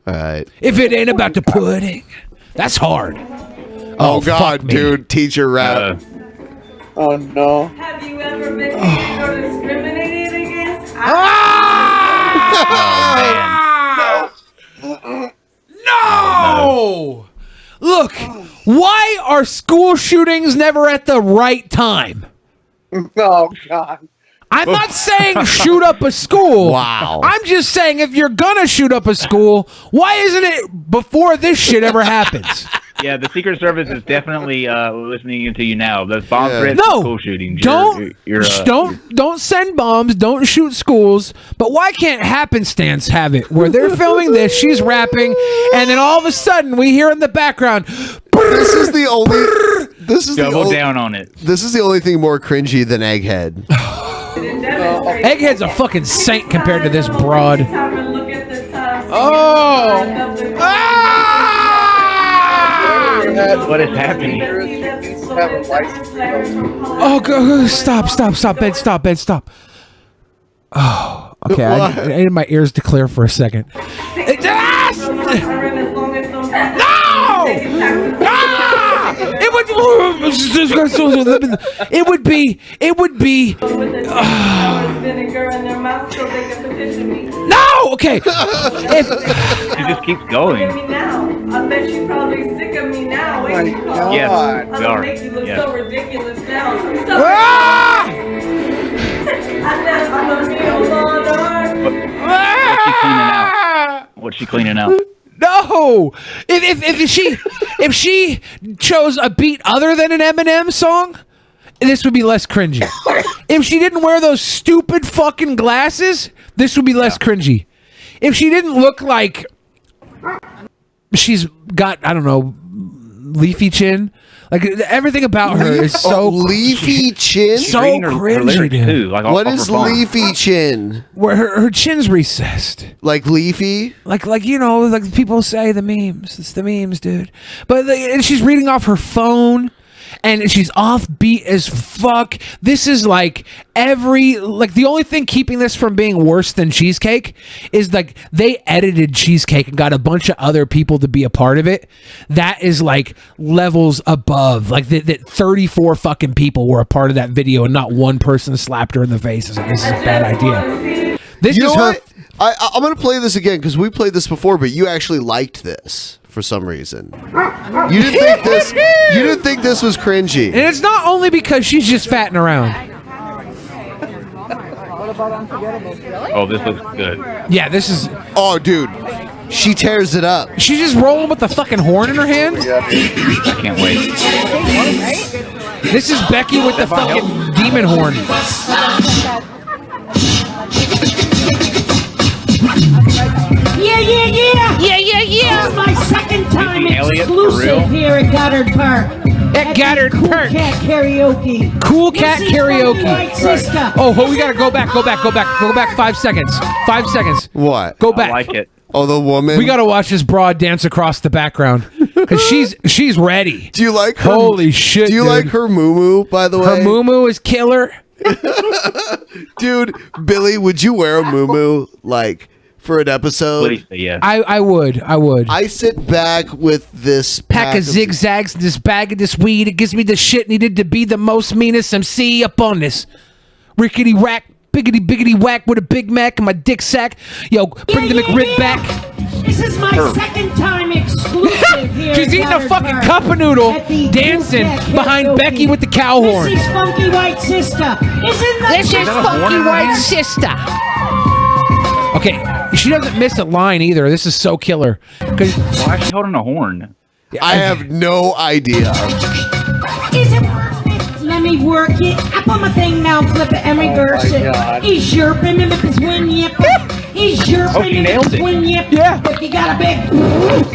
All right. If it ain't about the pudding. That's hard. Oh God, dude. Teacher rap. Oh no. Have you ever been hated or discriminated against? No! Look, why are school shootings never at the right time? Oh God. I'm not saying shoot up a school. Wow. I'm just saying if you're gonna shoot up a school, why isn't it before this shit ever happens? Yeah, the Secret Service is definitely listening to you now. Those bomb threats, No, school shootings. Don't send bombs. Don't shoot schools. But why can't Happenstance have it where they're filming this? She's rapping, and then all of a sudden we hear in the background. This is the only. This is Double the only, down on it. This is the only thing more cringy than Egghead. Egghead's a fucking saint compared to this broad. Oh. What is happening? Oh, go, stop, bed, stop. Oh, okay. I needed my ears to clear for a second. It would be. No, okay. If She just keeps going. I bet you probably sick of me now. Wait, you call Yes, I'm we gonna are. make you look Yes. so ridiculous now. I'm so I'm gonna be What's she cleaning out? No, if she chose a beat other than an Eminem song, this would be less cringy. If she didn't wear those stupid fucking glasses, this would be less cringy. If she didn't look like she's got, I don't know, leafy chin. Like everything about her is so leafy chin. So cringy, dude. What is leafy chin? Where her chin's recessed, like leafy, like you know, like people say the memes. It's the memes, dude. But and she's reading off her phone, and she's offbeat as fuck. This is like the only thing keeping this from being worse than Cheesecake is like they edited Cheesecake and got a bunch of other people to be a part of it. That is like levels above. Like that 34 fucking people were a part of that video and not one person slapped her in the face. It's like, this is a bad idea. This You is know her. what? I'm going to play this again because we played this before, but you actually liked this for some reason. You didn't think this was cringy. And it's not only because she's just fatting around. Oh, this looks good. Yeah, this is. Oh, dude, she tears it up. She's just rolling with the fucking horn in her hand. I can't wait. This is Becky with the fucking demon horn. Yeah. This is my second time exclusive here at Goddard Park. At Goddard Park. Cool Cat Karaoke. Cool Cat This is Funky Karaoke. White Sister. Oh, we gotta go back 5 seconds. 5 seconds. What? Go back. I like it. Oh, the woman. We gotta watch this broad dance across the background because she's ready. Do you like her? Holy shit! Do you dude. like her moo-moo, by the way? Her moo-moo is killer. Dude, Billy, would you wear a moo-moo like for an episode? Please say yes. I would. I sit back with this Pack of zigzags, this bag of this weed. It gives me the shit needed to be the most meanest MC up on this. Rickety rack, biggity whack with a Big Mac and my dick sack. Yo, bring the McRib back. This is my second time exclusive here. She's at eating a Goddard fucking Park cup of noodle, at the dancing Cool Cat behind Karaoke. Becky with the cow horn. This is Funky White Sister. This is Funky White Sister. Okay, she doesn't miss a line either. This is so killer. Why is she holding a horn? I have no idea. Is it worth it? Let me work it. I put my thing down, flip it, and reverse it. Is your payment is win yip? Is your payment is win yip? Yeah. If you got a big,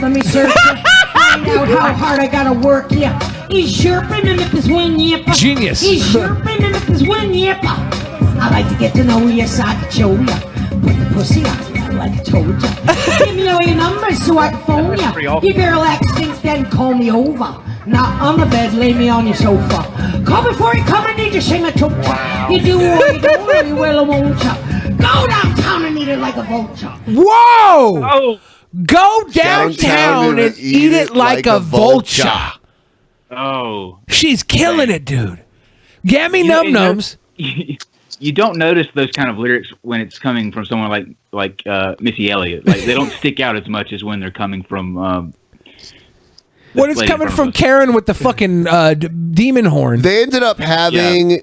let me search it. Find out how hard I gotta work you. Is your payment is win yip? Genius. Is your payment is win yip? I like to get to know you, so I can show you. Put the pussy on you, like I told you. Give me all your numbers so I can phone you. Your girl acts stinks, then call me over. Not on the bed, lay me on your sofa. Call before you come, I need you sing a choke. You do or you don't, or you will or won't you. Go downtown and eat it like a vulture. Whoa! Oh. Go downtown and eat it like a vulture. Oh. She's killing it, dude. Gammy You know, num-nums. You don't notice those kind of lyrics when it's coming from someone like Missy Elliott. Like they don't stick out as much as when they're coming from. When it's coming from Karen with the fucking demon horn. They ended up having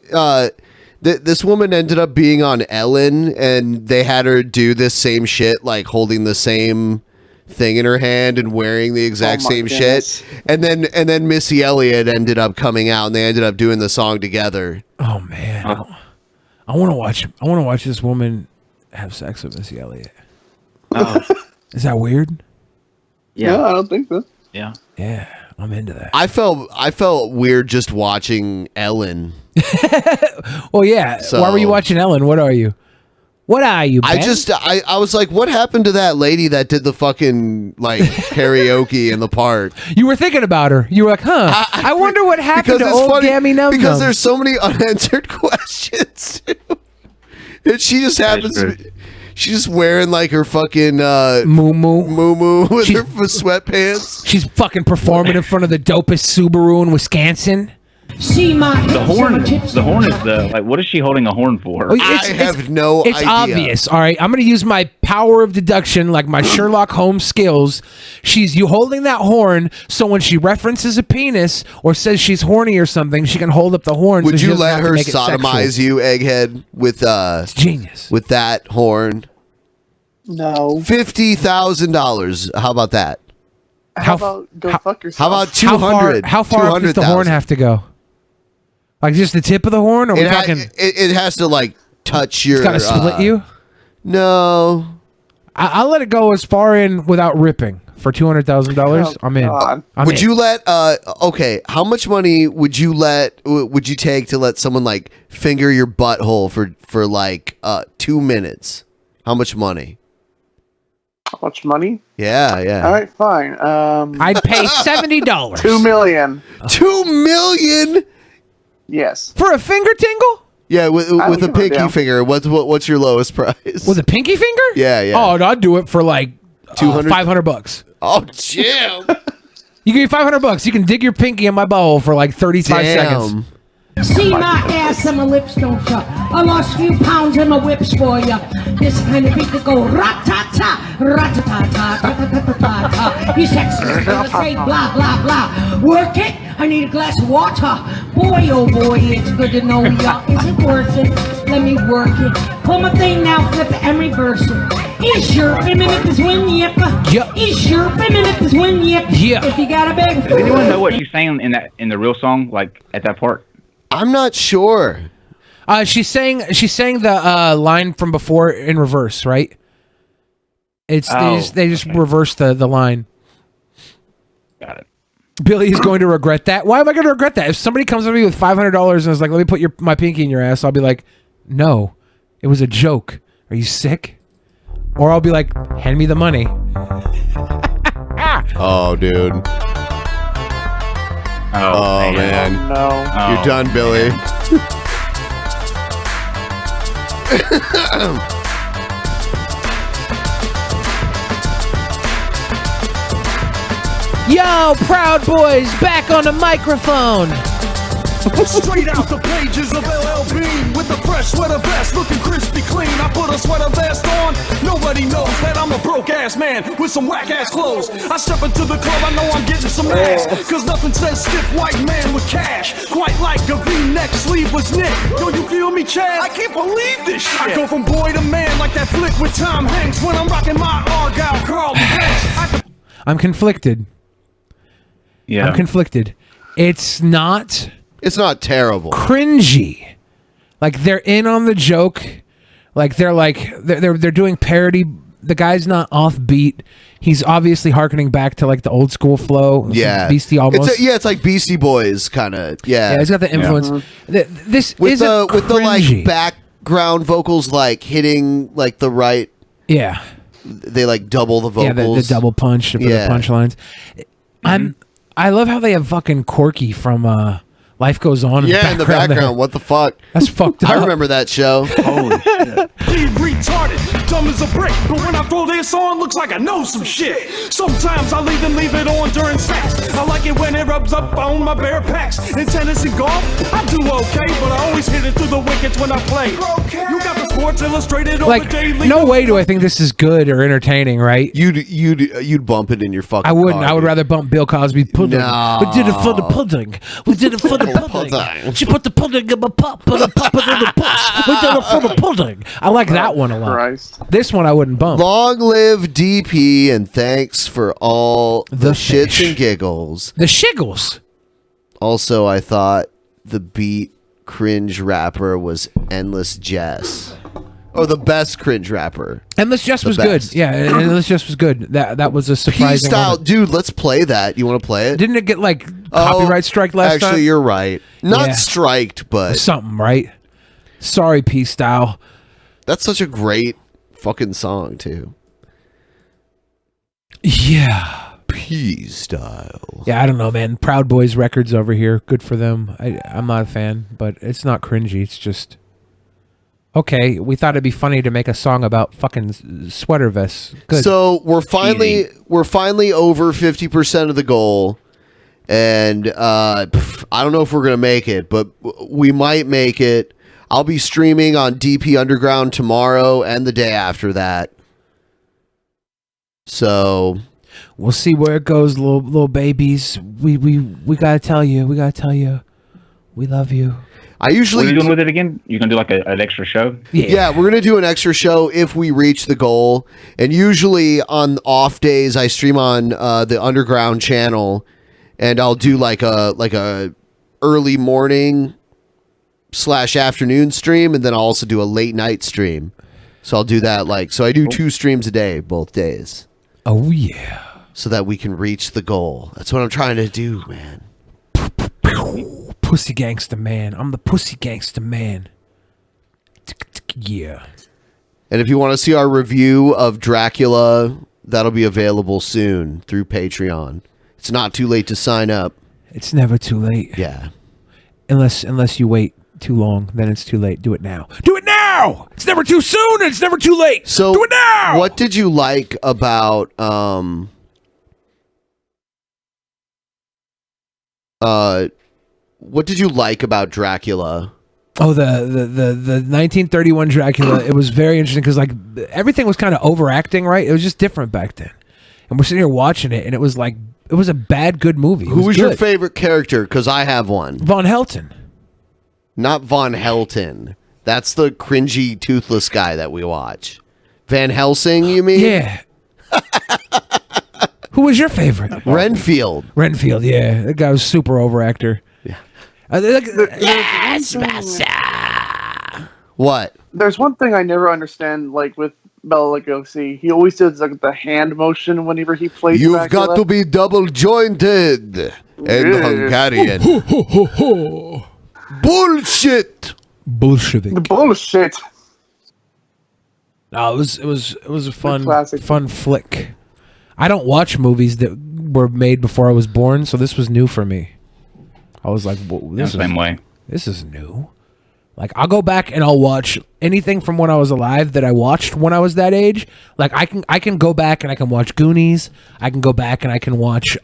this woman ended up being on Ellen, and they had her do this same shit, like holding the same thing in her hand and wearing the exact same shit. And then Missy Elliott ended up coming out, and they ended up doing the song together. Oh man, I want to watch. I want to watch this woman have sex with Missy Elliott. Is that weird? Yeah, I don't think so. Yeah. Yeah, I'm into that. I felt weird just watching Ellen. Well, yeah. So- Why were you watching Ellen? What are you? What are you, Ben? I was like, what happened to that lady that did the fucking like karaoke in the park? You were thinking about her. You were like, huh? I wonder what happened to old Gammy Num Num. Because there's so many unanswered questions too. And she just happens to be, she's just wearing like her fucking moo with her sweatpants. She's fucking performing in front of the dopest Subaru in Wisconsin. See my The horn is the like. What is she holding a horn for? I have no It's idea. obvious. All right, I'm going to use my power of deduction, like my Sherlock Holmes skills. You holding that horn, so when she references a penis or says she's horny or something, she can hold up the horn. Would so she you doesn't let have to her make it sodomize sexual. you, egghead, with genius with that horn? No. $50,000. How about that? How about go fuck yourself? How about 200? How far up does the horn have to go? Like just the tip of the horn, or are we talking? It has to like touch your. It's got to split you. No, I'll let it go as far in without ripping for $200,000. I'm in. Would you let? Okay, how much money would you take to let someone like finger your butthole for like 2 minutes? How much money? How much money? Yeah, yeah. All right, fine. I'd pay $70. $2 million. $2 million? Yes. For a finger tingle? Yeah, with a pinky finger. What's your lowest price? With a pinky finger? Yeah, yeah. Oh, I'd do it for like $500. Oh, Jim. You give me $500. You can dig your pinky in my butthole for like 35 seconds. See my ass and my lips, don't ya? I lost a few pounds in my whips for ya. This kind of beat that go rat-ta-ta, rat-ta-ta-ta, rat-ta-ta-ta-ta. You sexy, gonna say blah, blah, blah. Work it, I need a glass of water. Boy, oh boy, it's good to know ya. Is it worth it? Let me work it. Pull my thing now, flip it and reverse it. Is your minute this win, yep. Is your minute this win, yep. Yeah. If you got a big Does anyone know what she's saying in the real song, like at that part? I'm not sure. She's saying the line from before in reverse, right? It's they just reverse the line. Got it. Billy is going to regret that. Why am I going to regret that? If somebody comes to me with $500 and is like, "Let me put my pinky in your ass," I'll be like, "No, it was a joke. Are you sick?" Or I'll be like, "Hand me the money." Oh, dude. Oh, man. No. You're done, Billy. Yo, Proud Boys, back on the microphone. Straight out the pages of LLB with a fresh sweater vest, looking crispy clean. I put a sweater vest on. Nobody knows that I'm a broke ass man with some whack ass clothes. I step into the club, I know I'm getting some ass, cause nothing says stiff white man with cash quite like a V-neck sleeveless knit. Yo, you feel me, Chad? I can't believe this shit. I go from boy to man like that flick with Tom Hanks when I'm rocking my Argyle Carlton Banks. I'm conflicted. Yeah. I'm conflicted. It's not terrible. Cringy. Like they're in on the joke. Like they're doing parody. The guy's not offbeat. He's obviously hearkening back to like the old school flow. Yeah. Beastie almost. It's like Beastie Boys kind of. Yeah. Yeah, he's got the influence. This with isn't with the cringy. like background vocals like hitting like the right. Yeah. They like double the vocals. Yeah, the double punch for the punchlines. I love how they have fucking Corky from Life Goes On. In the background. there. What the fuck? That's fucked up. I remember that show. Holy shit. He retarded, dumb as a brick, but when I throw this on, looks like I know some shit. Sometimes I'll even leave it on during sex. I like it when it rubs up on my bare pecs. In tennis and golf, I do okay, but I always hit it through the wickets when I play. You got the Sports Illustrated or Like, the Daily. no way do I think this is good or entertaining, right? You'd bump it in your fucking. I wouldn't. car, I would dude. rather bump Bill Cosby pudding. No. We did it for the pudding. We did it for the pudding. She put the pudding in my pop, put the pop in the puss. We did it for the pudding. I like that one a lot. Christ. This one I wouldn't bump. Long live DP and thanks for all the shits and giggles. The shiggles. Also, I thought the beat cringe rapper was Endless Jess. Or the best cringe rapper. Endless Jess The was best. good. Yeah, Endless Jess was good. That was a surprising P-style. moment. Dude, let's play that. You want to play it? Didn't it get like copyright strike last time? Actually, you're right. Not Yeah. striked, but something, right? Sorry, P-style. That's such a great fucking song, too. Yeah. P-style. Yeah, I don't know, man. Proud Boys Records over here. Good for them. I'm not a fan, but it's not cringy. It's just... Okay, we thought it'd be funny to make a song about fucking sweater vests. Good. So we're finally over 50% of the goal, and I don't know if we're gonna make it, but we might make it. I'll be streaming on DP Underground tomorrow and the day after that. So we'll see where it goes, little babies. We gotta tell you. We gotta tell you. We love you. I usually What are you doing with it again? You're gonna do like an extra show? Yeah, we're gonna do an extra show if we reach the goal. And usually on off days, I stream on the Underground channel, and I'll do like a early morning / afternoon stream, and then I'll also do a late night stream. So I'll do that so I do 2 streams a day, both days. Oh yeah. So that we can reach the goal. That's what I'm trying to do, man. Pussy gangster man. I'm the pussy gangster man. Yeah. And if you want to see our review of Dracula, that'll be available soon through Patreon. It's not too late to sign up. It's never too late. Yeah. Unless you wait too long, then it's too late. Do it now. Do it now! It's never too soon and it's never too late. So do it now! What did you like about what did you like about Dracula? Oh, the 1931 Dracula. It was very interesting because like everything was kind of overacting, right? It was just different back then. And we're sitting here watching it, and it was like it was a bad good movie. Who was your favorite character? Because I have one. Von Helton. Not Von Helton. That's the cringy, toothless guy that we watch. Van Helsing, you mean? Yeah. Who was your favorite? Renfield. Renfield, yeah. That guy was super overactor. Yeah. Yes, Massa. What? There's one thing I never understand, like with Bela Lugosi. He always does like the hand motion whenever he plays. You've Dracula. got to be double jointed and Hungarian. Bullshit. Bolshevik. Bullshit. No, it was a fun flick. I don't watch movies that were made before I was born, so this was new for me. I was like, this is same way. This is new. Like, I'll go back and I'll watch anything from when I was alive that I watched when I was that age. Like, I can go back and I can watch Goonies. I can go back and I can watch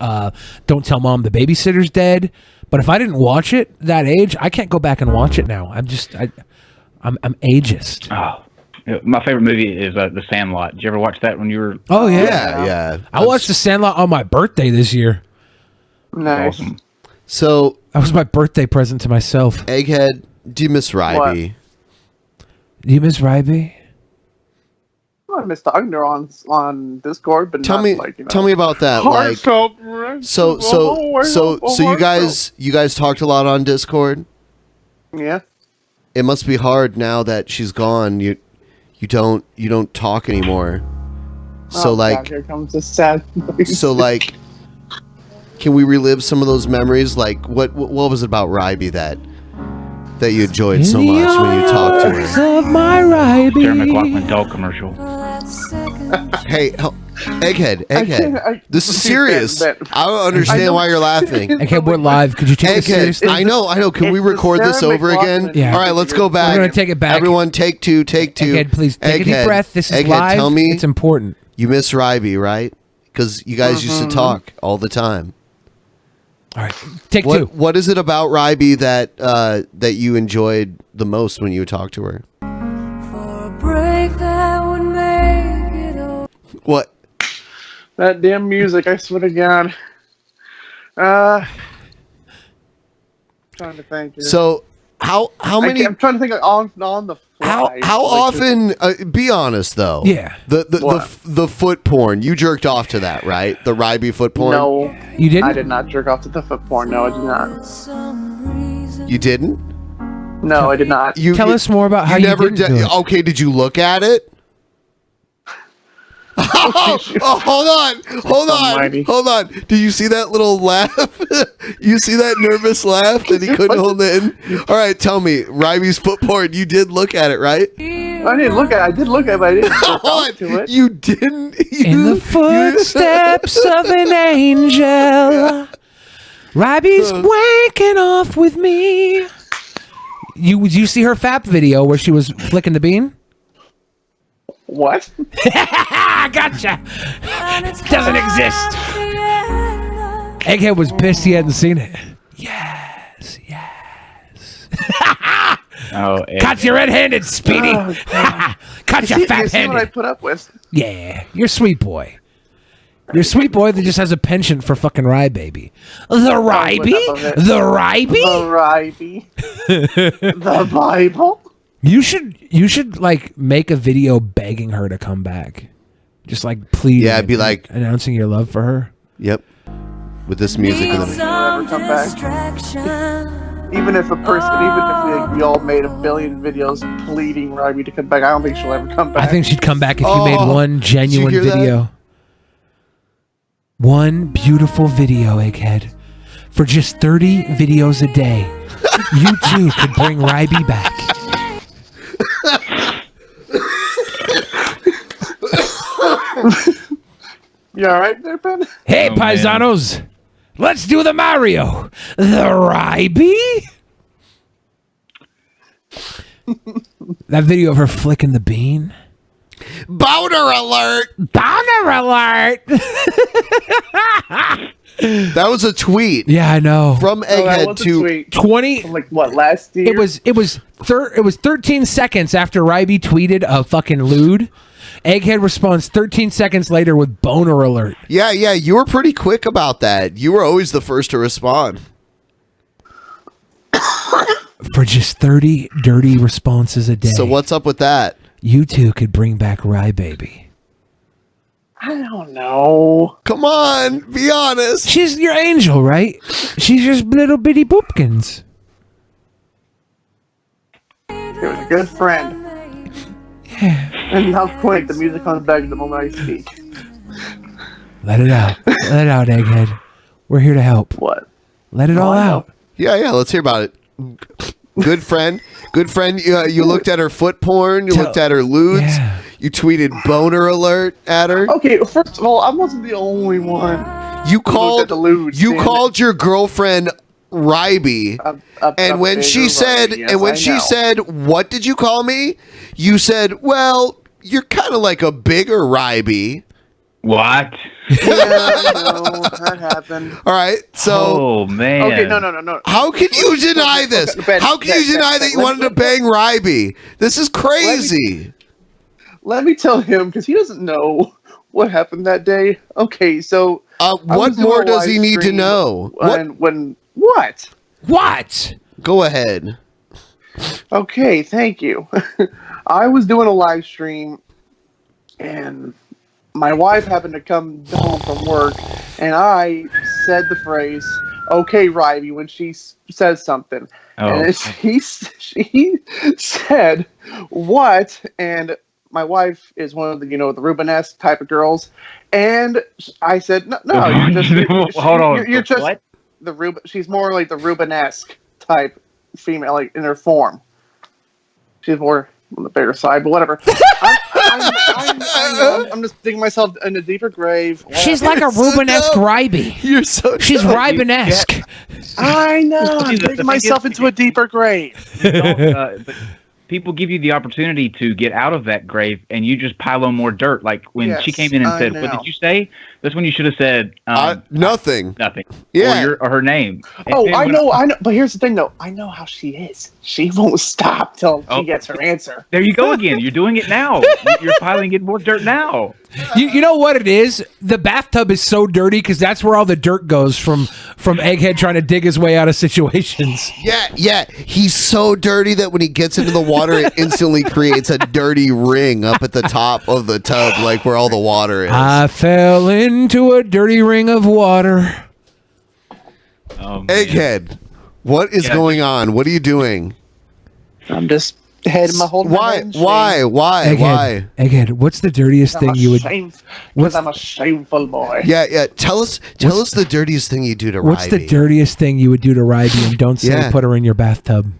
Don't Tell Mom the Babysitter's Dead. But if I didn't watch it that age, I can't go back and watch it now. I'm ageist. Oh, my favorite movie is The Sandlot. Did you ever watch that when you were? Oh yeah. I watched The Sandlot on my birthday this year. Nice. Awesome. So that was my birthday present to myself. Egghead, do you miss Ryby? Do you miss Ryby? I miss talking to her on Discord, but Tell not me, like, you know. tell me about that. Like, so you guys talked a lot on Discord. Yeah. It must be hard now that she's gone. You don't talk anymore. So God, here comes the sad noise. So like, can we relive some of those memories? Like, what was it about Ryby that you enjoyed so much when you talked to her? Of my Ryby. Sarah McLachlan doll commercial. Hey, Egghead, this is serious. I don't understand why you're laughing. Egghead, we're live. Could you take this seriously? I know. Can we record this over again? Yeah. All right, let's go back. We're gonna take it back. Everyone, take two. Egghead, please take a deep breath. This is Egghead, live. Tell me, it's important. You miss Ryby, right? Because you guys used to talk all the time. All right, take two. What is it about Ryby that you enjoyed the most when you talked to her? What? That damn music, I swear to God. Trying to think here. So how many? I'm trying to think on the fly. How often? Be honest though. Yeah. The foot porn. You jerked off to that, right? The Ryby foot porn. No, you didn't. I did not jerk off to the foot porn. No, I did not. You didn't? No, I did not. Tell us more about how you never didn't do it. Okay, did you look at it? Hold on. Do you see that little laugh? You see that nervous laugh that he couldn't hold in? All right, tell me, Ryby's foot porn. You did look at it, right? I didn't look at it. I did look at it, but I didn't jerk off to it. You didn't. In the footsteps of an angel, Ryby's wanking off with me. Did you see her FAP video where she was flicking the bean? What? Gotcha. Doesn't exist. Egghead was pissed he hadn't seen it. Yes. Oh, Caught you red-handed, Speedy. Caught you You see what fat-handed. I put up with? Yeah, you're a sweet boy. You're a sweet boy that just has a penchant for fucking Rybaby. The Ryby? The Ryby? The Bible? You should like make a video begging her to come back. Just like pleading. Yeah, I'd be like announcing your love for her. Yep. With this music in the Never come back. Even if we all made a billion videos pleading Ryby to come back, I don't think she'll ever come back. I think she'd come back if you made one genuine did you hear video. that? One beautiful video, Egghead. For just 30 videos a day, you too could bring Ryby back. You all right there, Ben? Hey, paisanos. Let's do the Mario. The Ryby? That video of her flicking the bean. Boner alert! Boner alert! That was a tweet. Yeah, I know. From Egghead to 20. Like what? Last year? It was 13 seconds after Ryby tweeted a fucking lewd. Egghead responds 13 seconds later with boner alert. Yeah, you were pretty quick about that. You were always the first to respond. For just 30 dirty responses a day. So what's up with that? You two could bring back Rybaby. I don't know. Come on, be honest. She's your angel, right? She's just little bitty boopkins. It was a good friend. Yeah. And now quick, the music comes back the moment I speak. Let it out. Let it out, Egghead. We're here to help. What? Let it all out. Yeah, let's hear about it. Good friend. You looked at her foot porn. You looked at her lewds. Yeah. You tweeted boner alert at her. Okay, first of all, I wasn't the only one. You called your girlfriend Ryby, and when she said, "What did you call me?" You said, "Well, you're kind of like a bigger Ryby." What? Yeah, I know. That happened. All right, so. Oh, man. Okay, no. How can you deny this? How can you deny that you wanted to bang Ryby? This is crazy. Let me tell him, because he doesn't know what happened that day. Okay, so... what more does he need to know? What? What? Go ahead. Okay, thank you. I was doing a live stream, and my wife happened to come home from work, and I said the phrase, "Okay, Ryby," when she says something. Oh. And she said, "What?" And my wife is one of the, the Rubenesque type of girls. And I said, no, you're just... Hold on. You're just... What? She's more like the Rubenesque type female, like in her form. She's more on the bigger side, but whatever. I'm just digging myself in a deeper grave. She's like a Rubenesque Ryby. You're so She's Rybenesque. I know. I'm digging myself into a deeper grave. But people give you the opportunity to get out of that grave, and you just pile on more dirt. Like when she came in and said, "What did you say?" That's when you should have said nothing. Nothing. Yeah. Or her name. I know. But here's the thing, though. I know how she is. She won't stop till she gets her answer. There you go again. You're doing it now. You're piling in more dirt now. You know what it is? The bathtub is so dirty because that's where all the dirt goes from Egghead trying to dig his way out of situations. Yeah. He's so dirty that when he gets into the water, it instantly creates a dirty ring up at the top of the tub, like where all the water is. I fell into a dirty ring of water. Egghead, what is going on? What are you doing? I'm just heading my whole. Why? Egghead, what's the dirtiest thing you would? Because I'm a shameful boy. Yeah. Tell us the dirtiest thing you do to Ryby. What's the dirtiest thing you would do to Ryby? And don't say put her in your bathtub.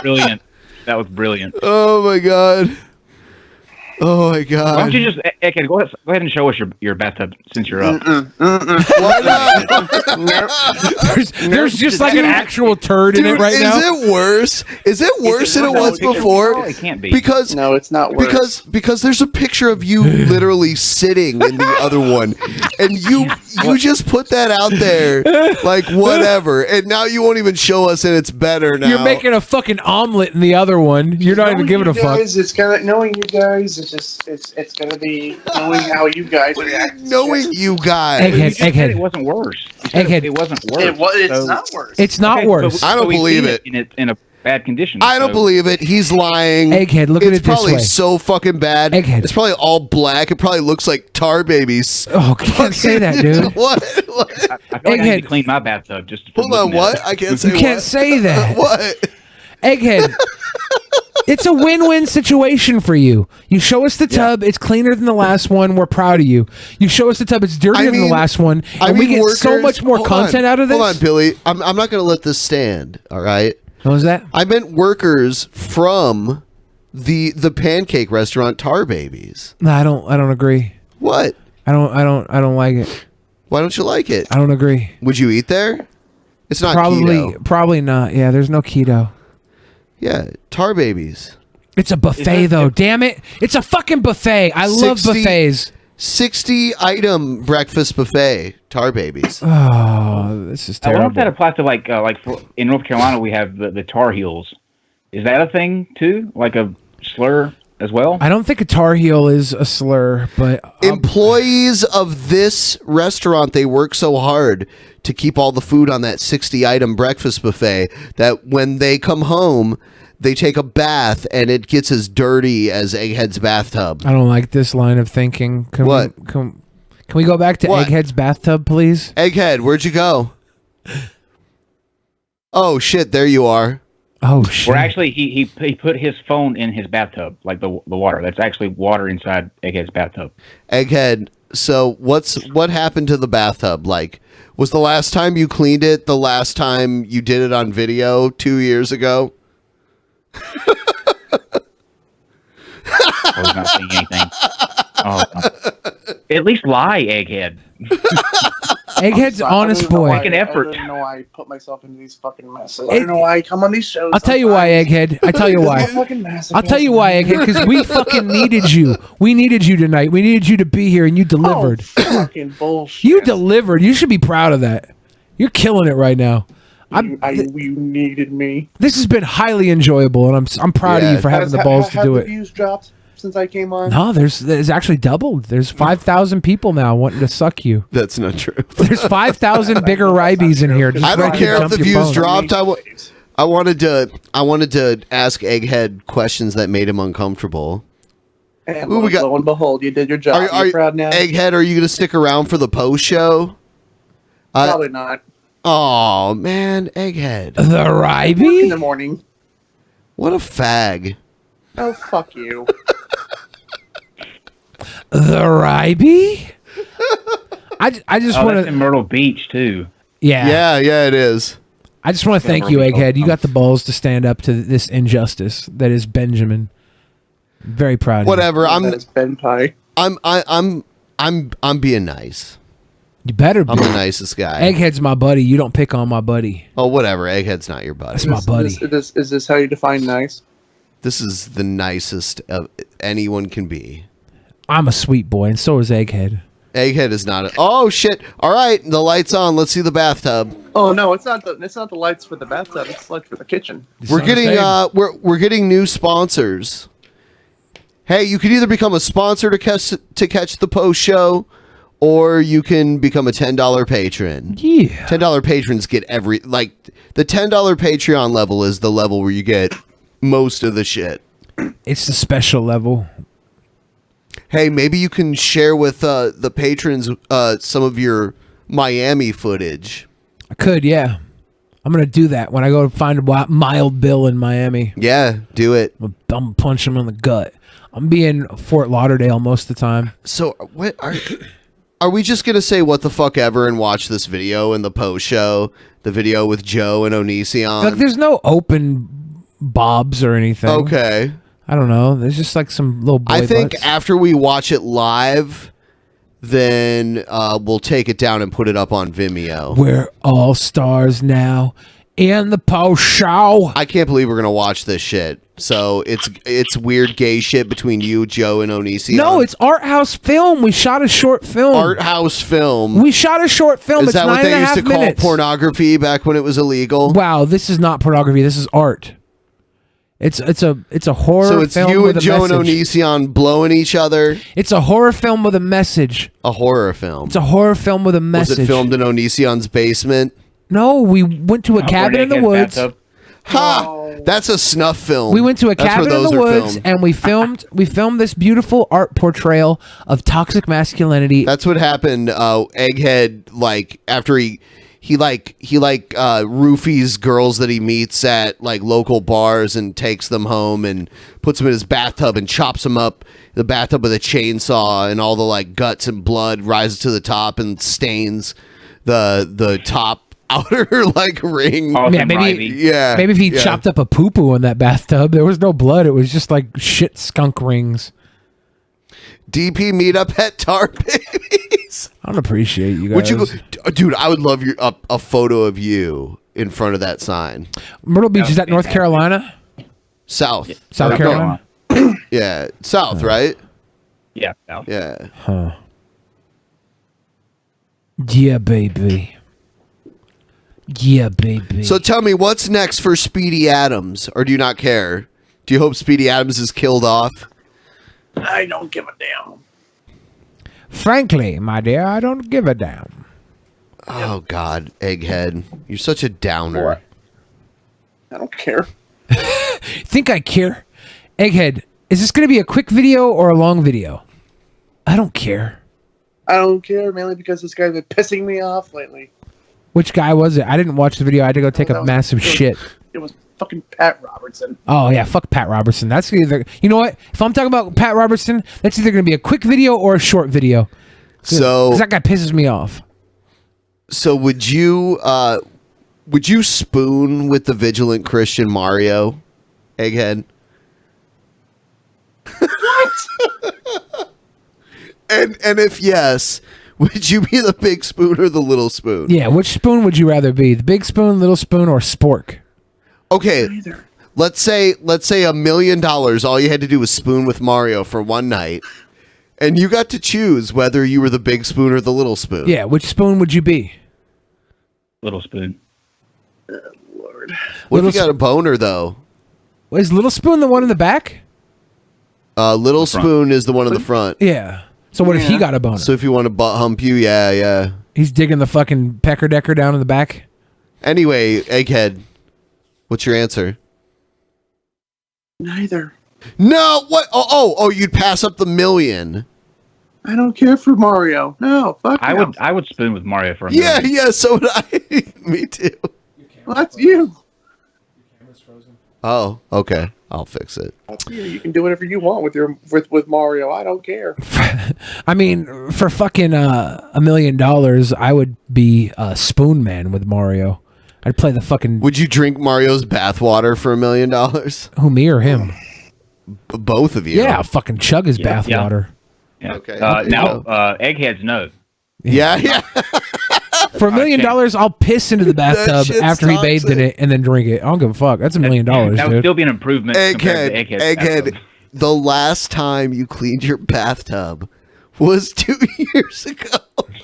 Brilliant. That was brilliant. Oh my god. Why don't you just, Egghead, go ahead and show us your bathtub since you're up. Why not? There's just like an actual turd in it right now. Is it worse? Is it worse than it was before? No, it can't be. Because no, it's not worse. Because there's a picture of you literally sitting in the other one, and you just put that out there like whatever, and now you won't even show us, and it's better now. You're making a fucking omelet in the other one. You're not even giving a fuck. It's gonna knowing you guys. It's gonna be knowing how you guys react. Knowing you guys. Egghead. It wasn't worse. Egghead. It wasn't worse. It's not worse. It's not worse. I don't believe it. In a bad condition. I don't believe it. He's lying. Egghead, look at it this way. It's probably so fucking bad. Egghead. It's probably all black. It probably looks like tar babies. Oh, can't say that, dude. What? I feel like I need to clean my bathtub just. Hold on. What? I can't say. You can't say that. What? Egghead. It's a win-win situation for you. You show us the tub, it's cleaner than the last one, we're proud of you. You show us the tub, it's dirtier than the last one, and we get so much more content out of this. Hold on, Billy. I'm not going to let this stand, all right? What was that? I meant workers from the pancake restaurant Tar Babies. No, I don't agree. What? I don't like it. Why don't you like it? I don't agree. Would you eat there? It's not keto. Probably not. Yeah, there's no keto. Yeah, Tar Babies. It's a buffet though. Damn it! It's a fucking buffet. I love buffets. 60 item breakfast buffet. Tar Babies. Oh, this is I wonder terrible. if that applies to like in North Carolina we have the Tar Heels. Is that a thing too? Like a slur as well? I don't think a Tar Heel is a slur, but employees of this restaurant, they work so hard to keep all the food on that 60 item breakfast buffet that when they come home, they take a bath and it gets as dirty as Egghead's bathtub. I don't like this line of thinking. Can we go back to What? Egghead's bathtub, please? Egghead, where'd you go? Oh shit, there you are. Oh shit. Where actually he put his phone in his bathtub, like the water. That's actually water inside Egghead's bathtub. Egghead, so what happened to the bathtub? Like, was the last time you cleaned it the last time you did it on video 2 years ago? I was not seeing anything. Oh, no. At least lie, Egghead. Egghead's honest boy. Make an effort. I don't know why I put myself into these fucking messes. I don't know why I come on these shows. I'll tell you why, Egghead. I tell you why. I'll tell you why, Egghead. Because we fucking needed you. We needed you tonight. We needed you to be here, and you delivered. Fucking bullshit. You delivered. You should be proud of that. You're killing it right now. You needed me. This has been highly enjoyable, and I'm proud of you for having the balls to do Have it. the views dropped since I came on? No, there's actually doubled. There's 5,000 people now wanting to suck you. That's not true. There's 5,000 bigger Rybies in here. I don't care if the views dropped. I wanted to ask Egghead questions that made him uncomfortable. And Ooh, we got- lo and behold, you did your job. Are you proud now? Egghead, are you going to stick around for the post show? Probably not. Oh man, Egghead. The Work in Ryby? the morning. What a fag. Oh, fuck you. The Ryby? I just want That's in Myrtle Beach too. Yeah. Yeah, it is. I just want to thank you, Egghead. You got the balls to stand up to this injustice that is Benjamin. Very proud of Whatever. you. I'm BENPAI. I'm being nice. You better be. I'm the nicest guy. Egghead's my buddy. You don't pick on my buddy. Oh, whatever. Egghead's not your buddy. That's my buddy. Is this how you define nice? This is the nicest anyone can be. I'm a sweet boy, and so is Egghead. Egghead is not. Oh shit! All right, the lights on. Let's see the bathtub. Oh no, it's not the lights for the bathtub. It's the lights for the kitchen. We're getting we're getting new sponsors. Hey, you can either become a sponsor to catch the post show, or you can become a $10 patron. Yeah. $10 patrons get the $10 Patreon level is the level where you get most of the shit. It's the special level. Hey, maybe you can share with the patrons some of your Miami footage. I could, yeah. I'm going to do that when I go to find a Mild Bill in Miami. Yeah, do it. I'm going to punch him in the gut. I'm being Fort Lauderdale most of the time. So, what are we just going to say what the fuck ever and watch this video in the post show? The video with Joe and Onision? Like, there's no open bobs or anything. Okay. I don't know. There's just like some little boy I think butts. after we watch it live, then we'll take it down and put it up on Vimeo. We're all stars now in the post show. I can't believe we're gonna watch this shit. So it's weird gay shit between you, Joe, and Onision. No, it's art house film. We shot a short film. Art house film. We shot a short film. Is It's that what they used to 9.5 minutes. call pornography back when it was illegal? Wow, this is not pornography. This is art. It's a horror So it's film you with and a Joe and message. Onision blowing each other. It's a horror film with a message. A horror film. It's a horror film with a message. Was it filmed in Onision's basement? No, we went to a cabin in the woods. Ha! That's a snuff film. We went to a That's cabin where in the those are woods filmed. and we filmed this beautiful art portrayal of toxic masculinity. That's what happened. Egghead, like after he roofies girls that he meets at like local bars and takes them home and puts them in his bathtub and chops them up in the bathtub with a chainsaw, and all the like guts and blood rises to the top and stains the top outer like ring. Yeah, maybe if he chopped up a poo-poo in that bathtub, there was no blood. It was just like shit skunk rings. DP meetup at Tar Babies. I don't appreciate you guys. Would you go, dude? I would love a photo of you in front of that sign. Myrtle Beach, is that North Carolina? South Carolina. Yeah, south, right? Yeah, south. Yeah. Huh. Yeah, baby. Yeah, baby. So tell me, what's next for Speedy Adams, or do you not care? Do you hope Speedy Adams is killed off? I don't give a damn. Frankly, my dear, I don't give a damn. Oh God, Egghead, you're such a downer. I don't care. Think I care? Egghead, is this going to be a quick video or a long video? I don't care. I don't care, mainly because this guy's been pissing me off lately. Which guy was it? I didn't watch the video. I had to go take a massive shit. It was fucking Pat Robertson. Oh, yeah, fuck Pat Robertson. That's either... You know what? If I'm talking about Pat Robertson, that's either going to be a quick video or a short video. So... Because that guy pisses me off. So would you spoon with the vigilant Christian Mario, Egghead? What? And if yes, would you be the big spoon or the little spoon? Yeah, which spoon would you rather be? The big spoon, little spoon, or spork? Okay, let's say $1 million. All you had to do was spoon with Mario for one night, and you got to choose whether you were the big spoon or the little spoon. Yeah, which spoon would you be? Little spoon. Lord. What if you got a boner though? Is little spoon the one in the back? Little spoon is the one in the front. Yeah. So what if he got a boner? So if you want to butt hump you, yeah. He's digging the fucking pecker decker down in the back. Anyway, Egghead, what's your answer? Neither. No, what? Oh, you'd pass up the $1 million. I don't care for Mario. No, fuck no. I would spoon with Mario for a minute. Yeah, so would I. Me too. Well, that's you. Oh, okay. I'll fix it. Yeah, you can do whatever you want with Mario. I don't care. I mean, for fucking $1 million, I would be a spoon man with Mario. I'd play the fucking... Would you drink Mario's bathwater for $1 million? Who, me or him? Both of you. Yeah, I'll fucking chug his bathwater. Yeah. Okay. Now, Egghead's no. Yeah. For $1 million, I'll piss into the bathtub after he bathed in it and then drink it. I don't give a fuck. That's $1 million, That would dude. still be an improvement. Egghead, the last time you cleaned your bathtub was 2 years ago.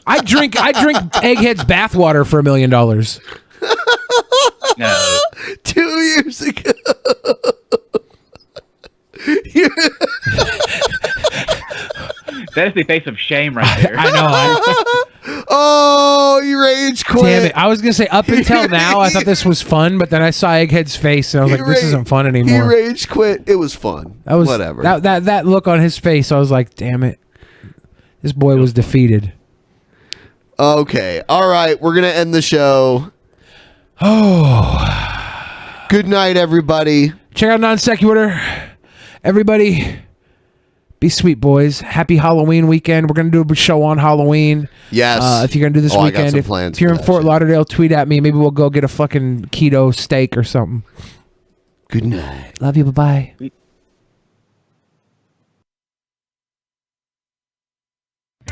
I drink Egghead's bathwater for $1 million. No. 2 years ago. That is the face of shame right there. I know. Oh, you rage quit. Damn it. I was going to say, up until now, I thought this was fun, but then I saw Egghead's face, and I was like, this isn't fun anymore. He rage quit. It was fun. That was whatever. That look on his face, I was like, damn it. This boy was defeated. Okay. All right. We're going to end the show. Oh. Good night, everybody. Check out Nonsequitor. Everybody, be sweet, boys. Happy Halloween weekend. We're going to do a show on Halloween. Yes. If you're going to do this I got weekend, some if plans you're for in that Fort Lauderdale, tweet at me. Maybe we'll go get a fucking keto steak or something. Good night. Love you. Bye-bye.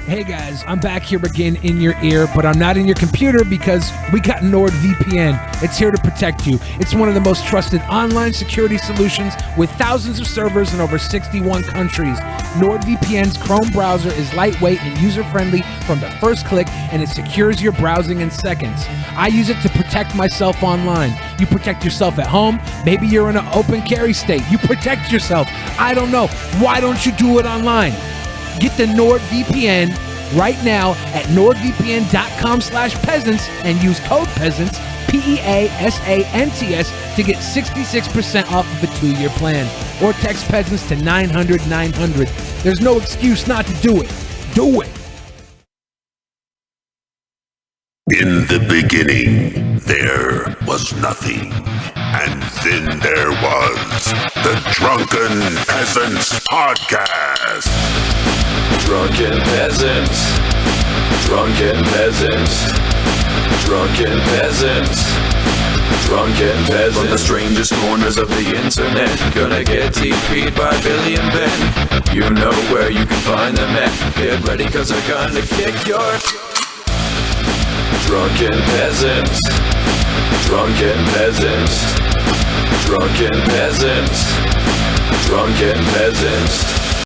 Hey guys, I'm back here again in your ear, but I'm not in your computer because we got NordVPN. It's here to protect you. It's one of the most trusted online security solutions with thousands of servers in over 61 countries. NordVPN's Chrome browser is lightweight and user-friendly from the first click, and it secures your browsing in seconds. I use it to protect myself online. You protect yourself at home. Maybe you're in an open carry state. You protect yourself. I don't know. Why don't you do it online? Get the NordVPN right now at nordvpn.com/peasants and use code peasants, PEASANTS, to get 66% off of the 2-year plan. Or text peasants to 900-900. There's no excuse not to do it. Do it. In the beginning, there was nothing. And then there was the Drunken Peasants Podcast. Drunken Peasants. Drunken Peasants. Drunken peasants. Drunken peasants. From the strangest corners of the internet, gonna get TP'd by Billy and Ben. You know where you can find them at. Get ready cause they're gonna kick your Drunken peasants. Drunken peasants. Drunken peasants. Drunken peasants.